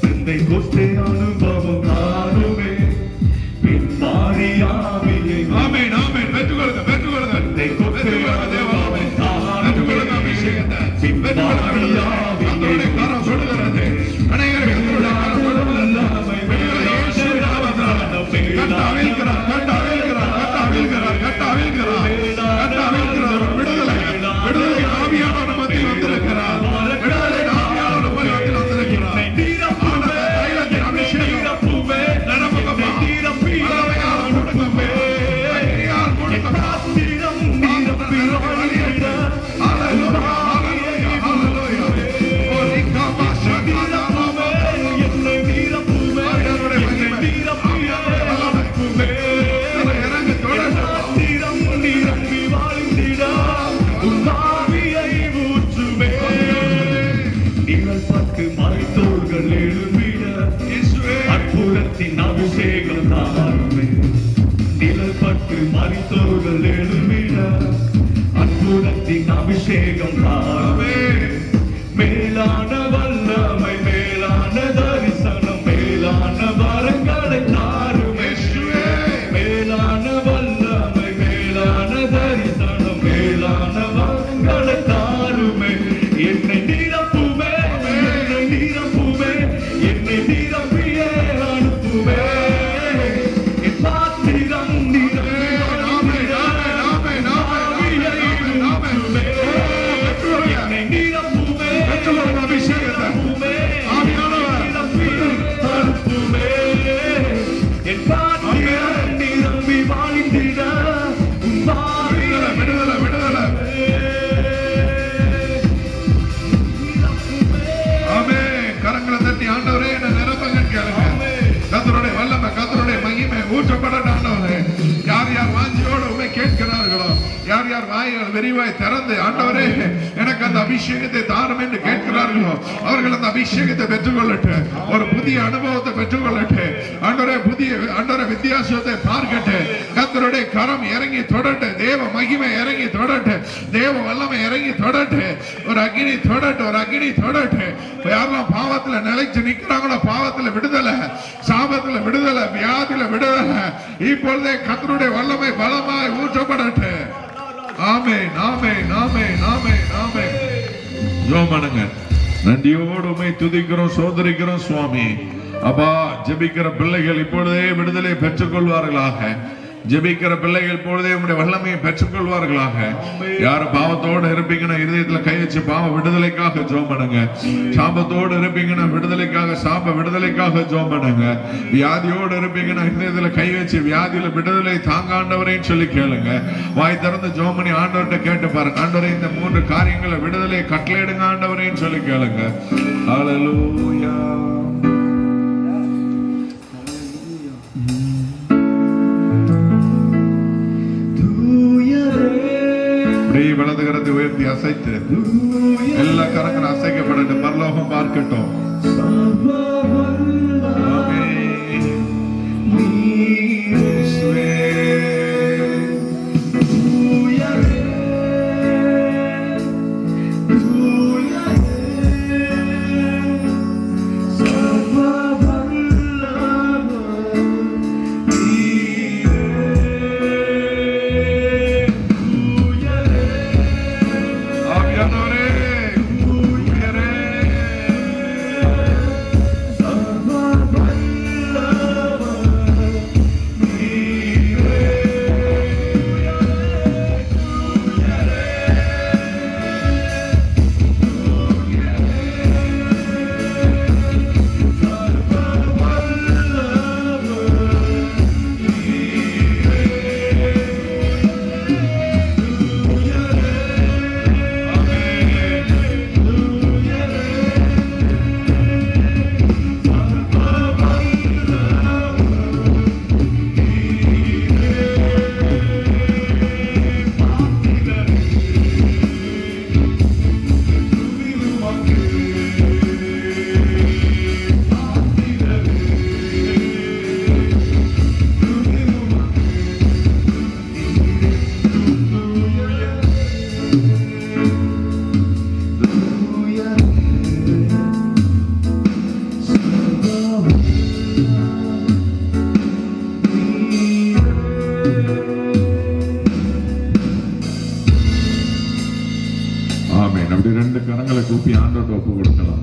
Speaker 1: பெந்தைக்கோஸ்தே அனுபவம் தாருமே, பின்மாறி ஆவியை.
Speaker 3: ஆமென், ஆமென். பெற்றுக்கொள்ளுங்க, பெற்றுக்கொள்ளுங்க. பெற்றுக்கொள்ளுங்க தேவாவே. பெற்றுக்கொள்ளுங்க அபிஷேகத்தை. பெற்றுக்கொள்ளுங்க. கர்த்தருடைய கரம் சொல்லுகிறது. அநேகருக்கு கர்த்தருடைய கரம் சொல்லுகிறது. இயேசுவின் நாமத்தினால கட்டாவில்கிறார், கட்டாவில்கிறார், கட்டாவில்கிறார், கட்டாவில்கிறார், கட்டாவில்கிறார். விடுதலை, விடுதலை ஆவியானவர் மத்தியில் வந்திருக்கிறார். விடுதலை ஆவியானவர் மத்தியில் வந்திருக்கிறார். தைலத்தின் அபிஷேகம் நடப்புகமா. வல்லமையால் கொடுக்குமே. அக்கினியால் கொடுக்குமே. ஹல்லேலூயா, ஹல்லேலூயா, ஹல்லேலூயா. ஓ ரிகாமா ஷாதினா மாமா. என்னை நீரப்புமே, என்னை நீரப்புமே, அனுப்புமே. இறங்கு தொடர்ந்து. பாத்திரம் நிரம்பி வாழ்ந்திட உம் ஆவியை ஊற்றுமே.
Speaker 1: நிழல் பட்டு மறைத்தோர்கள் எழும்பிட அற்புதத்தின் அபிஷேகம் தாருமே. நிழல் பட்டு மறைத்தோர்கள் எழும்பிட அற்புதத்தின் அபிஷேகம் தாருமே. மேலான வல்லமை, மேலான தரிசனம், மேலான வரங்களை தாருமே. மேலான வல்லமை, மேலான தரிசனம், மேலான வரங்களை தாருமே. என்னை நீரப்புமே, என்னை நீரப்புமே, என்னை நீரப்பியே அனுப்புமே. என் பாத்திரம் நிரம்பி வழிந்திட ஆவியை ஊற்றுமே. என்னை
Speaker 3: யார் வாய்கள் விரிவாய் திறந்து ஆண்டவரே எனக்கு அந்த அபிஷேகத்தை தாரும் என்று கேட்கிறார்களோ அவர்கள் அந்த அபிஷேகத்தை பெற்றுக்கொள்ளட்டு, ஒரு புதிய அனுபவத்தை பெற்றுக்கொள்ளட்டு ஆண்டவரே, ஆண்டவரே வித்தியாசத்தை பார்க்கட்டு. கர்த்தருடைய கரம் இறங்கி தொடட்டு, தேவ மகிமை இறங்கி தொடட்டு, தேவ வல்லமை இறங்கி தொடட்டு, ஒரு அக்னி தொடட்டு, ஒரு அக்னி தொடட்டு. யாரெல்லாம் பாவத்துல நிலைச்சு நிக்கிறாங்களோ பாவத்துல விடுதலை, சாபத்துல விடுதலை, வியாதியில விடுதலை இப்பொழுதே கர்த்தருடைய வல்லமை பலமாய் ஊற்றப்படட்டு. ஆமென், ஆமென், ஆமென், ஆமென், ஆமென். ஜெபம் பண்ணுங்க. நன்றியோடு உம்மை துதிக்கிறோம், சோதரிக்கிறோம் சுவாமி. அப்பா, ஜெபிக்கிற பிள்ளைகள் இப்பொழுதே விடுதலை பெற்றுக் கொள்வார்களாக. ஜெபிக்கிற பிள்ளைகள் இப்பொழுதே உங்களுடைய வல்லமையை பெற்றுக் கொள்வார்களாக. யாரும் பாவத்தோடு இருப்பீங்கன்னா இருதயத்துல கை வச்சு பாவ விடுதலைக்காக ஜெபம் பண்ணுங்க. சாபத்தோடு இருப்பீங்கன்னா விடுதலைக்காக, சாப விடுதலைக்காக ஜெபம் பண்ணுங்க. வியாதியோடு இருப்பீங்கன்னா இருதயத்துல கை வச்சு வியாதியில விடுதலை தாங்காண்டவரையும் சொல்லி கேளுங்க. வாய் திறந்து ஜெபம் பண்ணி ஆண்டவர்கிட்ட கேட்டு பாருங்க. ஆண்டவரே, இந்த 3 காரியங்களை விடுதலை கட்டளையிடுங்க ஆண்டவரையும் சொல்லி கேளுங்க. ஹல்லேலூயா. வலது கரத்தை உயர்த்தி அசைத்து எல்லா கரங்களும் அசைக்கப்படட்டும், பரலோகம் பார்க்கட்டும். கூப்பி ஆண்டவர்கிட்ட ஒப்பு கொடுக்கலாம்.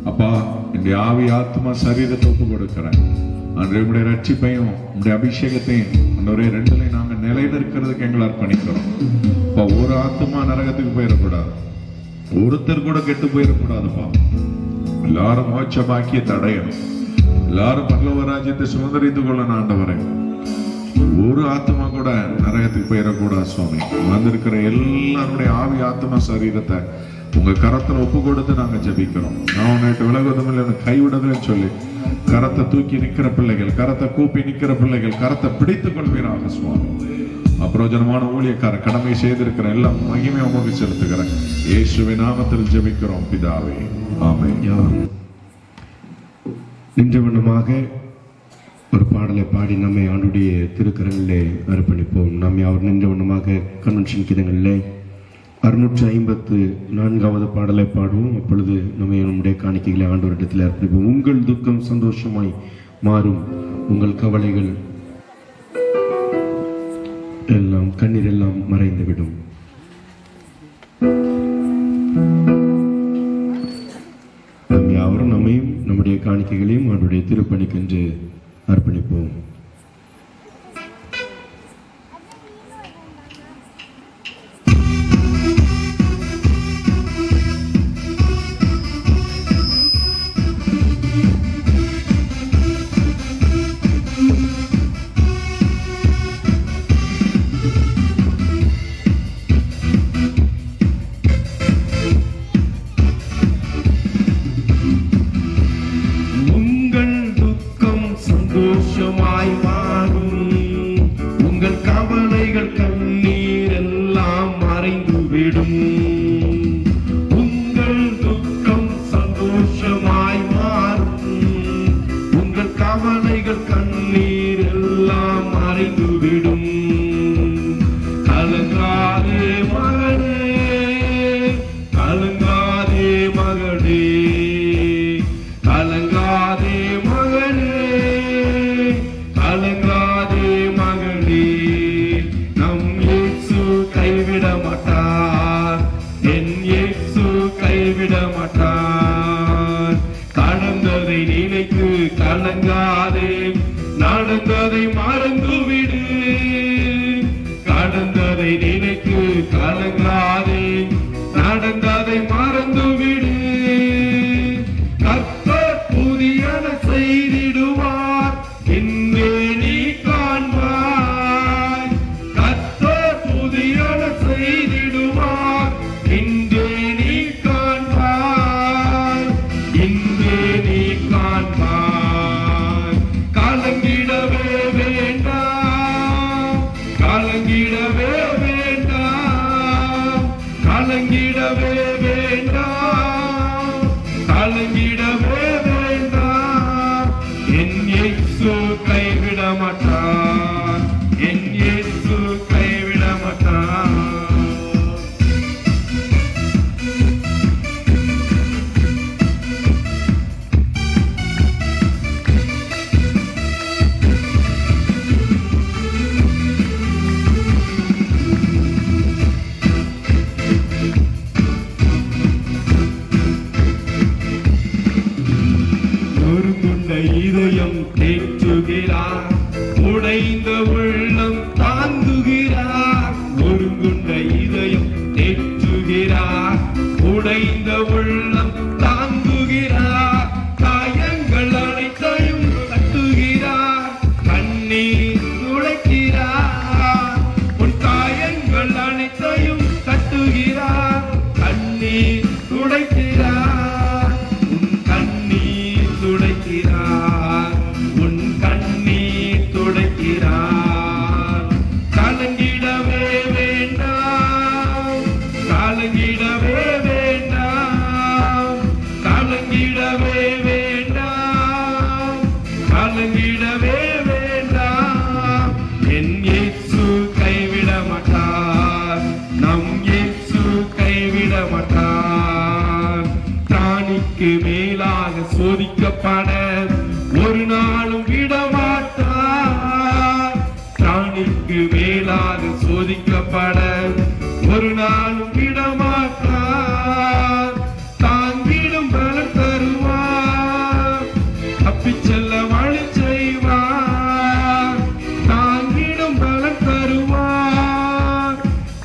Speaker 3: அப்பா, என்னுடைய ஆவி ஆத்மா சரீரத்தை ஒப்பு கொடுக்கிறேன். அன்றைய உடைய ரட்சிப்பையும் உடைய அபிஷேகத்தையும் அன்றவரே ரெண்டுலையும் நாங்க நிலைநிற்கிறதுக்கு எங்களை அர்ப்பணிக்கிறோம். அப்பா, ஒரு ஆத்மா நரகத்துக்கு போயிடக்கூடாது, ஒருத்தர் கூட கெட்டு போயிடக்கூடாதுப்பா. எல்லாரும் மோட்ச பாக்கியத்தை அடையணும், எல்லாரும் பரலோக ராஜ்யத்தை சுதந்திரித்துக் கொள்ளணும் ஆண்டவரே. ஒரு ஆத்மா கூட நரகத்துக்கு போயிடக்கூடாது சுவாமி. வந்திருக்கிற எல்லாருடைய ஆவி ஆத்மா சரீரத்தை உங்க கரத்துல ஒப்பு கொடுத்து நாங்க ஜெபிக்கிறோம். நான் உன்னிட்டு விலகுவதும் இல்லை, கைவிடுதல்னு சொல்லி கரத்தை தூக்கி நிக்கிற பிள்ளைகள், கரத்தை கூப்பி நிக்கிற பிள்ளைகள் கரத்தை பிடித்துக் கொள்வீராக சுவாமி. அப்பிரயோஜனமான ஊழியக்கார கடமை செய்திருக்கிற எல்லா மகிமையை உமக்கு செலுத்துகிறேன். இயேசுவின் நாமத்தில் ஜெபிக்கிறோம் பிதாவே, ஆமென்.
Speaker 2: நின்ற வண்ணமாக ஒரு பாடலை பாடி நம்மை ஆண்டுடைய திருக்கரங்களிலே அர்ப்பணிப்போம். நம்மை அவர் நின்ற வண்ணமாக கன்வென்ஷன் கீதங்களிலே 654வது பாடலை பாடுவோம். அப்பொழுது நம்முடைய காணிக்கைகளை ஆண்டவரிடத்தில் அர்ப்பணிப்போம். உங்கள் துக்கம் சந்தோஷமாய் மாறும், உங்கள் கவலைகள் எல்லாம் கண்ணீர் எல்லாம் மறைந்துவிடும். நம் யாவரும் நம்மையும் நம்முடைய காணிக்கைகளையும் ஆண்டுடைய திருப்பணிக்கென்று அர்ப்பணிப்போம்.
Speaker 5: உங்கள் கவலைகள் கண்ணீர் எல்லாம்
Speaker 2: நடந்ததை நினைத்து கலங்காதே, நடந்ததை மறந்துவிடு. கர்த்தர் புதியன செய்திடுவார், இன்றே நீ காண்பாய். கர்த்தர் புதியன செய்திடுவார், இன்றே நீ காண்பாய். இன்றே நீ காண்பாய். கலங்கிடவே வேண்டாம், கலங்கிடவே வேண்டாம், கலங்கிடவே வேண்டாம், கலங்கிடவே வேண்டாம். என் இயேசு கைவிட மாட்டார், என் இயேசு கைவிட மாட்டார். இதயம் தேற்றுகிறார், உடைந்த உள்ளம் தாங்குகிறார். ஒருங்குண்ட இதயம் தேற்றுகிறார், உடைந்த உள்ளம் தாங்குகிறார். காயங்கள் அனைத்தையும் கட்டுகிறார், கண்ணீர் துடைக்கிறார். உன் காயங்கள் அனைத்தையும் கட்டுகிறார், கண்ணீர் துடைக்கிறார். உன் கண்ணீர் துடைக்கிறார், உன் கண்ணீர் துடைக்கிறார். கலங்கிடவே வேண்டாம், கலங்கிடவே வேண்டாம், கலங்கிடவே வேண்டாம், கலங்கிடவே வேண்டாம். என் இயேசு கைவிட மாட்டார், நம் இயேசு கைவிட மாட்டார். பிராணிக்கு மேலாக சோதிக்கப்பட ஒரு நாளும் விடமாட்டார். பிராணிக்கு மேலாக சோதிக்கப்பட ஒரு நாளும் விடமாட்டார். தாங்கிடும் பலன் தருவார், தப்பிச் செல்ல வழி செய்வார். தாங்கிடும் பலன் தருவார்,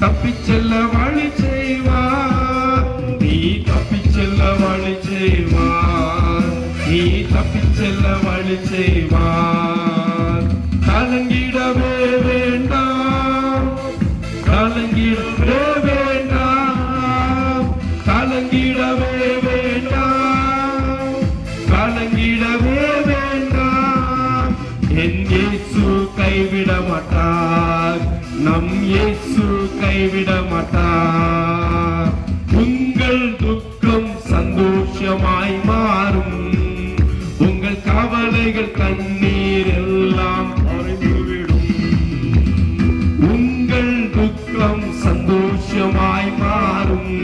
Speaker 2: தப்பிச் செல்ல வழி செய்வார். நீ தப்பிச் செல்ல வழி செய்வார், நீ தப்பிச் செல்ல வழி செய்வார். கலங்கிடவே வேண்டாம், கலங்கிடவே வேண்டாம், கலங்கிடவே வேண்டாம், கலங்கிடவே வேண்டாம். என் இயேசு கைவிட மாட்டார், நம் இயேசு கைவிட மாட்டார். உங்கள் துக்கம் சந்தோஷமாய் மாறும், உங்கள் கவலைகள் கண்ணீர் எல்லாம் மறைந்துவிடும். உங்கள் துக்கம் சந்தோஷமாய் மாறும்,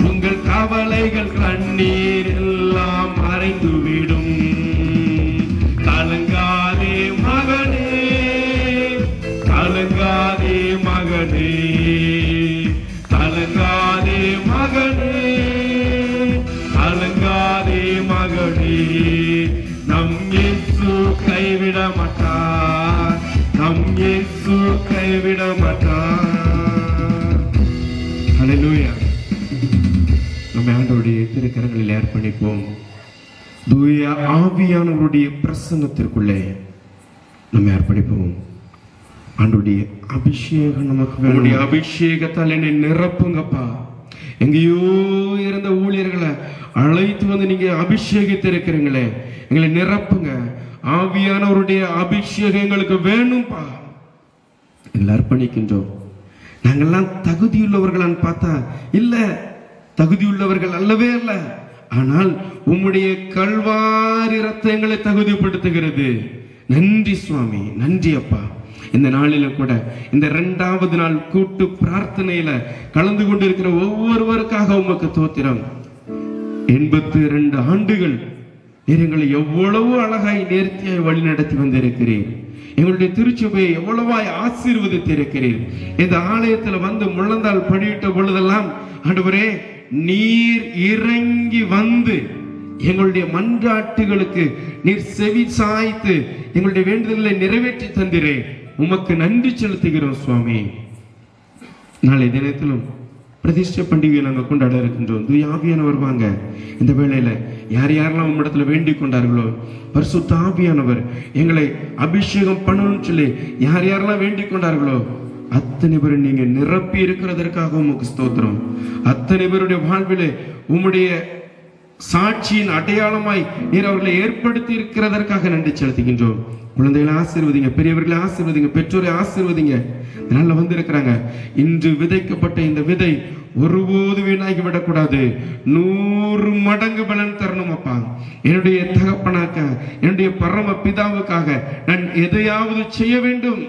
Speaker 2: உங்கள் கவலைகள் கண்ணீர் எல்லாம் மறைந்துவிடும். கலங்காதே மகனே, கலங்காதே மகனே, கலங்காதே மகனே, கலங்காதே மகனே. நம் இயேசு கைவிட மாட்டார், நம் இயேசு கைவிட மாட்டார். ஹல்லேலூயா. நம்ம ஆண்டவருடைய திருக்கரங்களில் அர்ப்பணிப்போம். தூய ஆவியானவருடைய பிரசன்னத்திற்குள்ளே நம்மை அர்ப்பணிப்போம். ஆண்டவருடைய அபிஷேகம் நமக்கு வேணும். அபிஷேகத்தால் என்னை நிரப்புங்கப்பா. எங்கேயோ இருந்த ஊழியர்களை அழைத்து வந்து நீங்க அபிஷேகித்திருக்கிறீங்களே, எங்களை நிரப்புங்க. ஆவியானவருடைய அபிஷேகம் எங்களுக்கு வேணும்பா. எங்களை அர்ப்பணிக்கின்றோம். நாங்கெல்லாம் தகுதியுள்ளவர்களான்னு பார்த்தா இல்ல, தகுதியுள்ளவர்கள் அல்லவே அல்ல. ஆனால் உம்முடைய கல்வாரி இரத்தம் எங்களை தகுதிப்படுத்துகிறது. நன்றி சுவாமி, நன்றி அப்பா. இந்த நாளில கூட இந்த 2வது நாள் கூட்டு பிரார்த்தனையில கலந்து கொண்டிருக்கிற ஒவ்வொருவருக்காக உமக்கு தோத்திரம். 82 ஆண்டுகள் நீர் எங்களை எவ்வளவு அழகாய் நேர்த்தியாய் வழி நடத்தி வந்திருக்கிறீர். எங்களுடைய திருச்சபையை எவ்வளவாய் ஆசீர்வதித்திருக்கிறீர். இந்த ஆலயத்தில் வந்து முழந்தால் படியிட்ட பொழுதெல்லாம் ஆண்டவரே நீர் இறங்கி வந்து எங்களுடைய மன்றாட்டுகளுக்கு நீர் செவி சாய்த்து எங்களுடைய வேண்டுதல்களை நிறைவேற்றி தந்திரே. உமக்கு நன்றி செலுத்துகிறோம் சுவாமி. நாளை தினத்திலும் பிரதிஷ்டை பண்டிகையை நாங்கள் கொண்டாட இருக்கின்றோம். தூய ஆவியானவர் வாங்க. இந்த வேளையில யார் யாரெல்லாம் உம்மிடத்துல வேண்டிக் கொண்டார்களோ, பரிசுத்த ஆவியானவர் எங்களை அபிஷேகம் பண்ணணும்னு சொல்லி யார் யாரெல்லாம் வேண்டிக் கொண்டார்களோ அத்தனை பேரும் நீங்க நிரப்பி இருக்கிறதற்காக உமக்கு ஸ்தோத்திரம். அத்தனை பேருடைய வாழ்விலே உம்முடைய சாட்சியின் அடையாளமாய் நீர் அவர்களை ஏற்படுத்தி இருக்கிறதற்காக நன்றி செலுத்துகின்றோம். குழந்தைகளை ஆசீர்வதிங்க, பெரியவர்களை ஆசீர்வதிங்க, பெற்றோரை ஆசீர்வதிங்க. இதனால வந்திருக்கிறாங்க. இன்று விதைக்கப்பட்ட இந்த விதை ஒருபோது வீணாகி விடக்கூடாது. 100 மடங்கு பலன் தரணும் அப்பா. என்னுடைய தகப்பனாக்க, என்னுடைய பரம பிதாவுக்காக நான் எதையாவது செய்ய வேண்டும்.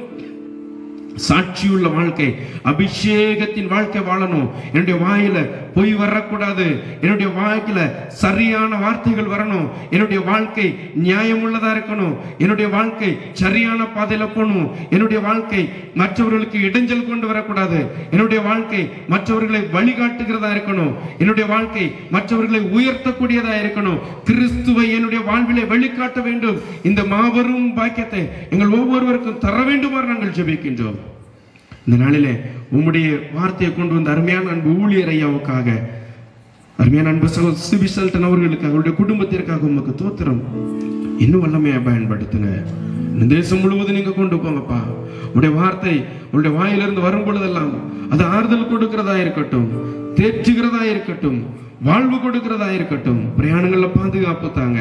Speaker 2: சாட்சியுள்ள வாழ்க்கை, அபிஷேகத்தின் வாழ்க்கை வாழணும். என்னுடைய வாயில பொய் வரக்கூடாது. என்னுடைய வாயில சரியான வார்த்தைகள் வரணும். என்னுடைய வாழ்க்கை நியாயம் உள்ளதா இருக்கணும். என்னுடைய வாழ்க்கை சரியான பாதையில போகணும். என்னுடைய வாழ்க்கை மற்றவர்களுக்கு இடைஞ்சல் கொண்டு வரக்கூடாது. என்னுடைய வாழ்க்கை மற்றவர்களை வழிகாட்டுகிறதா இருக்கணும். என்னுடைய வாழ்க்கை மற்றவர்களை உயர்த்தக்கூடியதா இருக்கணும். கிறிஸ்துவை என்னுடைய வாழ்விலே வெளிக்காட்ட வேண்டும். இந்த மாபெரும் பாக்கியத்தை எங்கள் ஒவ்வொருவருக்கும் தர வேண்டுமாறு நாங்கள் ஜெபிக்கின்றோம். இந்த நாளிலே உம்முடைய வார்த்தையை கொண்டு வந்த அருமையான அன்பு ஊழியர் ஐயாவுக்காக, அருமையான அன்பு சகோதரர் சிபி ஷெல்டன் அவர்களுக்காக, அவருடைய குடும்பத்திற்காக உமக்கு தோத்திரம். இன்னும் வல்லமையா பயன்படுத்துங்க. இந்த தேசம் முழுவதும் நீங்க கொண்டு போங்கப்பா. உடைய வார்த்தை உடைய வாயிலிருந்து வரும் பொழுதெல்லாம் அது ஆறுதல் கொடுக்கிறதா இருக்கட்டும், தேற்றுகிறதா இருக்கட்டும், வாழ்வு கொடுக்கிறதா இருக்கட்டும். பிரயாணங்கள்ல பாதுகாப்பு தாங்க.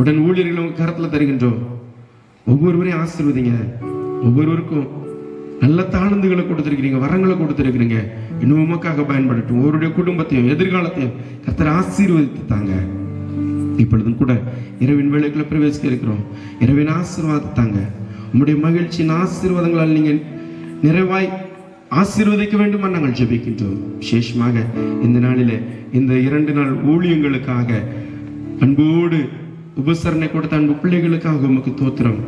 Speaker 2: உடன் ஊழியர்கள் உங்க கரத்துல தருகின்றோம். ஒவ்வொருவரையும் ஆசீர்வதிங்க. ஒவ்வொருவருக்கும் நல்ல தாழ்ந்துகளை கொடுத்திருக்கிறீங்க, வரங்களை கொடுத்திருக்கிறீங்க. இன்னும் உமக்காக பயன்படட்டும். ஒவ்வொருடைய குடும்பத்தையும் எதிர்காலத்தையும் கர்த்தர் ஆசீர்வதித்து தாங்க. இப்பொழுதும் கூட இரவின் வேளைக்குள்ள பிரவேசிக்க இருக்கிறோம். இரவின் ஆசீர்வாதத்தாங்க. உம்முடைய மகிழ்ச்சியின் ஆசீர்வாதங்களால் நீங்க நிறைவாய் ஆசீர்வதிக்க வேண்டுமா நாங்கள் ஜெபிக்கின்றோம். விசேஷமாக இந்த நாளிலே இந்த 2 நாள் ஊழியங்களுக்காக அன்போடு உபசரணை கொடுத்த அன்பு பிள்ளைகளுக்காக உமக்கு தோத்திரம்.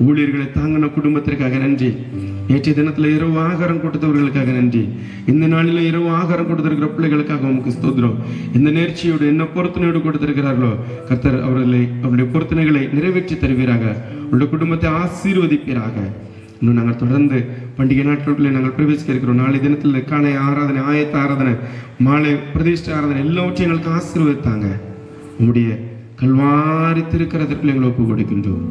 Speaker 2: ஊழியர்களை தாங்கின குடும்பத்திற்காக நன்றி. நேற்றைய தினத்துல இரவு ஆகாரம் கொடுத்தவர்களுக்காக நன்றி. இந்த நாளில இரவு ஆகாரம் கொடுத்திருக்கிற பிள்ளைகளுக்காக உமக்கு ஸ்தோத்திரம். இந்த நேர்ச்சியோடு என்ன பொருத்தனையோடு கொடுத்திருக்கிறார்களோ கர்த்தர் அவருடைய பொருத்தனைகளை நிறைவேற்றி தருவீராக. உங்களுடைய குடும்பத்தை ஆசீர்வதிப்பீராக. இன்னும் நாங்கள் தொடர்ந்து பண்டிகை நாட்களுக்குள்ளே நாங்கள் பிரவேசிக்க இருக்கிறோம். நாளை தினத்தில் காலை ஆராதனை, ஆயத்த ஆராதனை, மாலை பிரதிஷ்டை ஆராதனை எல்லாவற்றையும் எங்களுக்கு ஆசீர்வதித்தாங்க. உங்களுடைய கல்வாரி திருக்கிறதற்குள்ள எங்களை ஒப்பு கொடுக்கின்றோம்.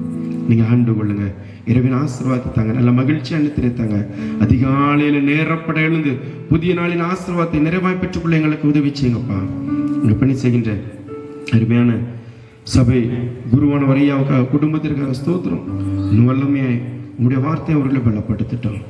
Speaker 2: நீங்க ஆண்டு கொள்ளுங்க. இரவின் ஆசீர்வாதத்தாங்க. நல்ல மகிழ்ச்சி அனுத்திருத்தாங்க. அதிகாலையில நேரப்பட எழுந்து புதிய நாளின் ஆசீர்வாதத்தை நிறைவாய் பெற்றுக்கொள்ள எங்களுக்கு உதவி செய்யுங்கப்பா. இங்க பணி செய்கின்ற அருமையான சபை குருவான வரையாவுக்காக, குடும்பத்திற்காக ஸ்தோத்திரம். இன்னும் வல்லமையாய் உங்களுடைய வார்த்தையை அவர்களை பலப்படுத்திட்டோம்.